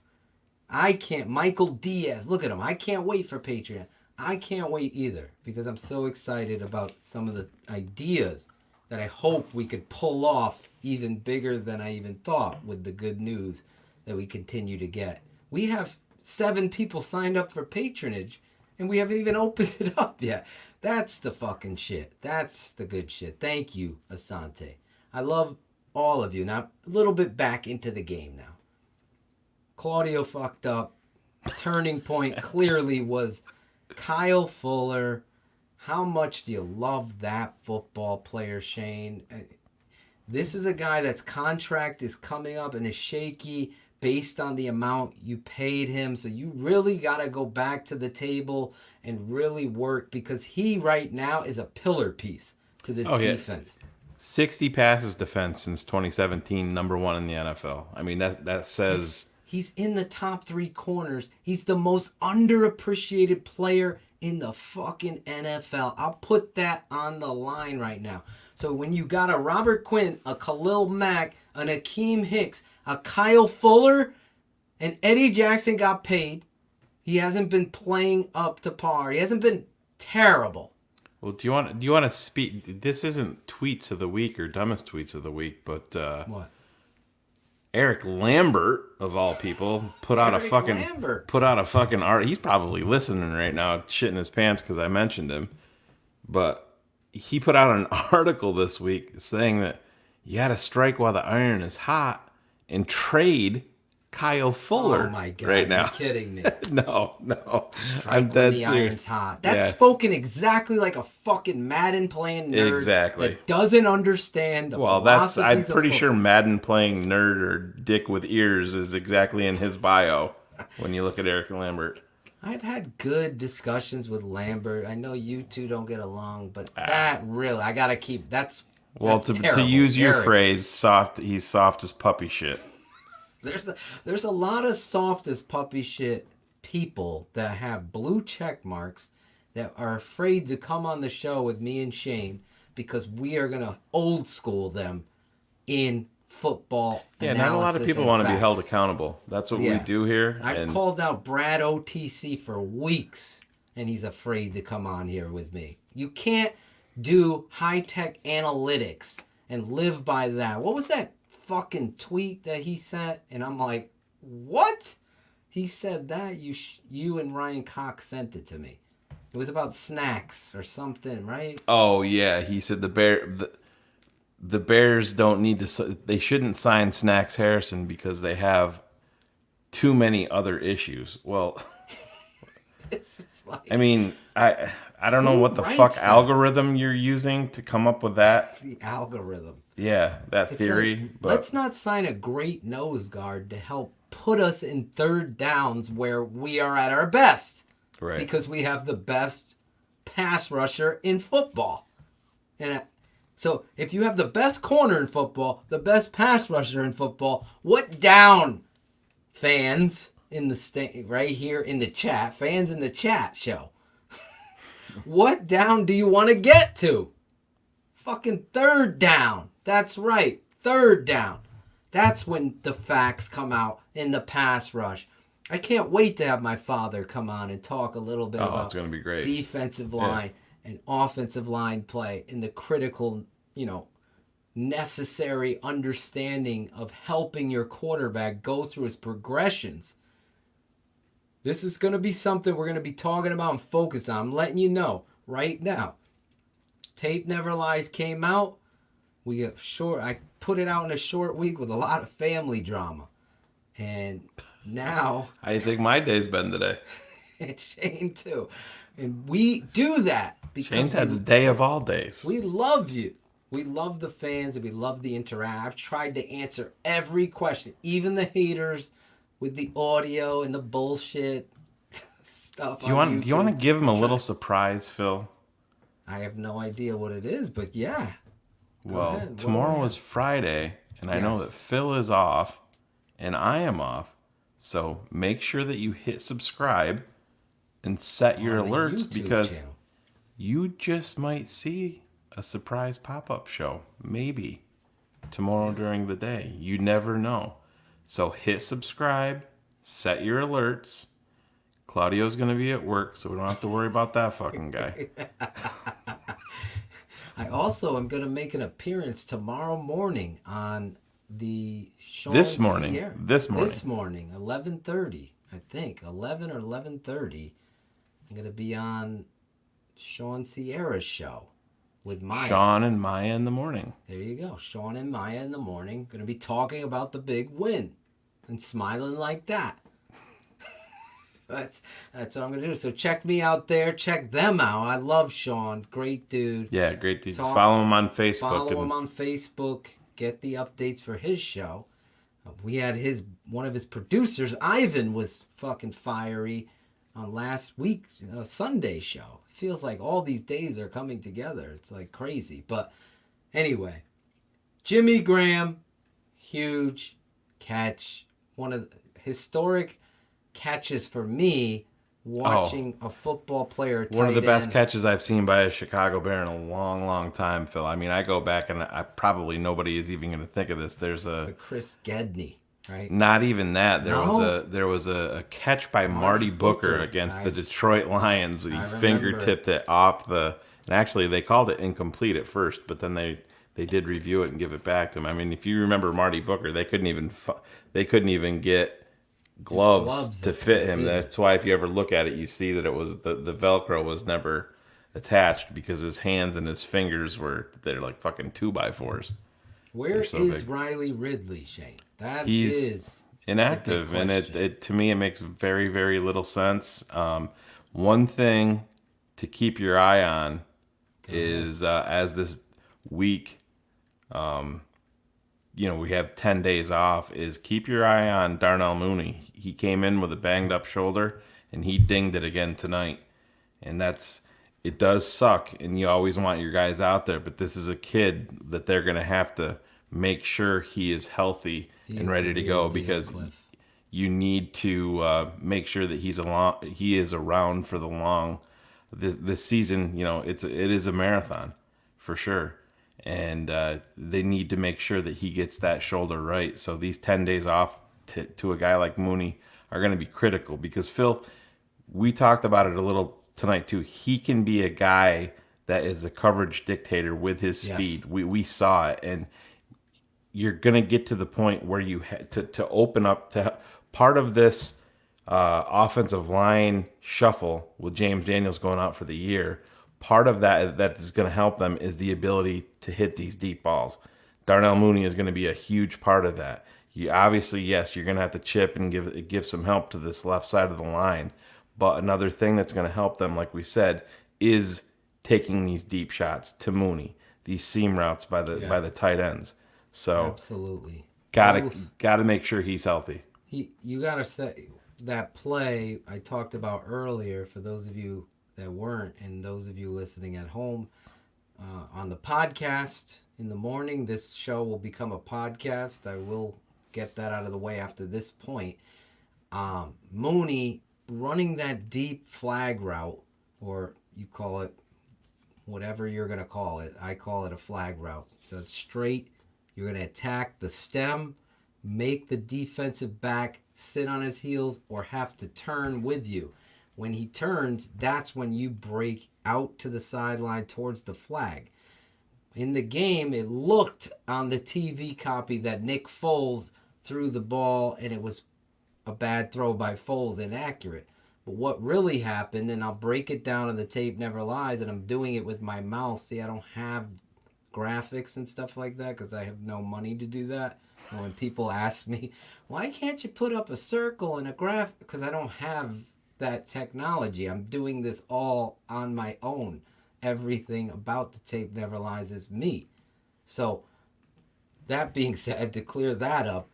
Michael Diaz, look at him. I can't wait for Patreon. I can't wait either because I'm so excited about some of the ideas that I hope we could pull off even bigger than I even thought with the good news that we continue to get. We have 7 people signed up for patronage and we haven't even opened it up yet. That's the fucking shit. That's the good shit. Thank you, Asante. I love all of you. Now, a little bit back into the game now. Claudio fucked up. Turning point clearly was Kyle Fuller. How much do you love that football player, Shane? This is a guy that's contract is coming up and is shaky based on the amount you paid him. So you really got to go back to the table and really work because he right now is a pillar piece to this defense. 60 passes defense since 2017, number 1 in the NFL. I mean, that says... He's in the top 3 corners. He's the most underappreciated player in the fucking NFL. I'll put that on the line right now. So when you got a Robert Quinn, a Khalil Mack, an Akeem Hicks, a Kyle Fuller, and Eddie Jackson got paid, he hasn't been playing up to par. He hasn't been terrible. Well, do you want to speak? This isn't tweets of the week or dumbest tweets of the week, but what? Eric Lambert of all people put out a fucking art. He's probably listening right now, shitting his pants because I mentioned him. But he put out an article this week saying that you got to strike while the iron is hot and trade Kyle Fuller. Oh my God! Right now, you're kidding me? No. I'm dead serious. Iron's hot. That's spoken exactly like a fucking Madden playing nerd. Exactly. That doesn't understand the philosophies I'm of pretty sure football. Madden playing nerd or dick with ears is exactly in his bio when you look at Eric Lambert. I've had good discussions with Lambert. I know you two don't get along, but that really, I gotta keep. That's to terrible, use your arrogant. phrase, soft. He's soft as puppy shit. There's a lot of soft as puppy shit people that have blue check marks that are afraid to come on the show with me and Shane because we are gonna old school them in football. Yeah, not a lot of people want to be held accountable. That's what we do here. I've called out Brad OTC for weeks, and he's afraid to come on here with me. You can't do high-tech analytics and live by that. What was that fucking tweet that he sent? And I'm like, what? He said that? You and Ryan Cox sent it to me. It was about snacks or something, right? Oh yeah, he said the Bears don't need to. They shouldn't sign Snacks Harrison because they have too many other issues. Well, this is like, I mean, I don't know what the fuck algorithm you're using to come up with that. The algorithm. Yeah, that It's theory. like, but let's not sign a great nose guard to help put us in third downs where we are at our best. Right. Because we have the best pass rusher in football. And so if you have the best corner in football, the best pass rusher in football, what down, fans in the right here in the chat, fans in the chat show, what down do you want to get to? Fucking third down. That's right. Third down. That's when the facts come out in the pass rush. I can't wait to have my father come on and talk a little bit about it's gonna be great. Defensive line and offensive line play and the critical, necessary understanding of helping your quarterback go through his progressions. This is going to be something we're going to be talking about and focused on. I'm letting you know right now. Tape Never Lies came out. I put it out in a short week with a lot of family drama. And now I think my day's been today. And Shane too. And we do that because Shane's had the day of all days. We love you. We love the fans and we love the interact. I've tried to answer every question, even the haters with the audio and the bullshit stuff. Do you want to give him a little surprise, Phil? I have no idea what it is, but yeah. Well, tomorrow is Friday, and I know that Phil is off, and I am off. So make sure that you hit subscribe and set your alerts because you just might see a surprise pop-up show, maybe tomorrow during the day. You never know. So hit subscribe, set your alerts. Claudio's going to be at work, so we don't have to worry about that fucking guy. I also am going to make an appearance tomorrow morning on the Sean This morning, 11:30, I think, 11 or 11:30. I'm going to be on Sean Sierra's show with Maya. Sean and Maya in the morning. There you go. Sean and Maya in the morning. Going to be talking about the big win and smiling like that. That's what I'm going to do. So check me out there. Check them out. I love Sean. Great dude. Yeah, great dude. Follow him on Facebook. Follow him on Facebook. Get the updates for his show. We had one of his producers, Ivan, was fucking fiery on last week's Sunday show. Feels like all these days are coming together. It's like crazy. But anyway, Jimmy Graham, huge catch. One of the historic catches for me watching a football player. One of the best catches I've seen by a Chicago Bear in a long, long time, Phil. I mean, I go back and nobody is even going to think of this. There's the Chris Gedney. Right. Not even that. There was a catch by Marty Booker against the Detroit Lions. He fingertipped it off and actually they called it incomplete at first, but then they did review it and give it back to him. I mean, if you remember Marty Booker, they couldn't even get gloves to fit him. That's why if you ever look at it, you see that it was the Velcro was never attached because his hands and his fingers they're like fucking 2x4s. Where is Riley Ridley, Shane? He's inactive, and it to me it makes very, very little sense. One thing to keep your eye on is as this week, we have 10 days off. Is keep your eye on Darnell Mooney. He came in with a banged up shoulder, and he dinged it again tonight. And it does suck, and you always want your guys out there, but this is a kid that they're going to have to make sure he is healthy and ready to go, because you need to make sure that he is around for the long. This season, it is a marathon for sure, and they need to make sure that he gets that shoulder right. So these 10 days off to a guy like Mooney are going to be critical, because Phil, we talked about it a little tonight too. He can be a guy that is a coverage dictator with his speed. We saw it, and you're going to get to the point where you to open up to part of this offensive line shuffle with James Daniels going out for the year. Part of that is going to help them is the ability to hit these deep balls. Darnell Mooney is going to be a huge part of that. You obviously, yes, you're going to have to chip and give some help to this left side of the line. But another thing that's going to help them, like we said, is taking these deep shots to Mooney, these seam routes by the tight ends. So absolutely gotta make sure he's healthy. You gotta say that play I talked about earlier, for those of you that weren't, and those of you listening at home on the podcast in the morning. This show will become a podcast. I will get that out of the way after this point. Mooney running that deep flag route, or you call it whatever you're going to call it. I call it a flag route. So it's straight. You're going to attack the stem, make the defensive back sit on his heels or have to turn with you. When he turns, that's when you break out to the sideline towards the flag. In the game, it looked on the TV copy that Nick Foles threw the ball and it was a bad throw by Foles, inaccurate. But what really happened, and I'll break it down on the tape never lies, and I'm doing it with my mouth. See, I don't have graphics and stuff like that because I have no money to do that. And when people ask me, why can't you put up a circle and a graph? Because I don't have that technology. I'm doing this all on my own. Everything about the tape never lies is me. So that being said, to clear that up,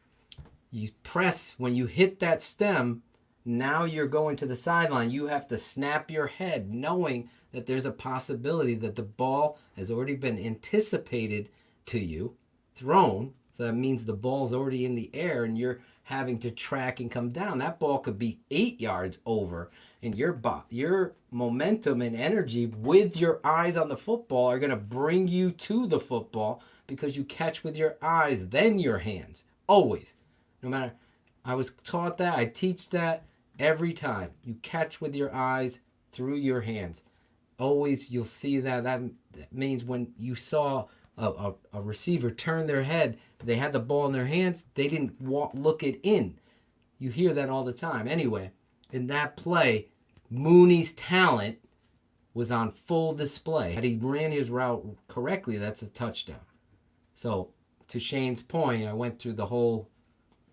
you press, when you hit that stem, now you're going to the sideline. You have to snap your head knowing that there's a possibility that the ball has already been anticipated to you, thrown. So that means the ball's already in the air and you're having to track and come down. That ball could be 8 yards over, and your momentum and energy with your eyes on the football are going to bring you to the football because you catch with your eyes, then your hands. Always. No matter, I was taught that, I teach that every time. You catch with your eyes through your hands. Always you'll see that. That means when you saw a receiver turn their head, they had the ball in their hands, they didn't look it in. You hear that all the time. Anyway, in that play, Mooney's talent was on full display. Had he ran his route correctly, that's a touchdown. So, to Shane's point, I went through the whole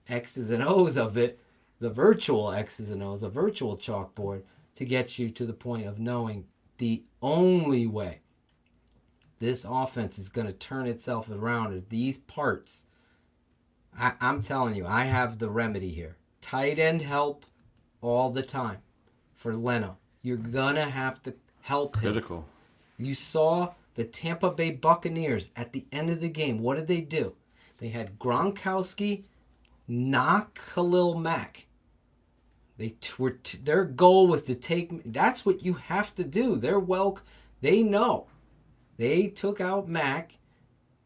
X's and O's of it, the virtual X's and O's, a virtual chalkboard, to get you to the point of knowing the only way this offense is going to turn itself around is these parts. I'm telling you, I have the remedy here. Tight end help all the time for Leno. You're going to have to help him. Critical. You saw the Tampa Bay Buccaneers at the end of the game. What did they do? They had Gronkowski knock Khalil Mack. Their goal was to take. That's what you have to do. They know. They took out Mack.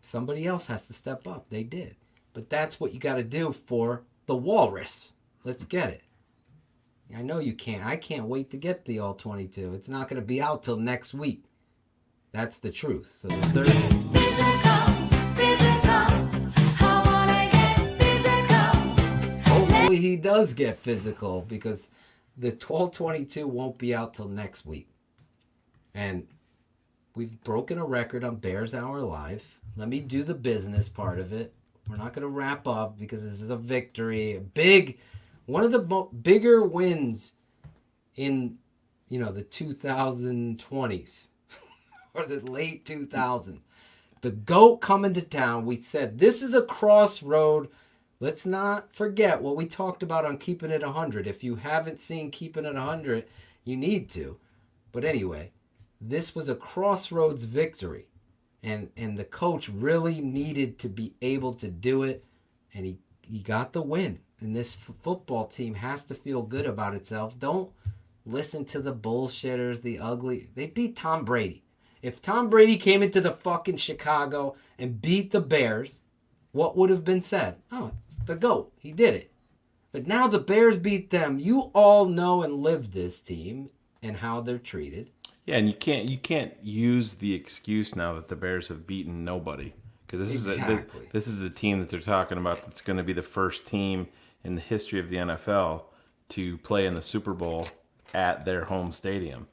Somebody else has to step up. They did. But that's what you got to do for the Walrus. Let's get it. I know you can't. I can't wait to get the all 22. It's not going to be out till next week. That's the truth. So the third. Hopefully he does get physical because the 12-22 won't be out till next week. And we've broken a record on Bears Hour Live. Let me do the business part of it. We're not going to wrap up because this is a victory. One of the bigger wins in, the 2020s or the late 2000s. The GOAT coming to town. We said this is a crossroad let's not forget what we talked about on Keeping It 100. If you haven't seen Keeping It 100, you need to. But anyway, this was a crossroads victory. And the coach really needed to be able to do it. And he got the win. And this football team has to feel good about itself. Don't listen to the bullshitters, the ugly. They beat Tom Brady. If Tom Brady came into the fucking Chicago and beat the Bears, what would have been said? Oh, it's the GOAT. He did it. But now the Bears beat them. You all know and live this team and how they're treated. Yeah, and you can't use the excuse now that the Bears have beaten nobody, because this is a team that they're talking about that's going to be the first team in the history of the NFL to play in the Super Bowl at their home stadium.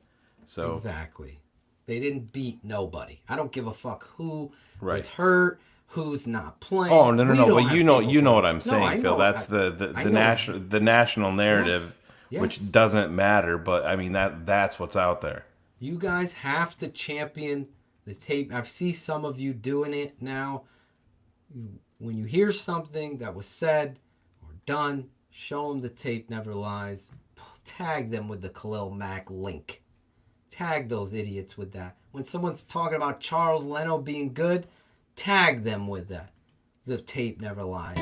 So exactly, they didn't beat nobody. I don't give a fuck who was hurt, who's not playing. Oh no, but you know what I'm saying, Phil. That's the national narrative, Yes. which doesn't matter. But I mean that's what's out there. You guys have to champion the tape. I see some of you doing it now. When you hear something that was said or done, show them the tape never lies. Tag them with the Khalil Mack link. Tag those idiots with that. When someone's talking about Charles Leno being good, tag them with that. The tape never lies.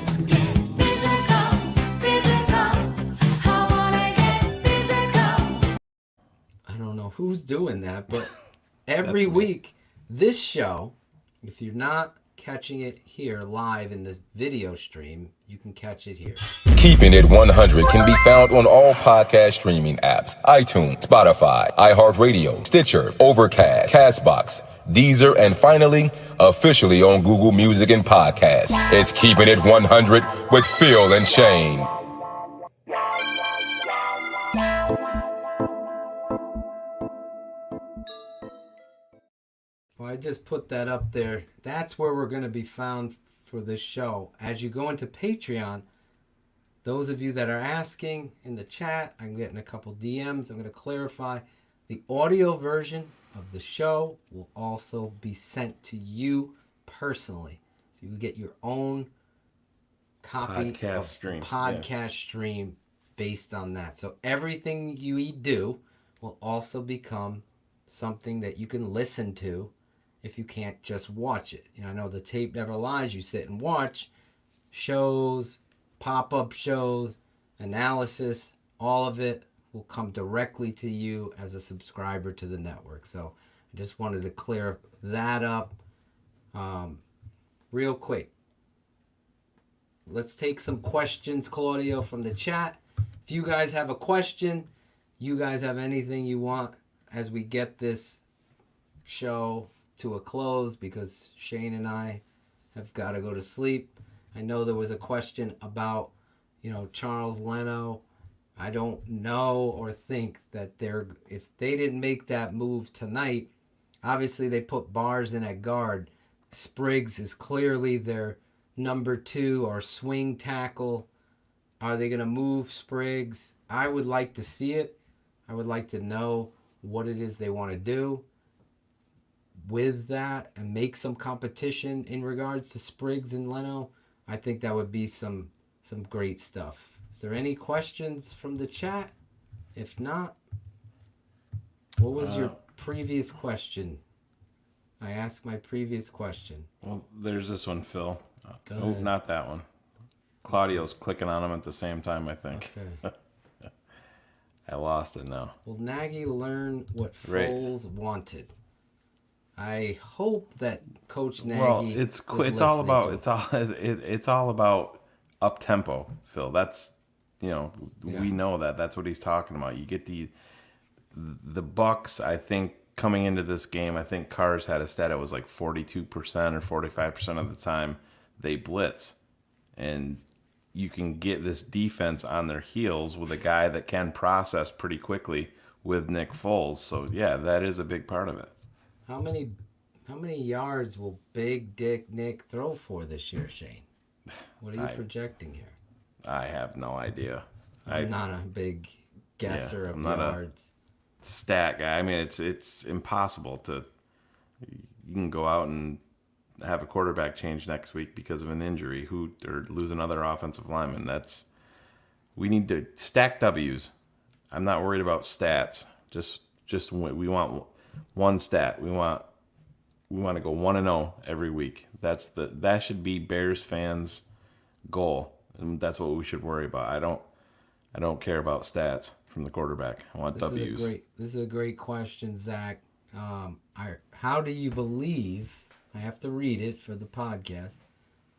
I don't know who's doing that, but every week, this show, if you're not catching it here live in the video stream, you can catch it here. Keeping It 100 can be found on all podcast streaming apps: iTunes, Spotify, iHeartRadio, Stitcher, Overcast, Castbox, Deezer, and finally, officially on Google Music and Podcasts. It's Keeping It 100 with Phil and Shane. Well, I just put that up there. That's where we're going to be found for this show. As you go into Patreon, those of you that are asking in the chat, I'm getting a couple DMs. I'm going to clarify. The audio version of the show will also be sent to you personally. So you get your own copy podcast stream based on that. So everything you do will also become something that you can listen to if you can't just watch it. I know the tape never lies. You sit and watch shows, pop-up shows, analysis, all of it will come directly to you as a subscriber to the network. So I just wanted to clear that up real quick. Let's take some questions, Claudio, from the chat. If you guys have a question, you guys have anything you want as we get this show to a close, because Shane and I have got to go to sleep. I know there was a question about, Charles Leno. I don't know or think that if they didn't make that move tonight, obviously they put Bars in at guard. Spriggs is clearly their number 2 or swing tackle. Are they going to move Spriggs? I would like to see it. I would like to know what it is they want to do with that and make some competition in regards to Spriggs and Leno. I think that would be some great stuff. Is there any questions from the chat? If not, what was your previous question? I asked my previous question. Well, there's this one, Phil. Go Oh, ahead. not that one. Claudio's clicking on them at the same time, I think. Okay. I lost it now. Will Nagy learn what Right. Foles wanted? I hope that Coach Nagy. Well, it's all about up tempo, Phil. That's we know that. That's what he's talking about. You get the Bucs. I think coming into this game, I think Carr's had a stat. It was like 42% or 45% of the time they blitz, and you can get this defense on their heels with a guy that can process pretty quickly with Nick Foles. So yeah, that is a big part of it. How many yards will Big Dick Nick throw for this year, Shane? What are you projecting here? I have no idea. I'm not a big guesser of I'm not yards. A stat guy. I mean, it's impossible to. You can go out and have a quarterback change next week because of an injury, or lose another offensive lineman. We need to stack W's. I'm not worried about stats. Just we want one stat. We want to go 1-0 every week. That should be Bears fans' goal, and that's what we should worry about. I don't care about stats from the quarterback. I want W's. This is a great question, Zach. How do you believe, I have to read it for the podcast,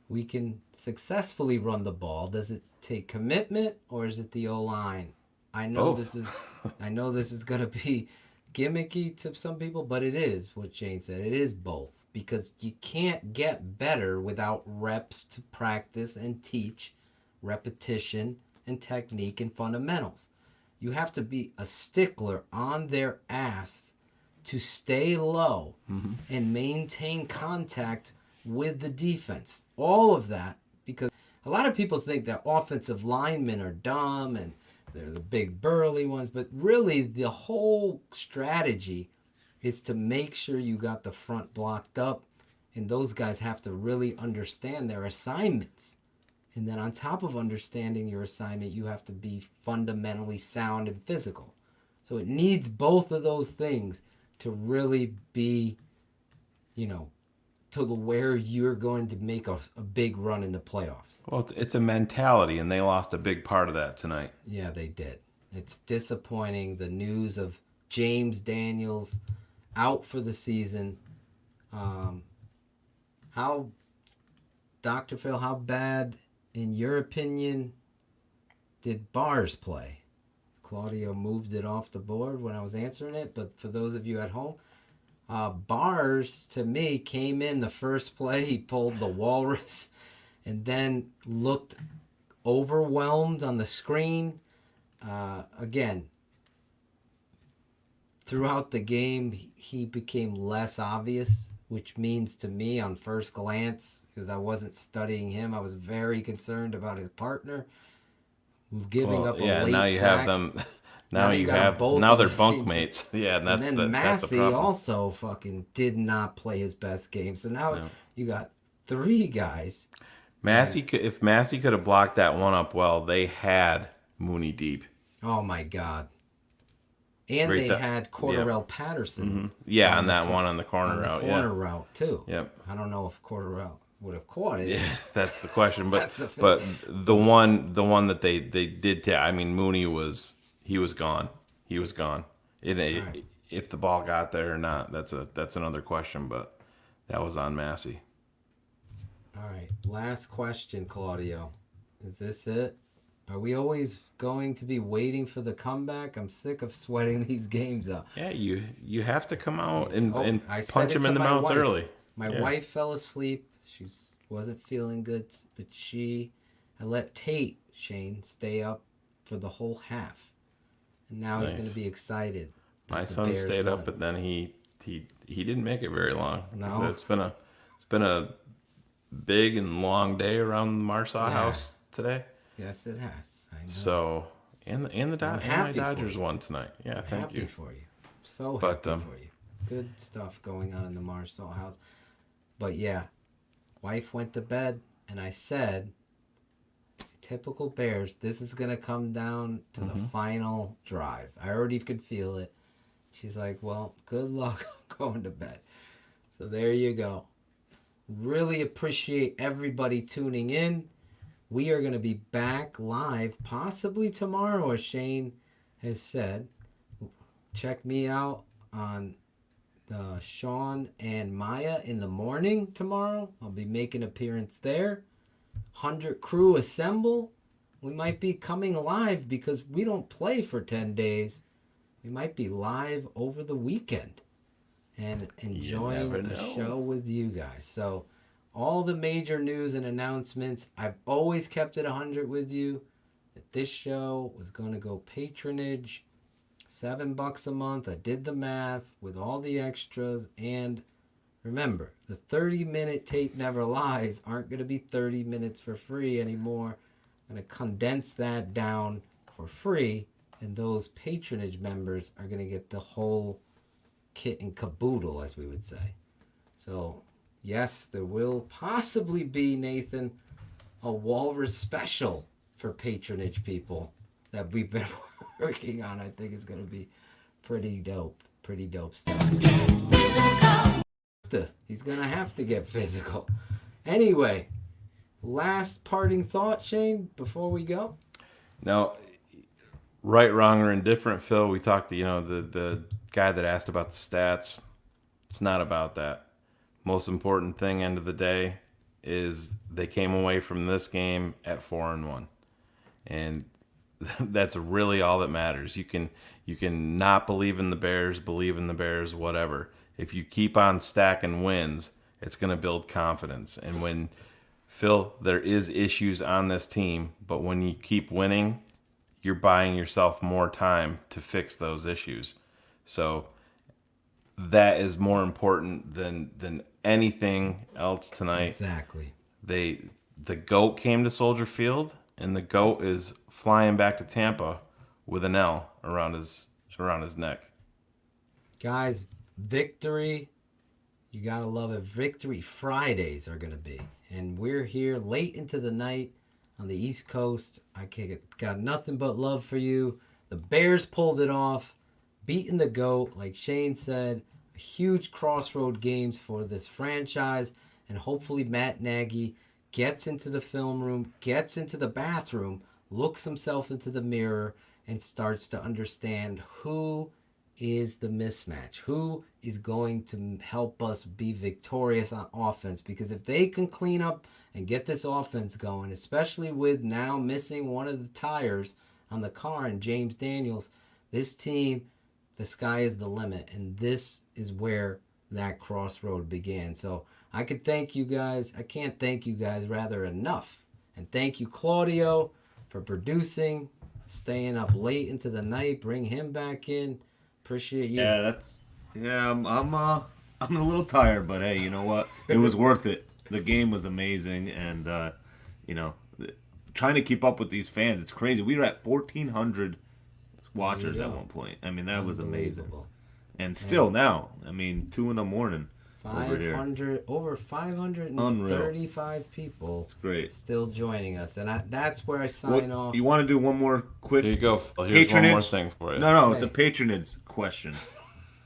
we can successfully run the ball? Does it take commitment, or is it the O-line? I know Both. this is going to be gimmicky to some people, but it is what Shane said. It is both, because you can't get better without reps to practice and teach, repetition and technique and fundamentals. You have to be a stickler on their ass to stay low and maintain contact with the defense. All of that, because a lot of people think that offensive linemen are dumb and they're the big burly ones, but really the whole strategy is to make sure you got the front blocked up, and those guys have to really understand their assignments. And then on top of understanding your assignment, you have to be fundamentally sound and physical. So it needs both of those things to really be, to where you're going to make a big run in the playoffs. Well, it's a mentality, and they lost a big part of that tonight. Yeah, they did. It's disappointing, the news of James Daniels out for the season. Dr. Phil, how bad, in your opinion, did Bars play? Claudio moved it off the board when I was answering it, but for those of you at home, Bars, to me, came in the first play. He pulled the walrus and then looked overwhelmed on the screen. Again, throughout the game, he became less obvious, which means to me on first glance, because I wasn't studying him, I was very concerned about his partner giving up a late now you sack. have them. Now They're bunkmates. Yeah, and that's and then that's a Massey problem. also fucking did not play his best game. So now you got three guys. If Massey could have blocked that one up well, they had Mooney deep. Oh my God. And they had Cordarrelle Patterson. Yeah, on that one on the corner route. Corner route too. Yep. I don't know if Cordarrelle would have caught it. Yeah, that's the question. But That's the but the one that they did Mooney was gone. He was gone. If the ball got there or not, that's another question. But that was on Massey. All right. Last question, Claudio. Is this it? Are we always going to be waiting for the comeback? I'm sick of sweating these games out. Yeah, you have to come out and I said punch it him to in the my mouth wife. early. My wife fell asleep. She wasn't feeling good, but I let Shane, stay up for the whole half. And now he's going to be excited. My son stayed up, but then he didn't make it very long. No. It's been a big and long day around the Marsaw house today. Yes, it has. I know. So, and my Dodgers won tonight. Yeah, thank you. Happy for you. So happy for you. Good stuff going on in the Marsaw house. But yeah, wife went to bed, and I said, typical Bears, this is going to come down to the final drive. I already could feel it. She's like, well, good luck. I'm going to bed. So there you go. Really appreciate everybody tuning in. We are going to be back live possibly tomorrow, as Shane has said. Check me out on Sean and Maya in the morning tomorrow. I'll be making an appearance there. 100 crew assemble. We might be coming live because we don't play for 10 days. We might be live over the weekend and enjoying a show with you guys. So all the major news and announcements, I've always kept it 100 with you. That this show was going to go patronage, $7 a month. I did the math with all the extras. And remember, the 30-minute tape never lies aren't going to be 30 minutes for free anymore. I'm going to condense that down for free. And those patronage members are going to get the whole kit and caboodle, as we would say. So yes, there will possibly be, Nathan, a Walrus special for patronage people that we've been working on. I think it's going to be pretty dope. Pretty dope stuff. He's going to have to get physical. Anyway, last parting thought, Shane, before we go? Now, right, wrong, or indifferent, Phil, we talked to, the guy that asked about the stats. It's not about that. Most important thing, end of the day, is they came away from this game at 4-1. And that's really all that matters. You can not believe in the Bears, believe in the Bears, whatever. If you keep on stacking wins, it's going to build confidence. And when, Phil, there is issues on this team, but when you keep winning, you're buying yourself more time to fix those issues. So that is more important than anything else tonight. Exactly. The GOAT came to Soldier Field, and the GOAT is flying back to Tampa with an L around his neck. Guys, victory, you gotta love it. Victory Fridays are gonna be, and we're here late into the night on the East Coast. Got nothing but love for you. The Bears pulled it off, beating the GOAT, like Shane said. A huge crossroad games for this franchise, and hopefully Matt Nagy gets into the film room, gets into the bathroom, looks himself into the mirror, and starts to understand who is the mismatch, who is going to help us be victorious on offense. Because if they can clean up and get this offense going, especially with now missing one of the tires on the car and James Daniels, this team, the sky is the limit. And this is where that crossroad began. So I could thank you guys. I can't thank you guys rather enough. And thank you, Claudio, for producing, staying up late into the night, bring him back in. Appreciate you. I'm a little tired, but hey, you know what? It was worth it. The game was amazing, and trying to keep up with these fans, it's crazy. We were at 1,400 watchers at one point. I mean, that was amazing. And still now, 2 in the morning. Over 535 people. It's great. Still joining us, and that's where I sign off. You want to do one more quick? Here you go. Here's one more thing for you. No, it's a patronage question.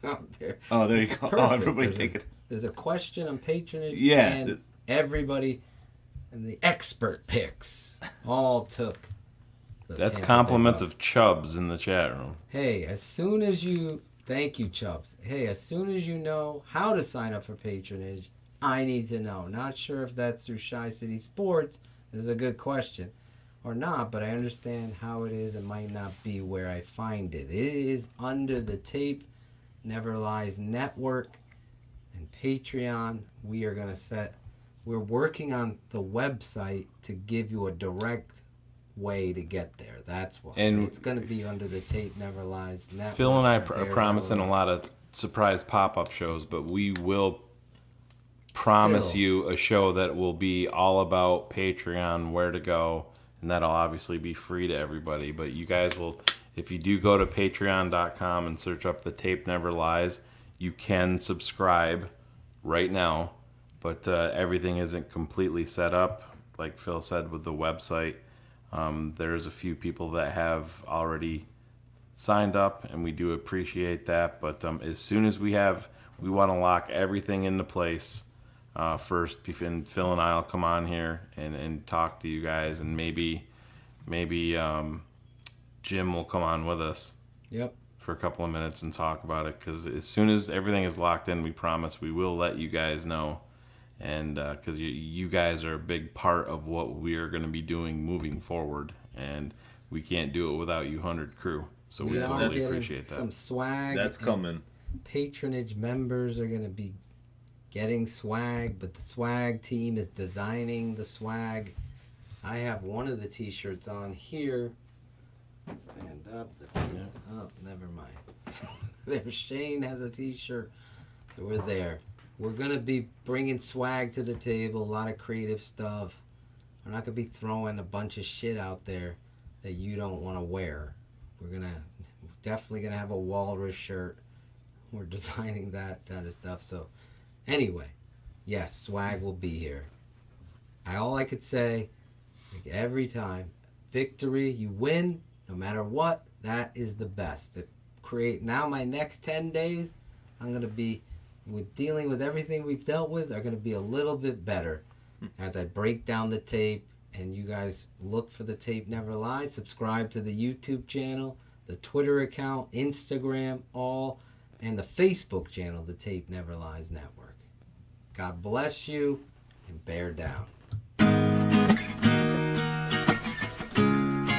There you go. Perfect. Oh, everybody take it. There's a question on patronage. Yeah. And everybody and the expert picks all took. That's compliments of Chubbs in the chat room. Hey, thank you, Chubbs. Hey, as soon as you know how to sign up for patronage, I need to know. Not sure if that's through Shy City Sports. This is a good question. Or not, but I understand how it is. It might not be where I find it. It is under the Tape Never Lies Network and Patreon. We're working on the website to give you a direct way to get there. That's why. And it's going to be under the Tape Never Lies Network. Phil and I are promising a lot of surprise pop-up shows, but we will promise you a show that will be all about Patreon, where to go, and that'll obviously be free to everybody. But you guys will, if you do go to patreon.com and search up The Tape Never Lies, you can subscribe right now, but everything isn't completely set up, like Phil said, with the website. There's a few people that have already signed up, and we do appreciate that. But as soon as we want to lock everything into place first, and Phil and I will come on here and talk to you guys, and maybe Jim will come on with us. Yep. For a couple of minutes and talk about it, because as soon as everything is locked in, we promise we will let you guys know. And because you guys are a big part of what we are going to be doing moving forward, and we can't do it without you 100 crew. So we totally appreciate that. Some swag. That's coming. Patronage members are going to be getting swag, but the swag team is designing the swag. I have one of the t-shirts on here. Stand up. Oh, never mind. There, Shane has a t-shirt. So we're there. We're going to be bringing swag to the table, a lot of creative stuff. We're not going to be throwing a bunch of shit out there that you don't want to wear. We're definitely going to have a walrus shirt. We're designing that kind of stuff. So anyway, yes, swag will be here. All I could say, like every time, victory, you win, no matter what, that is the best. Now my next 10 days, I'm going to be with dealing with everything we've dealt with are going to be a little bit better as I break down the tape. And you guys look for The Tape Never Lies. Subscribe to the YouTube channel, the Twitter account, Instagram, and the Facebook channel, The Tape Never Lies Network. God bless you, and bear down.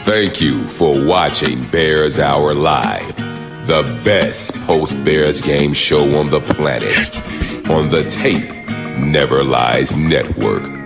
Thank you for watching Bears Hour Live, the best post-Bears game show on the planet, on the Tape Never Lies Network.